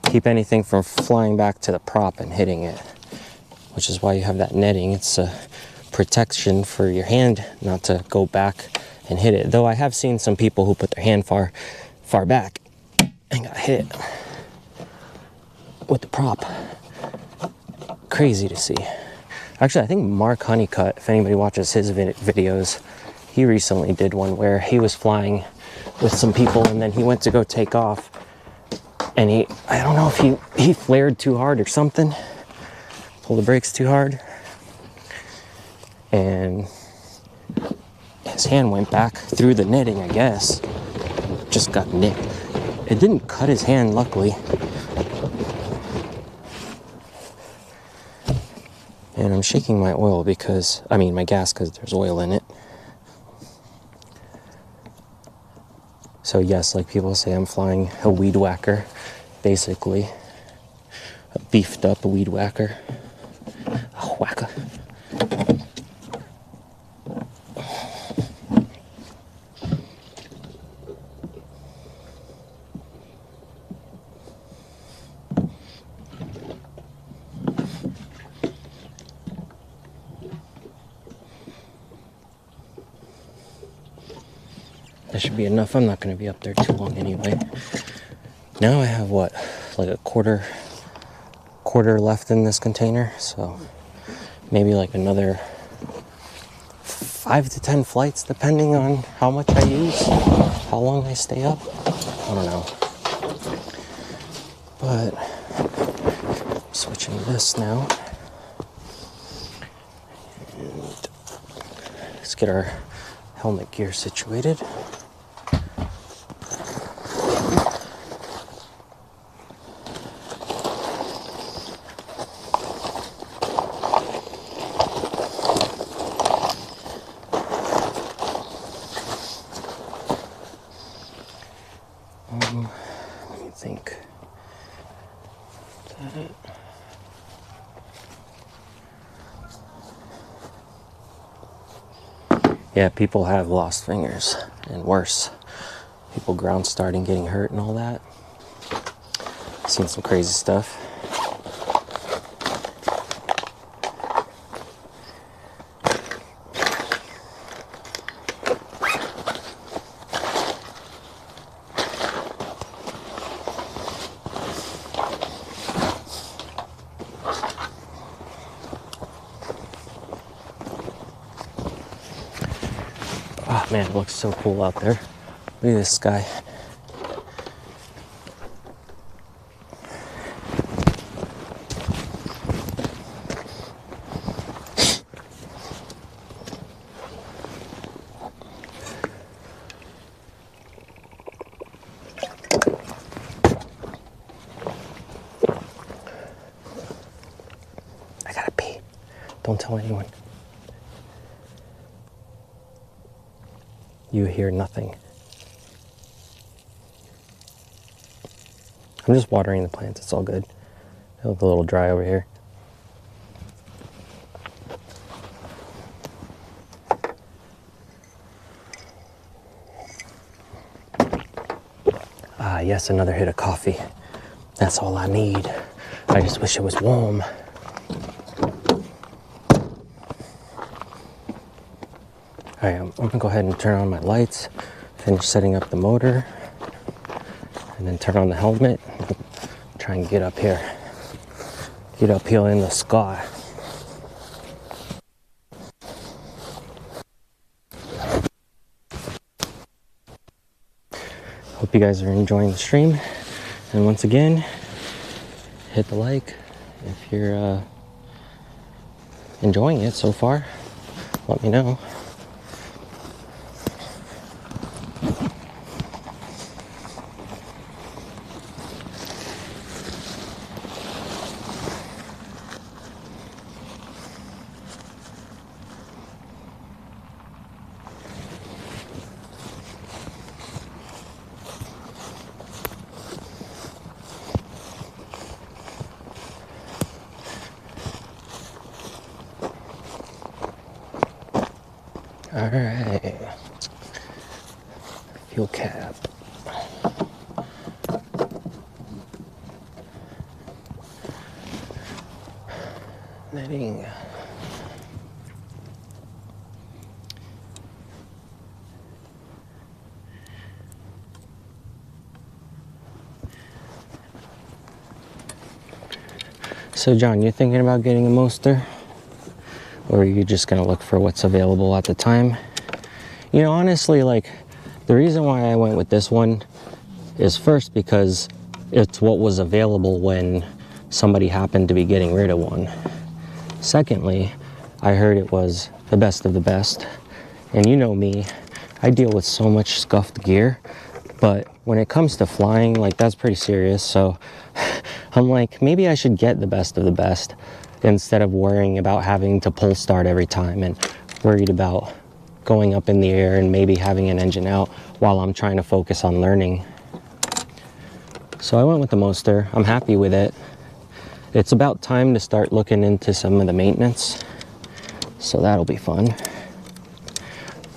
keep anything from flying back to the prop and hitting it, which is why you have that netting. It's a protection for your hand not to go back and hit it. Though I have seen some people who put their hand far back and got hit with the prop. Crazy to see. Actually, I think Mark Honeycutt, if anybody watches his videos, he recently did one where he was flying with some people and then he went to go take off and I don't know if he flared too hard or something, pulled the brakes too hard, and his hand went back through the netting, I guess. Just got nicked. It didn't cut his hand, luckily. And I'm shaking my oil my gas, because there's oil in it. So yes, like people say, I'm flying a weed whacker, basically. A beefed up weed whacker. A whacker. That should be enough. I'm not going to be up there too long anyway. Now I have what, like a quarter left in this container, so maybe like another 5 to 10 flights, depending on how much I use, how long I stay up. I don't know. But I'm switching this now. And let's get our helmet gear situated. Let me think. Yeah, people have lost fingers, and worse. People ground starting, getting hurt and all that. I've seen some crazy stuff. Oh man, it looks so cool out there. Look at this sky. I gotta pee. Don't tell anyone. You hear nothing. I'm just watering the plants, it's all good. They look a little dry over here. Ah, yes, another hit of coffee. That's all I need. I just wish it was warm. Alright, I'm gonna go ahead and turn on my lights, finish setting up the motor, and then turn on the helmet, try and get up here in the sky. Hope you guys are enjoying the stream, and once again, hit the like if you're enjoying it so far. Let me know. Alright. Fuel cap. Netting. So John, you thinking about getting a Moster? Or are you just gonna look for what's available at the time? You know, honestly, like, the reason why I went with this one is first because it's what was available when somebody happened to be getting rid of one. Secondly, I heard it was the best of the best. And you know me, I deal with so much scuffed gear, but when it comes to flying, like, that's pretty serious. So I'm like, maybe I should get the best of the best instead of worrying about having to pull start every time and worried about going up in the air and maybe having an engine out while I'm trying to focus on learning. So I went with the Moster. I'm happy with it. It's about time to start looking into some of the maintenance, so that'll be fun.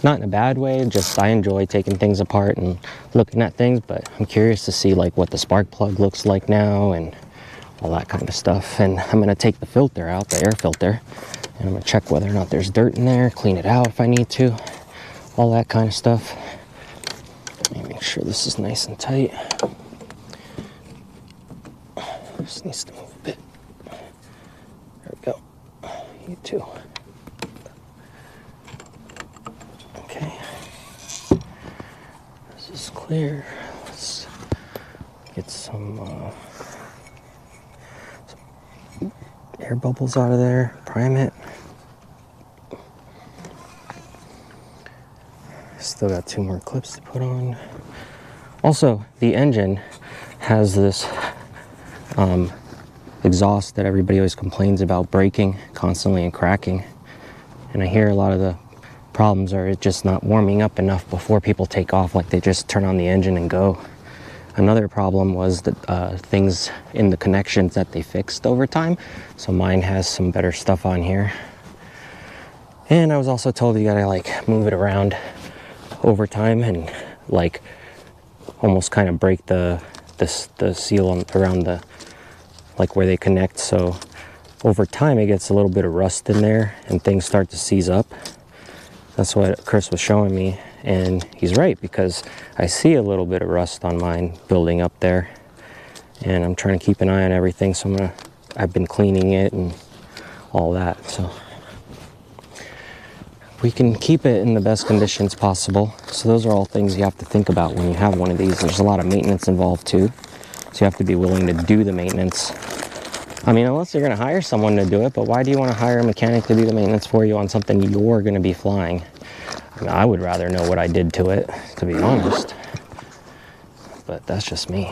Not in a bad way, just I enjoy taking things apart and looking at things, but I'm curious to see like what the spark plug looks like now and all that kind of stuff. And I'm gonna take the filter out, the air filter, and I'm gonna check whether or not there's dirt in there, clean it out if I need to, all that kind of stuff. Let me make sure this is nice and tight. Just needs to move a bit. There we go. You too. Okay. This is clear. Let's get some air bubbles out of there. Prime it. Still got 2 more clips to put on. Also, the engine has this exhaust that everybody always complains about breaking constantly and cracking. And I hear a lot of the problems are it just not warming up enough before people take off, like they just turn on the engine and go. Another problem was that things in the connections that they fixed over time. So mine has some better stuff on here. And I was also told you gotta like move it around over time and like almost kind of break the seal around the, like where they connect. So over time it gets a little bit of rust in there and things start to seize up. That's what Chris was showing me, and he's right, because I see a little bit of rust on mine building up there, and I'm trying to keep an eye on everything. So I've been cleaning it and all that. So we can keep it in the best conditions possible. So those are all things you have to think about when you have one of these. There's a lot of maintenance involved too, so you have to be willing to do the maintenance. I mean, unless you're going to hire someone to do it, but why do you want to hire a mechanic to do the maintenance for you on something you're going to be flying? I mean, I would rather know what I did to it, to be honest, but that's just me.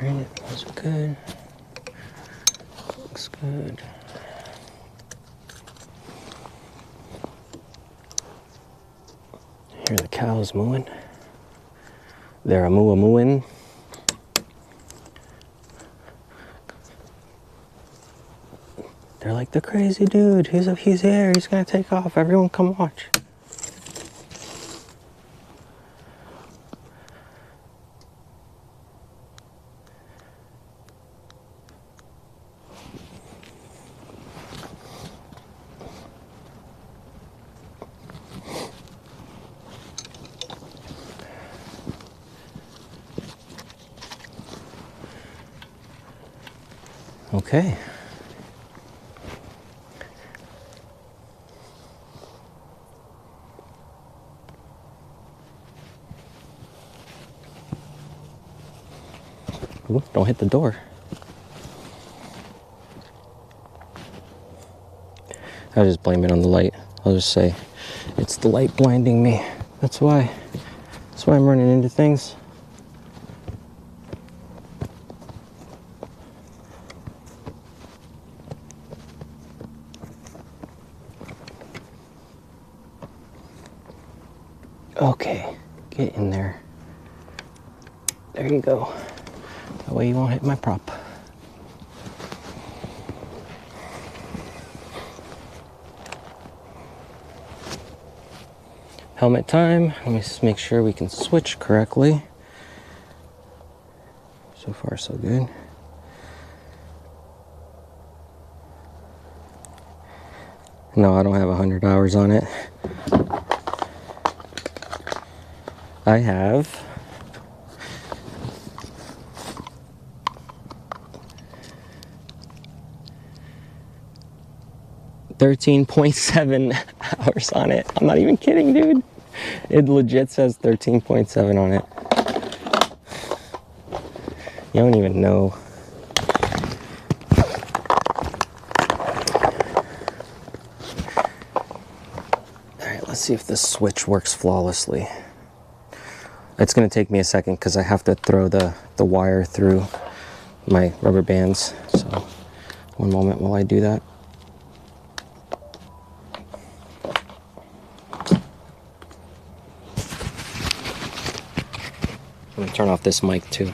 All right, those are good. Looks good. Here the cows mooing. They're a mooing. They're like, the crazy dude, he's here, he's gonna take off, everyone come watch. Okay. Ooh, don't hit the door. I'll just blame it on the light. I'll just say, it's the light blinding me. That's why I'm running into things. Okay, get in there. There you go. That way you won't hit my prop. Helmet time. Let me just make sure we can switch correctly. So far, so good. No, I don't have 100 hours on it. I have 13.7 hours on it. I'm not even kidding, dude. It legit says 13.7 on it. You don't even know. Alright, let's see if this switch works flawlessly. It's going to take me a second because I have to throw the wire through my rubber bands. So, one moment while I do that. I'm going to turn off this mic too.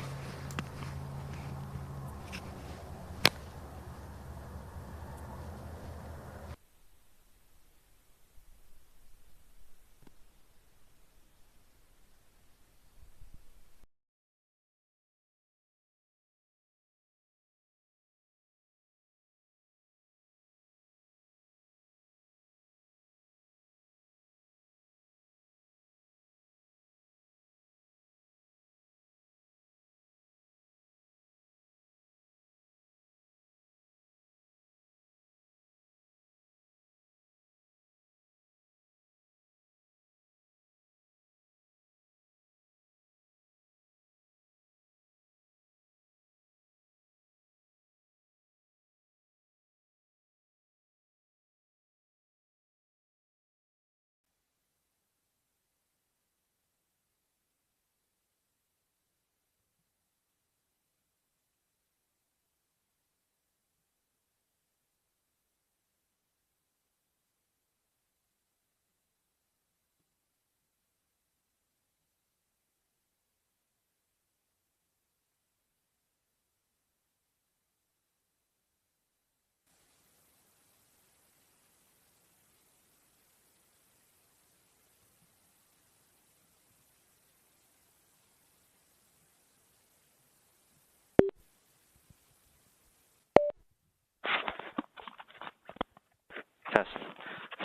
Test,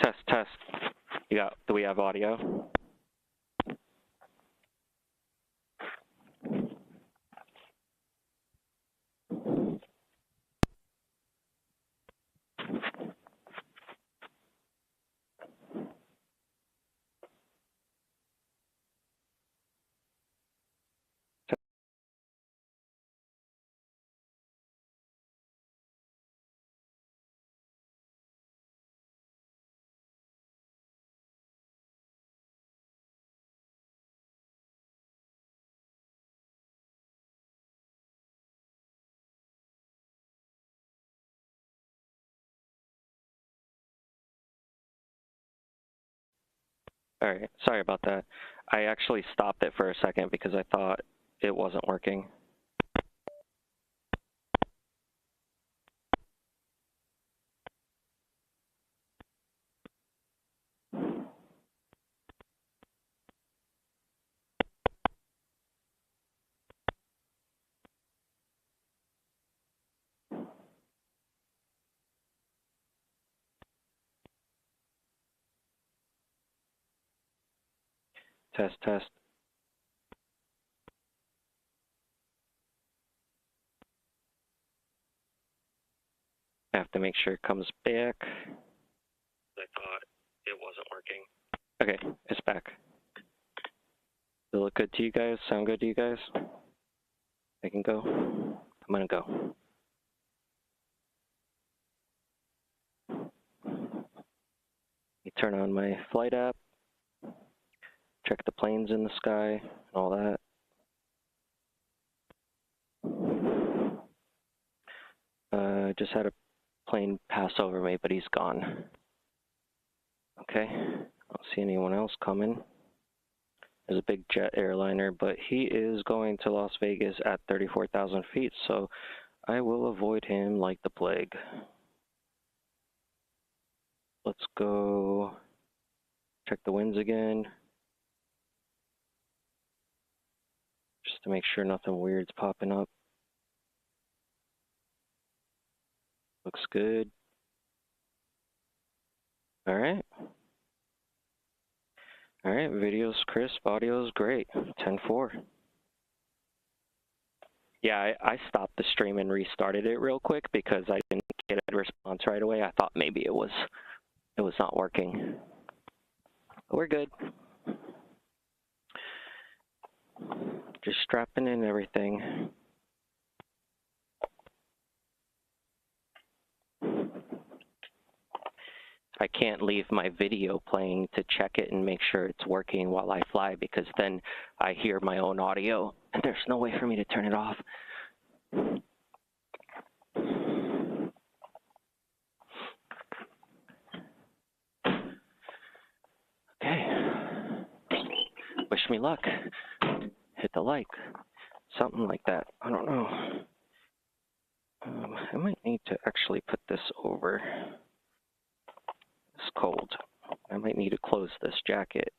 test, test. Do we have audio? All right, sorry about that. I actually stopped it for a second because I thought it wasn't working. Test, test. I have to make sure it comes back. I thought it wasn't working. Okay, it's back. Does it look good to you guys? Sound good to you guys? I can go? I'm gonna go. You turn on my flight app, check the planes in the sky, and all that. Just had a plane pass over me, but he's gone. Okay, I don't see anyone else coming. There's a big jet airliner, but he is going to Las Vegas at 34,000 feet, so I will avoid him like the plague. Let's go check the winds again. to make sure nothing weird's popping up. Looks good. All right. All right, video's crisp, audio's great. 10-4. Yeah, I stopped the stream and restarted it real quick because I didn't get a response right away. I thought maybe it was not working. But we're good. Just strapping in everything. I can't leave my video playing to check it and make sure it's working while I fly, because then I hear my own audio and there's no way for me to turn it off. Okay. Wish me luck. Hit the like. Something like that. I don't know. I might need to actually put this over. It's cold. I might need to close this jacket.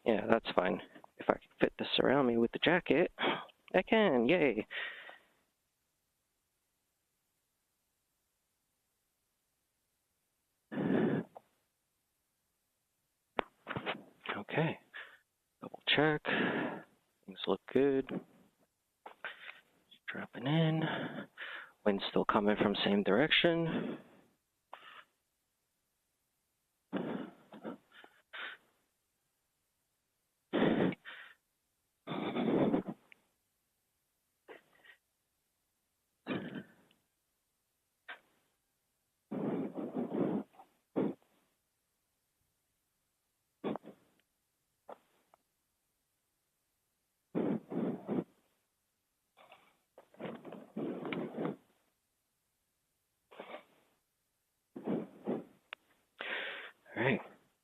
Yeah, that's fine. If I can fit this around me with the jacket, I can. Yay. Okay. Double check. Things look good. Dropping in. Wind's still coming from same direction. All right,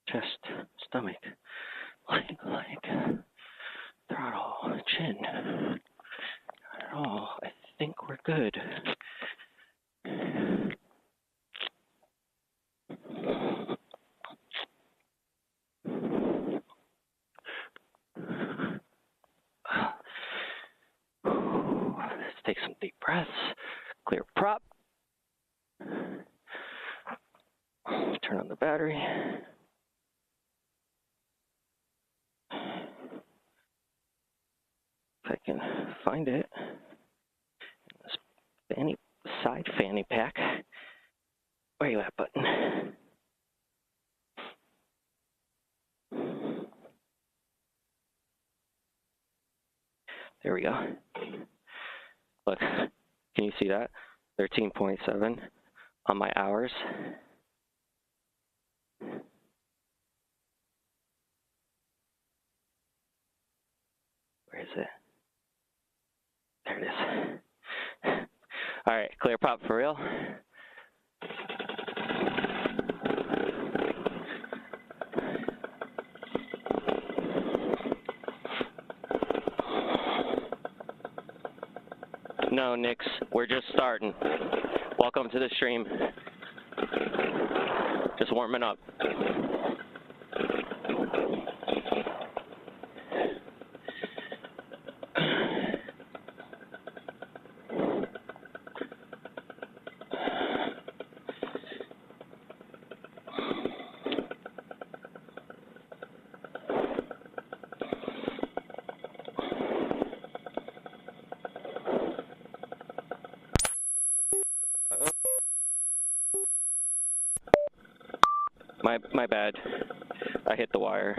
chest, stomach, leg, throttle, chin. Oh, I think we're good. Let's take some deep breaths. Clear prop. Turn on the battery. If I can find it. This side fanny pack. Where you at, button? There we go. Look, can you see that? 13.7 on my hours. Where is it? There it is. All right, clear pop for real. No, Nix, we're just starting. Welcome to the stream. Just warming up. My bad. I hit the wire.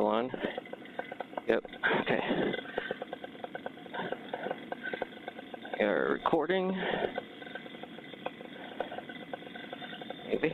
still on? Yep, okay. You're recording. Maybe.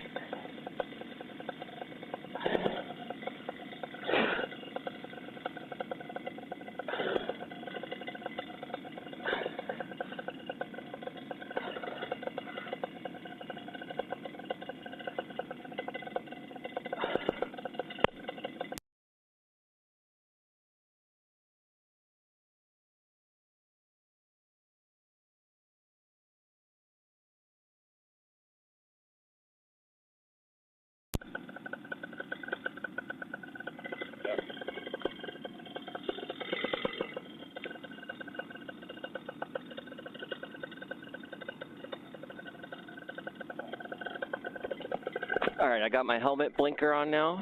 All right, I got my helmet blinker on now.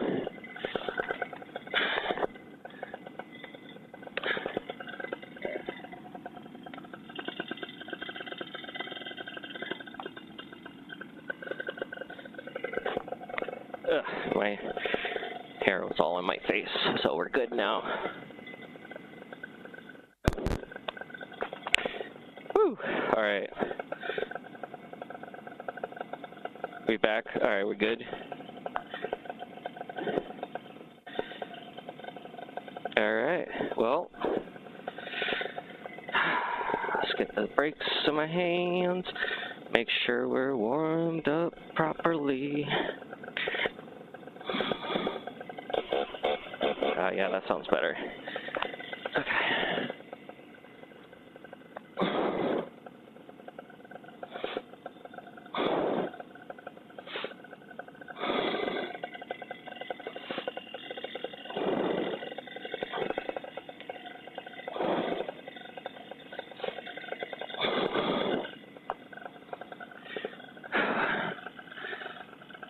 Ugh, my hair was all in my face, so we're good now. Whew, all right. We back? All right, we're good. All right, well, let's get the brakes in my hands, make sure we're warmed up properly. Yeah, that sounds better. Okay.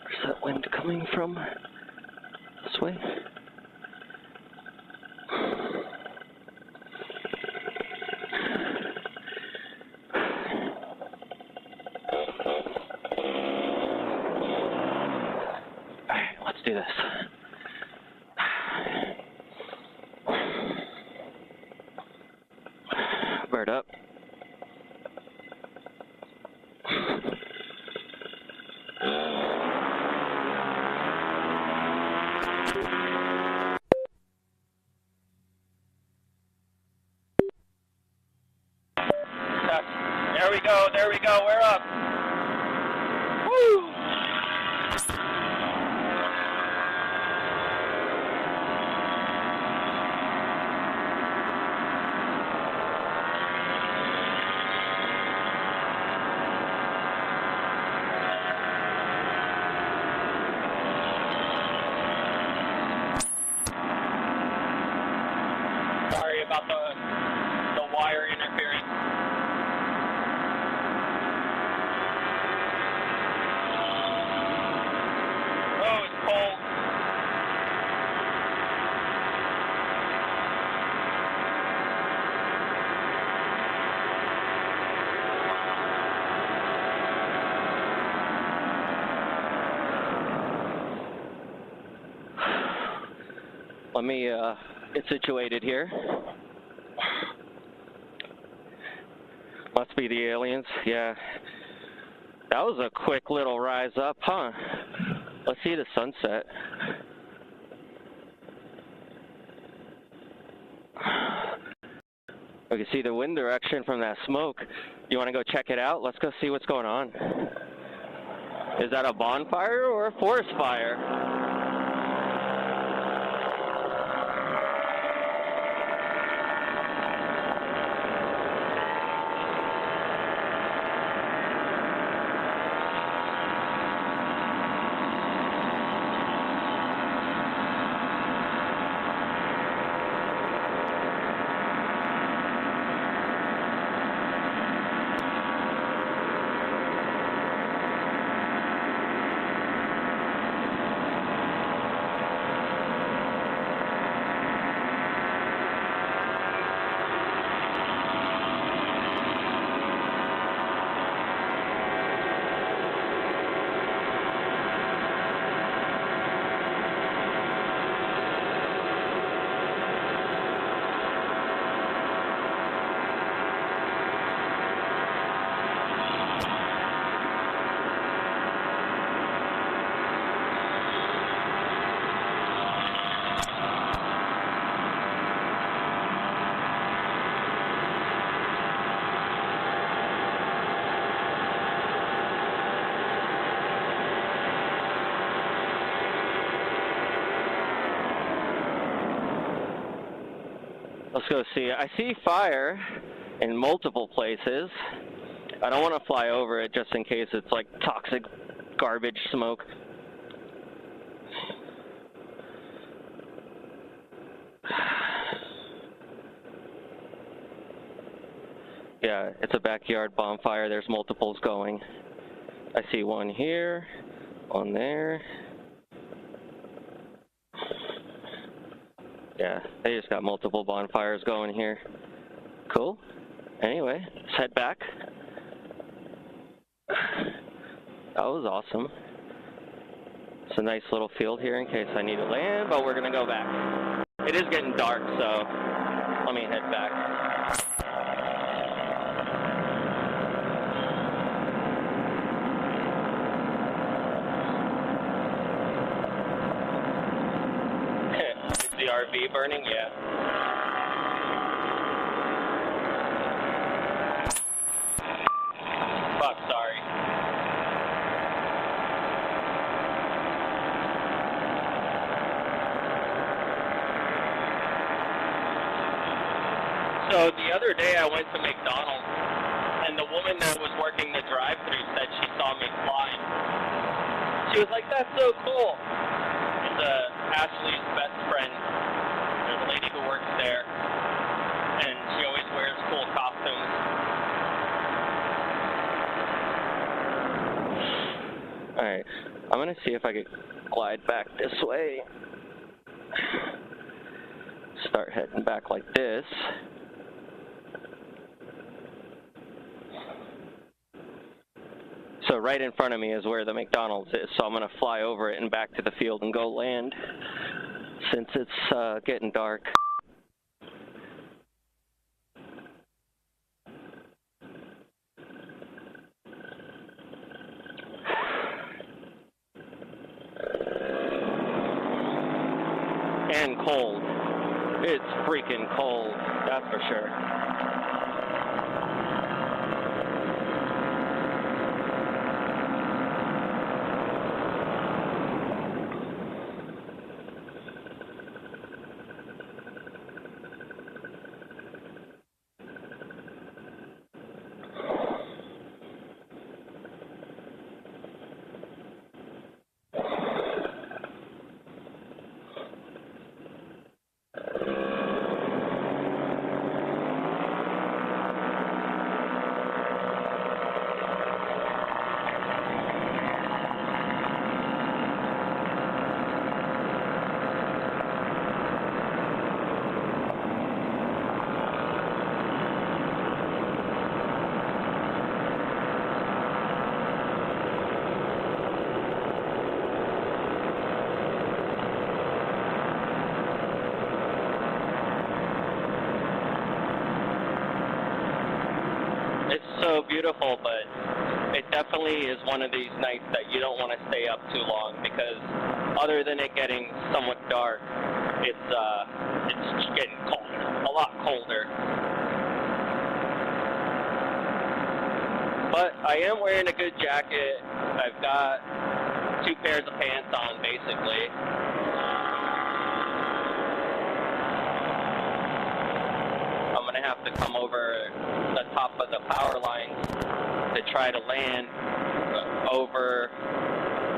Where's that wind coming from? This way? Do this. Bird up. There we go, we're up. Woo! Sorry about the wire interference. Oh, it's cold. Let me get situated here. Must be the aliens. Yeah. That was a quick little rise up, huh? Let's see the sunset. We can see the wind direction from that smoke. You want to go check it out? Let's go see what's going on. Is that a bonfire or a forest fire? Let's go see. I see fire in multiple places. I don't want to fly over it just in case it's like toxic garbage smoke. Yeah, it's a backyard bonfire. There's multiples going. I see one here, one there. Yeah, they just got multiple bonfires going here. Cool. Anyway, let's head back. That was awesome. It's a nice little field here in case I need to land, but we're gonna go back. It is getting dark, so let me head back. Is the RV burning? Yeah. Fuck, sorry. So the other day I went to McDonald's, and the woman that was working the drive-thru said she saw me flying. She was like, "That's so cool." It's Ashley's best friend. There's a lady who works there, and she always wears cool costumes. Alright, I'm gonna see if I could glide back this way. Start heading back like this. So right in front of me is where the McDonald's is, so I'm gonna fly over it and back to the field and go land, since it's getting dark. And cold. It's freaking cold, that's for sure. So beautiful, but it definitely is one of these nights that you don't want to stay up too long, because other than it getting somewhat dark, it's getting cold, a lot colder. But I am wearing a good jacket. I've got 2 pairs of pants on, basically. I'm gonna have to come over the top of the power line to try to land over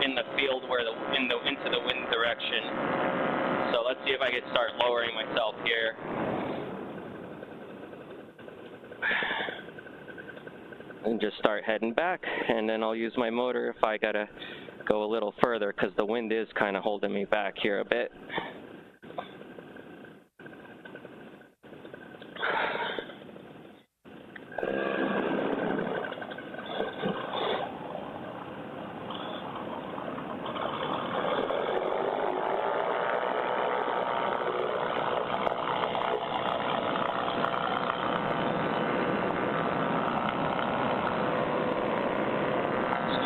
in the field where into the wind direction. So let's see if I can start lowering myself here. And just start heading back, and then I'll use my motor if I gotta go a little further, because the wind is kind of holding me back here a bit.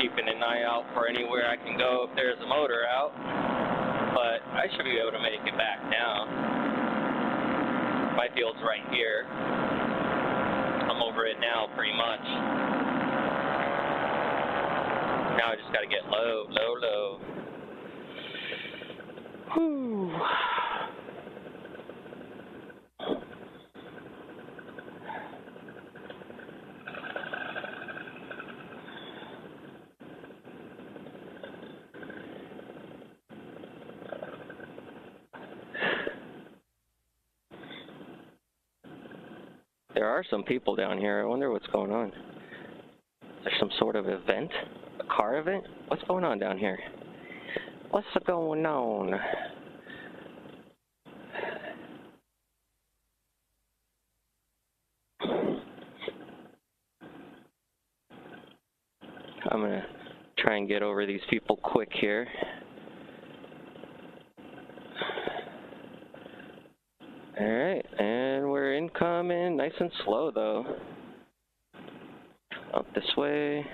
Keeping an eye out for anywhere I can go if there's a motor out, but I should be able to make it back now. My field's right here. I'm over it now pretty much. Now I just gotta get low, low, low. Whew. There are some people down here. I wonder what's going on. Is there some sort of event? A car event? What's going on down here? What's going on? I'm gonna try and get over these people quick here. Alright, and we're incoming, nice and slow though. Out this way.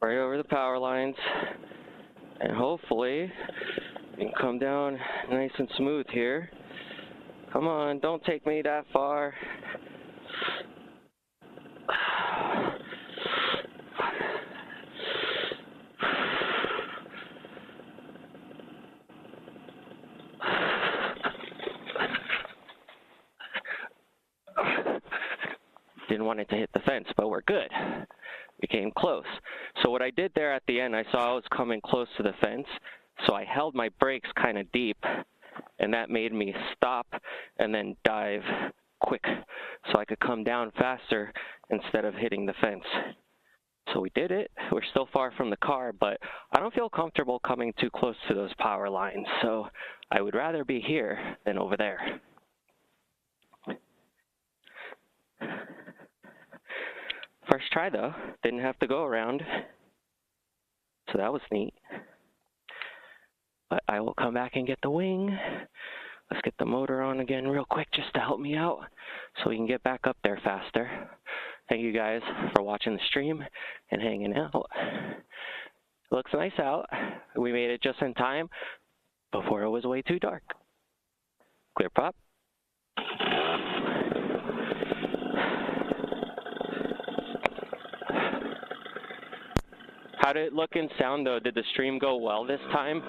Right over the power lines, and hopefully we can come down nice and smooth here. Come on, don't take me that far. Didn't want it to hit the fence, but we're good. We came close. So what I did there at the end, I saw I was coming close to the fence, so I held my brakes kind of deep, and that made me stop and then dive quick so I could come down faster instead of hitting the fence. So we did it. We're still far from the car, but I don't feel comfortable coming too close to those power lines, so I would rather be here than over there. First try though, didn't have to go around, so that was neat. But I will come back and get the wing. Let's get the motor on again real quick just to help me out so we can get back up there faster. Thank you guys for watching the stream and hanging out. It looks nice out. We made it just in time before it was way too dark. Clear pop. How did it look and sound though? Did the stream go well this time?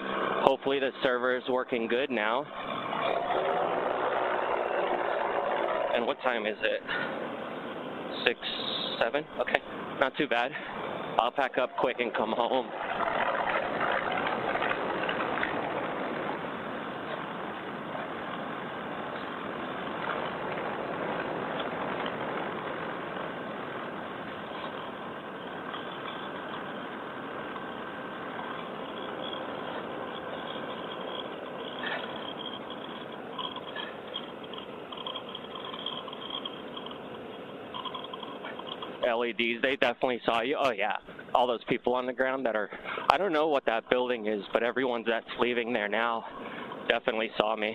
Hopefully the server is working good now. And what time is it? 6, 7? Okay, not too bad. I'll pack up quick and come home. LEDs, they definitely saw you. Oh yeah, all those people on the ground that are, I don't know what that building is, but everyone that's leaving there now definitely saw me.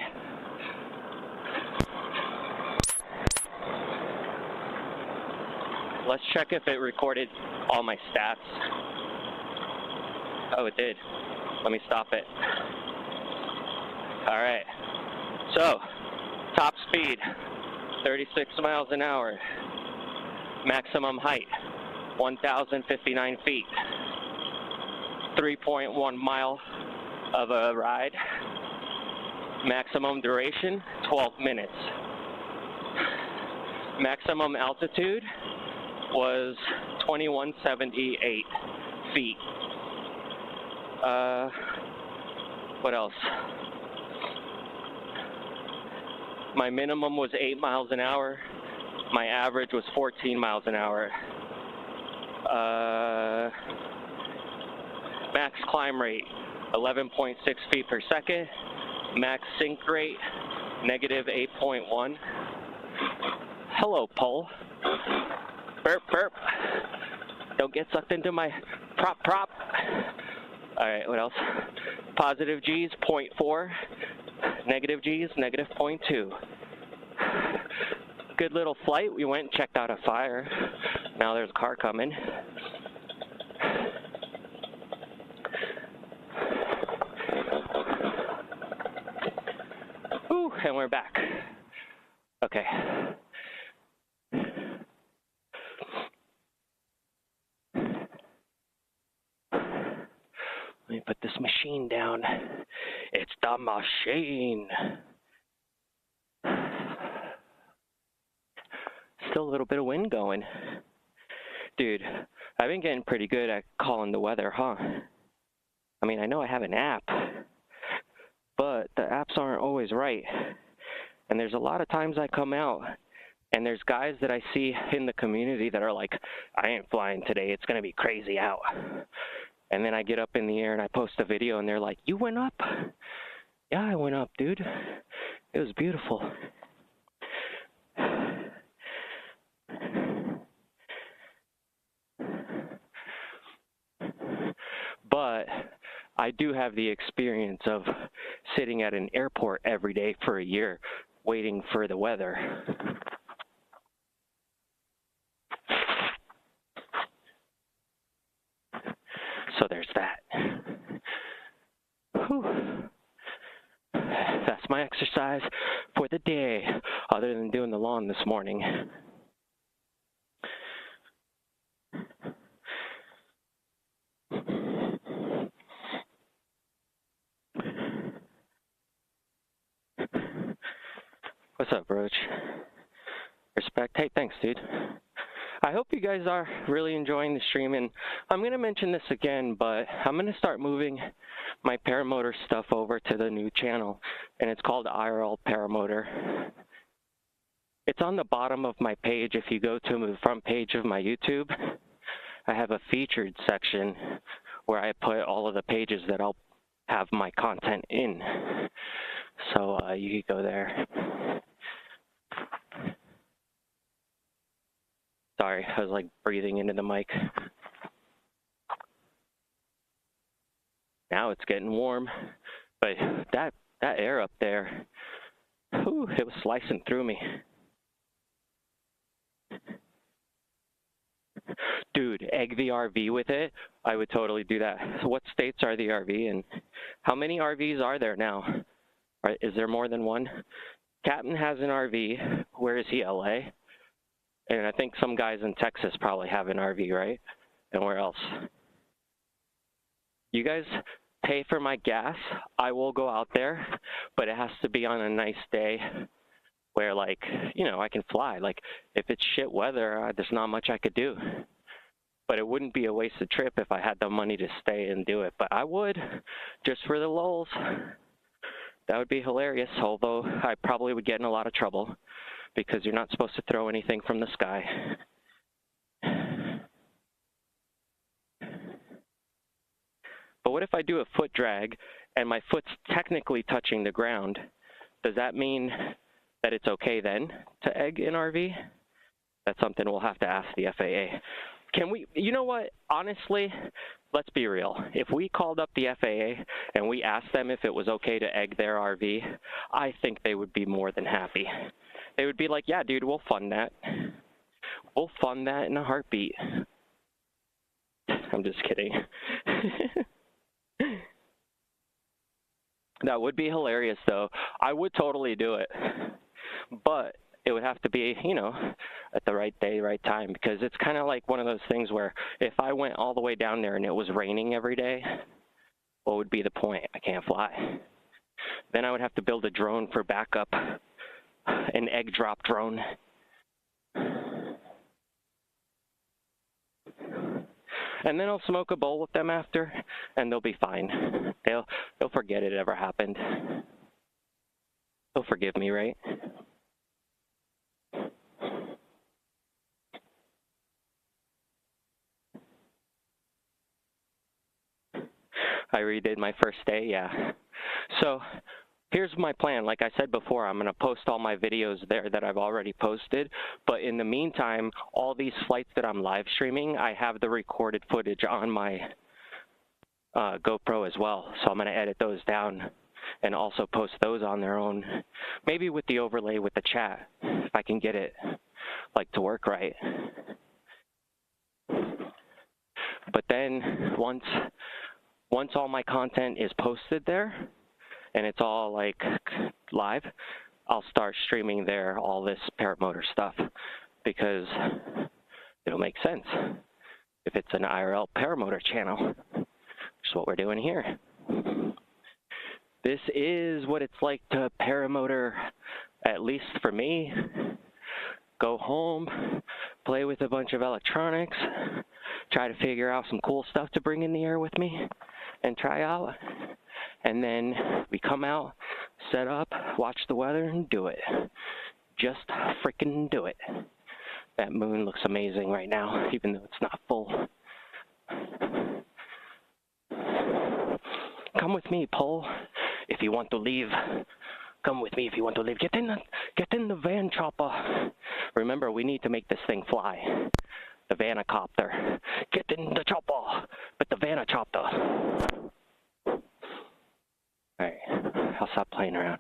Let's check if it recorded all my stats. Oh, it did. Let me stop it. All right, so top speed, 36 miles an hour. Maximum height, 1,059 feet. 3.1 mile of a ride. Maximum duration, 12 minutes. Maximum altitude was 2,178 feet. What else? My minimum was 8 miles an hour. My average was 14 miles an hour. Max climb rate, 11.6 feet per second. Max sink rate, negative 8.1. Hello, pole. Burp, burp. Don't get sucked into my prop. All right, what else? Positive G's, 0.4. Negative G's, negative 0.2. Good little flight. We went and checked out a fire. Now there's a car coming. Ooh, and we're back. Okay. Let me put this machine down. It's the machine. Still a little bit of wind going. Dude, I've been getting pretty good at calling the weather, huh? I mean, I know I have an app, but the apps aren't always right. And there's a lot of times I come out, and there's guys that I see in the community that are like, I ain't flying today, it's gonna be crazy out. And then I get up in the air and I post a video and they're like, you went up? Yeah, I went up, dude. It was beautiful. But I do have the experience of sitting at an airport every day for a year waiting for the weather. So there's that. Whew. That's my exercise for the day, other than doing the lawn this morning. What's up, Roach? Respect. Hey, thanks, dude. I hope you guys are really enjoying the stream, and I'm going to mention this again, but I'm going to start moving my Paramotor stuff over to the new channel, and it's called IRL Paramotor. It's on the bottom of my page. If you go to the front page of my YouTube, I have a featured section where I put all of the pages that I'll have my content in. So you could go there. Sorry, I was like breathing into the mic. Now it's getting warm, but that air up there, whew, it was slicing through me. Dude, egg the RV with it, I would totally do that. So what states are the RV in? How many RVs are there now? Is there more than one? Captain has an RV. Where is he, LA? And I think some guys in Texas probably have an RV, right? And where else? You guys pay for my gas. I will go out there, but it has to be on a nice day where, like, you know, I can fly. Like, if it's shit weather, there's not much I could do. But it wouldn't be a wasted trip if I had the money to stay and do it. But I would, just for the lulz. That would be hilarious, although I probably would get in a lot of trouble because you're not supposed to throw anything from the sky. But what if I do a foot drag and my foot's technically touching the ground? Does that mean that it's okay then to egg an RV? That's something we'll have to ask the FAA. Can we, you know what, honestly, let's be real. If we called up the FAA and we asked them if it was okay to egg their RV, I think they would be more than happy. They would be like, yeah, dude, we'll fund that. We'll fund that in a heartbeat. I'm just kidding. That would be hilarious, though. I would totally do it. But it would have to be, you know, at the right day, right time, because it's kind of like one of those things where if I went all the way down there and it was raining every day, what would be the point? I can't fly. Then I would have to build a drone for backup, an egg drop drone. And then I'll smoke a bowl with them after, and they'll be fine. They'll forget it ever happened. They'll forgive me, right? I redid my first day, yeah. So here's my plan. Like I said before, I'm going to post all my videos there that I've already posted. But in the meantime, all these flights that I'm live streaming, I have the recorded footage on my GoPro as well. So I'm going to edit those down and also post those on their own. Maybe with the overlay with the chat, if I can get it like to work right. But then once all my content is posted there and it's all like live, I'll start streaming there all this Paramotor stuff because it'll make sense if it's an IRL Paramotor channel. Which is what we're doing here. This is what it's like to paramotor, at least for me. Go home, play with a bunch of electronics, try to figure out some cool stuff to bring in the air with me and try out. And then we come out, set up, watch the weather, and do it. Just freaking do it. That moon looks amazing right now, even though it's not full. Come with me, Paul, if you want to leave. Come with me if you want to leave. Get in the van chopper. Remember, we need to make this thing fly. The vanacopter. Get in the chopper with the vanachopter. Alright, I'll stop playing around.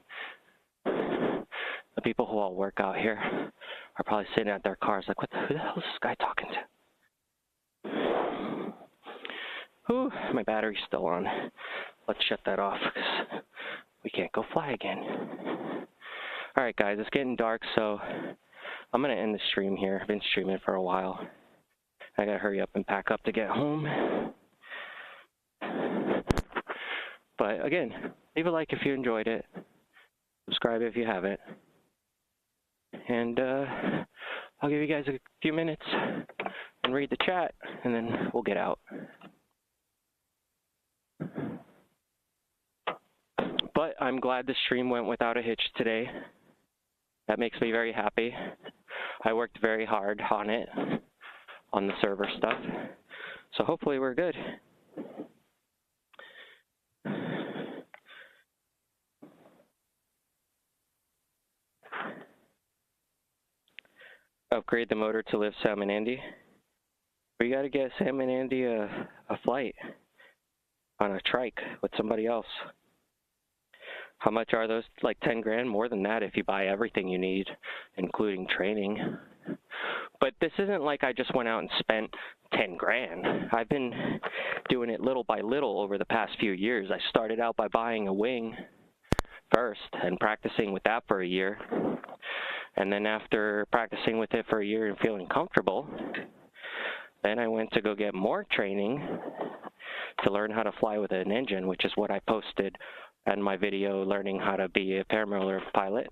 The people who all work out here are probably sitting at their cars like, who the hell is this guy talking to? Ooh, my battery's still on. Let's shut that off because we can't go fly again. Alright guys, it's getting dark, so I'm going to end the stream here. I've been streaming for a while. I got to hurry up and pack up to get home. But again, leave a like if you enjoyed it. Subscribe if you haven't. And I'll give you guys a few minutes and read the chat, and then we'll get out. But I'm glad the stream went without a hitch today. That makes me very happy. I worked very hard on it, on the server stuff. So hopefully we're good. Upgrade the motor to lift Sam and Andy. We got to get Sam and Andy a flight on a trike with somebody else. How much are those? Like 10 grand? More than that if you buy everything you need, including training. But this isn't like I just went out and spent 10 grand. I've been doing it little by little over the past few years. I started out by buying a wing first and practicing with that for a year. And then after practicing with it for a year and feeling comfortable, then I went to go get more training to learn how to fly with an engine, which is what I posted in my video learning how to be a paramotor pilot.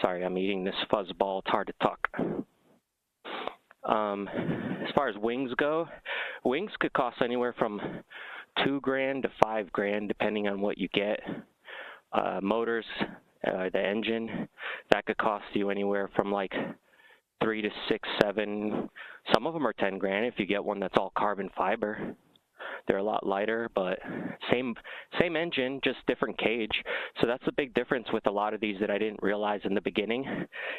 Sorry, I'm eating this fuzzball. It's hard to talk. As far as wings go, wings could cost anywhere from 2 grand to 5 grand, depending on what you get. Motors, the engine, that could cost you anywhere from like 3 to 6, 7. Some of them are 10 grand if you get one that's all carbon fiber. They're a lot lighter, but same engine, just different cage. So that's the big difference with a lot of these that I didn't realize in the beginning,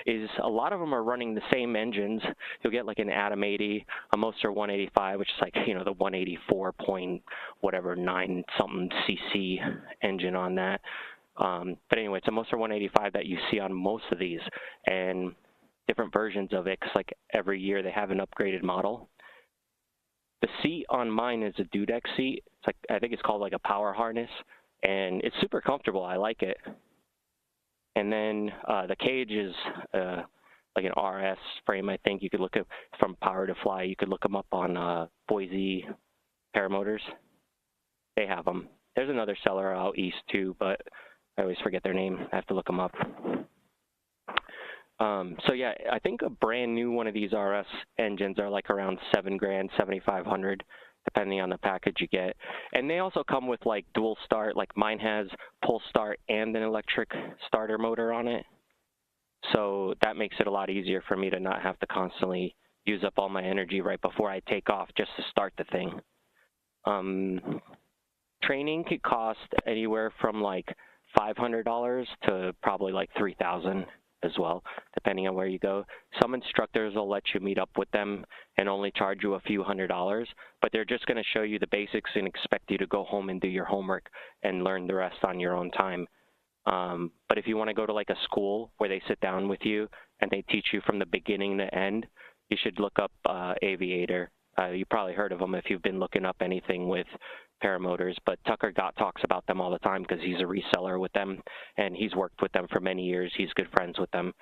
is a lot of them are running the same engines. You'll get like an Atom 80, a Moster 185, which is like, you know, the 184 point whatever 9 something cc engine on that. But anyway, it's a Moster 185 that you see on most of these, and different versions of it, because like every year they have an upgraded model. The seat on mine is a dudek seat. It's like, I think it's called like a power harness, and it's super comfortable. I like it. And then the cage is like an RS frame. I think you could look at from Power to Fly. You could look them up on Boise Paramotors. They have them. There's another seller out east too, but I always forget their name. I have to look them up. So yeah, I think a brand new one of these RS engines are like around 7 grand, 7,500, depending on the package you get. And they also come with like dual start, like mine has pull start and an electric starter motor on it. So that makes it a lot easier for me to not have to constantly use up all my energy right before I take off just to start the thing. Training could cost anywhere from like $500 to probably like $3,000 as well, depending on where you go. Some instructors will let you meet up with them and only charge you a few $100s, but they're just going to show you the basics and expect you to go home and do your homework and learn the rest on your own time. But if you want to go to like a school where they sit down with you and they teach you from the beginning to end, you should look up Aviator. You probably heard of them if you've been looking up anything with Paramotors, but Tucker talks about them all the time because he's a reseller with them, and he's worked with them for many years. He's good friends with them.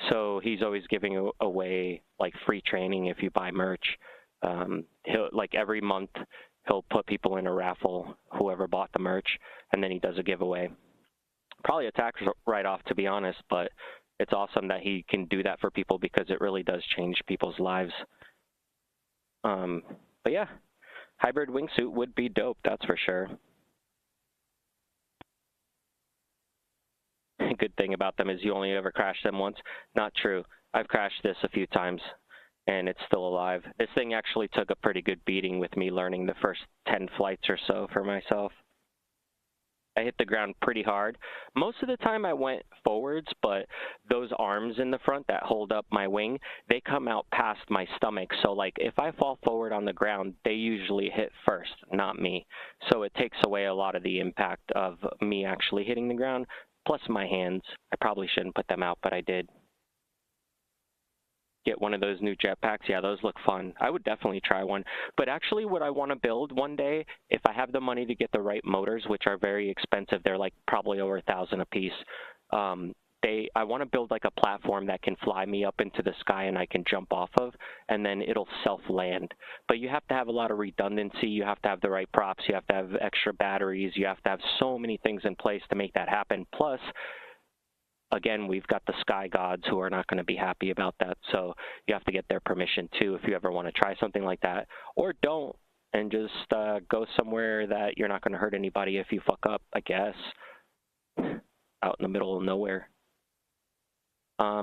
So he's always giving away like free training if you buy merch. He'll, like, every month, he'll put people in a raffle, whoever bought the merch, and then he does a giveaway. Probably a tax write-off, to be honest, but it's awesome that he can do that for people because it really does change people's lives. But yeah, hybrid wingsuit would be dope, that's for sure. Good thing about them is you only ever crash them once. Not true. I've crashed this a few times, and it's still alive. This thing actually took a pretty good beating with me learning the first 10 flights or so for myself. I hit the ground pretty hard. Most of the time I went forwards, but those arms in the front that hold up my wing, they come out past my stomach. So like if I fall forward on the ground, they usually hit first, not me. So it takes away a lot of the impact of me actually hitting the ground, plus my hands. I probably shouldn't put them out, but I did. Get one of those new jetpacks. Yeah, those look fun. I would definitely try one. But actually what I want to build one day, if I have the money to get the right motors, which are very expensive, they're like probably over $1,000 a piece. I want to build like a platform that can fly me up into the sky and I can jump off of, and then it'll self-land. But you have to have a lot of redundancy. You have to have the right props. You have to have extra batteries. You have to have so many things in place to make that happen. Plus, again, we've got the sky gods who are not going to be happy about that. So you have to get their permission too if you ever want to try something like that. Or don't, and just go somewhere that you're not going to hurt anybody if you fuck up, I guess. Out in the middle of nowhere.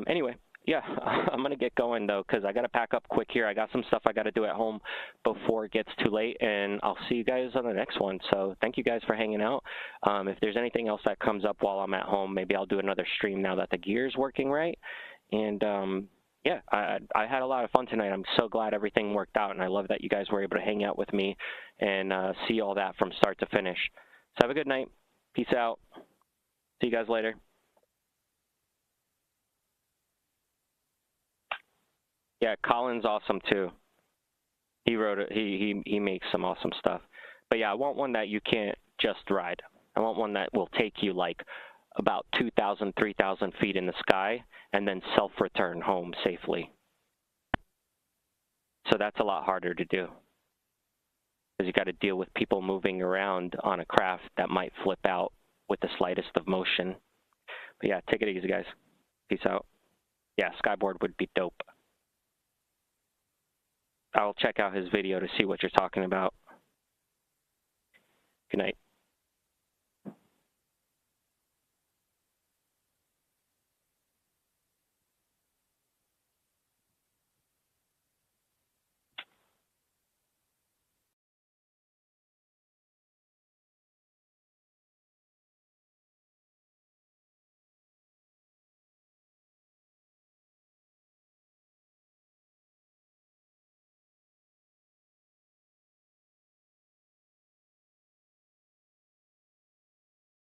Anyway, yeah, I'm going to get going, though, because I got to pack up quick here. I got some stuff I got to do at home before it gets too late, and I'll see you guys on the next one. So thank you guys for hanging out. If there's anything else that comes up while I'm at home, maybe I'll do another stream now that the gear's working right. And, yeah, I had a lot of fun tonight. I'm so glad everything worked out, and I love that you guys were able to hang out with me and see all that from start to finish. So have a good night. Peace out. See you guys later. Yeah, Colin's awesome too. He wrote it. He makes some awesome stuff. But yeah, I want one that you can't just ride. I want one that will take you like about 2,000, 3,000 feet in the sky and then self-return home safely. So that's a lot harder to do because you got to deal with people moving around on a craft that might flip out with the slightest of motion. But yeah, take it easy, guys. Peace out. Yeah, Skyboard would be dope. I'll check out his video to see what you're talking about. Good night.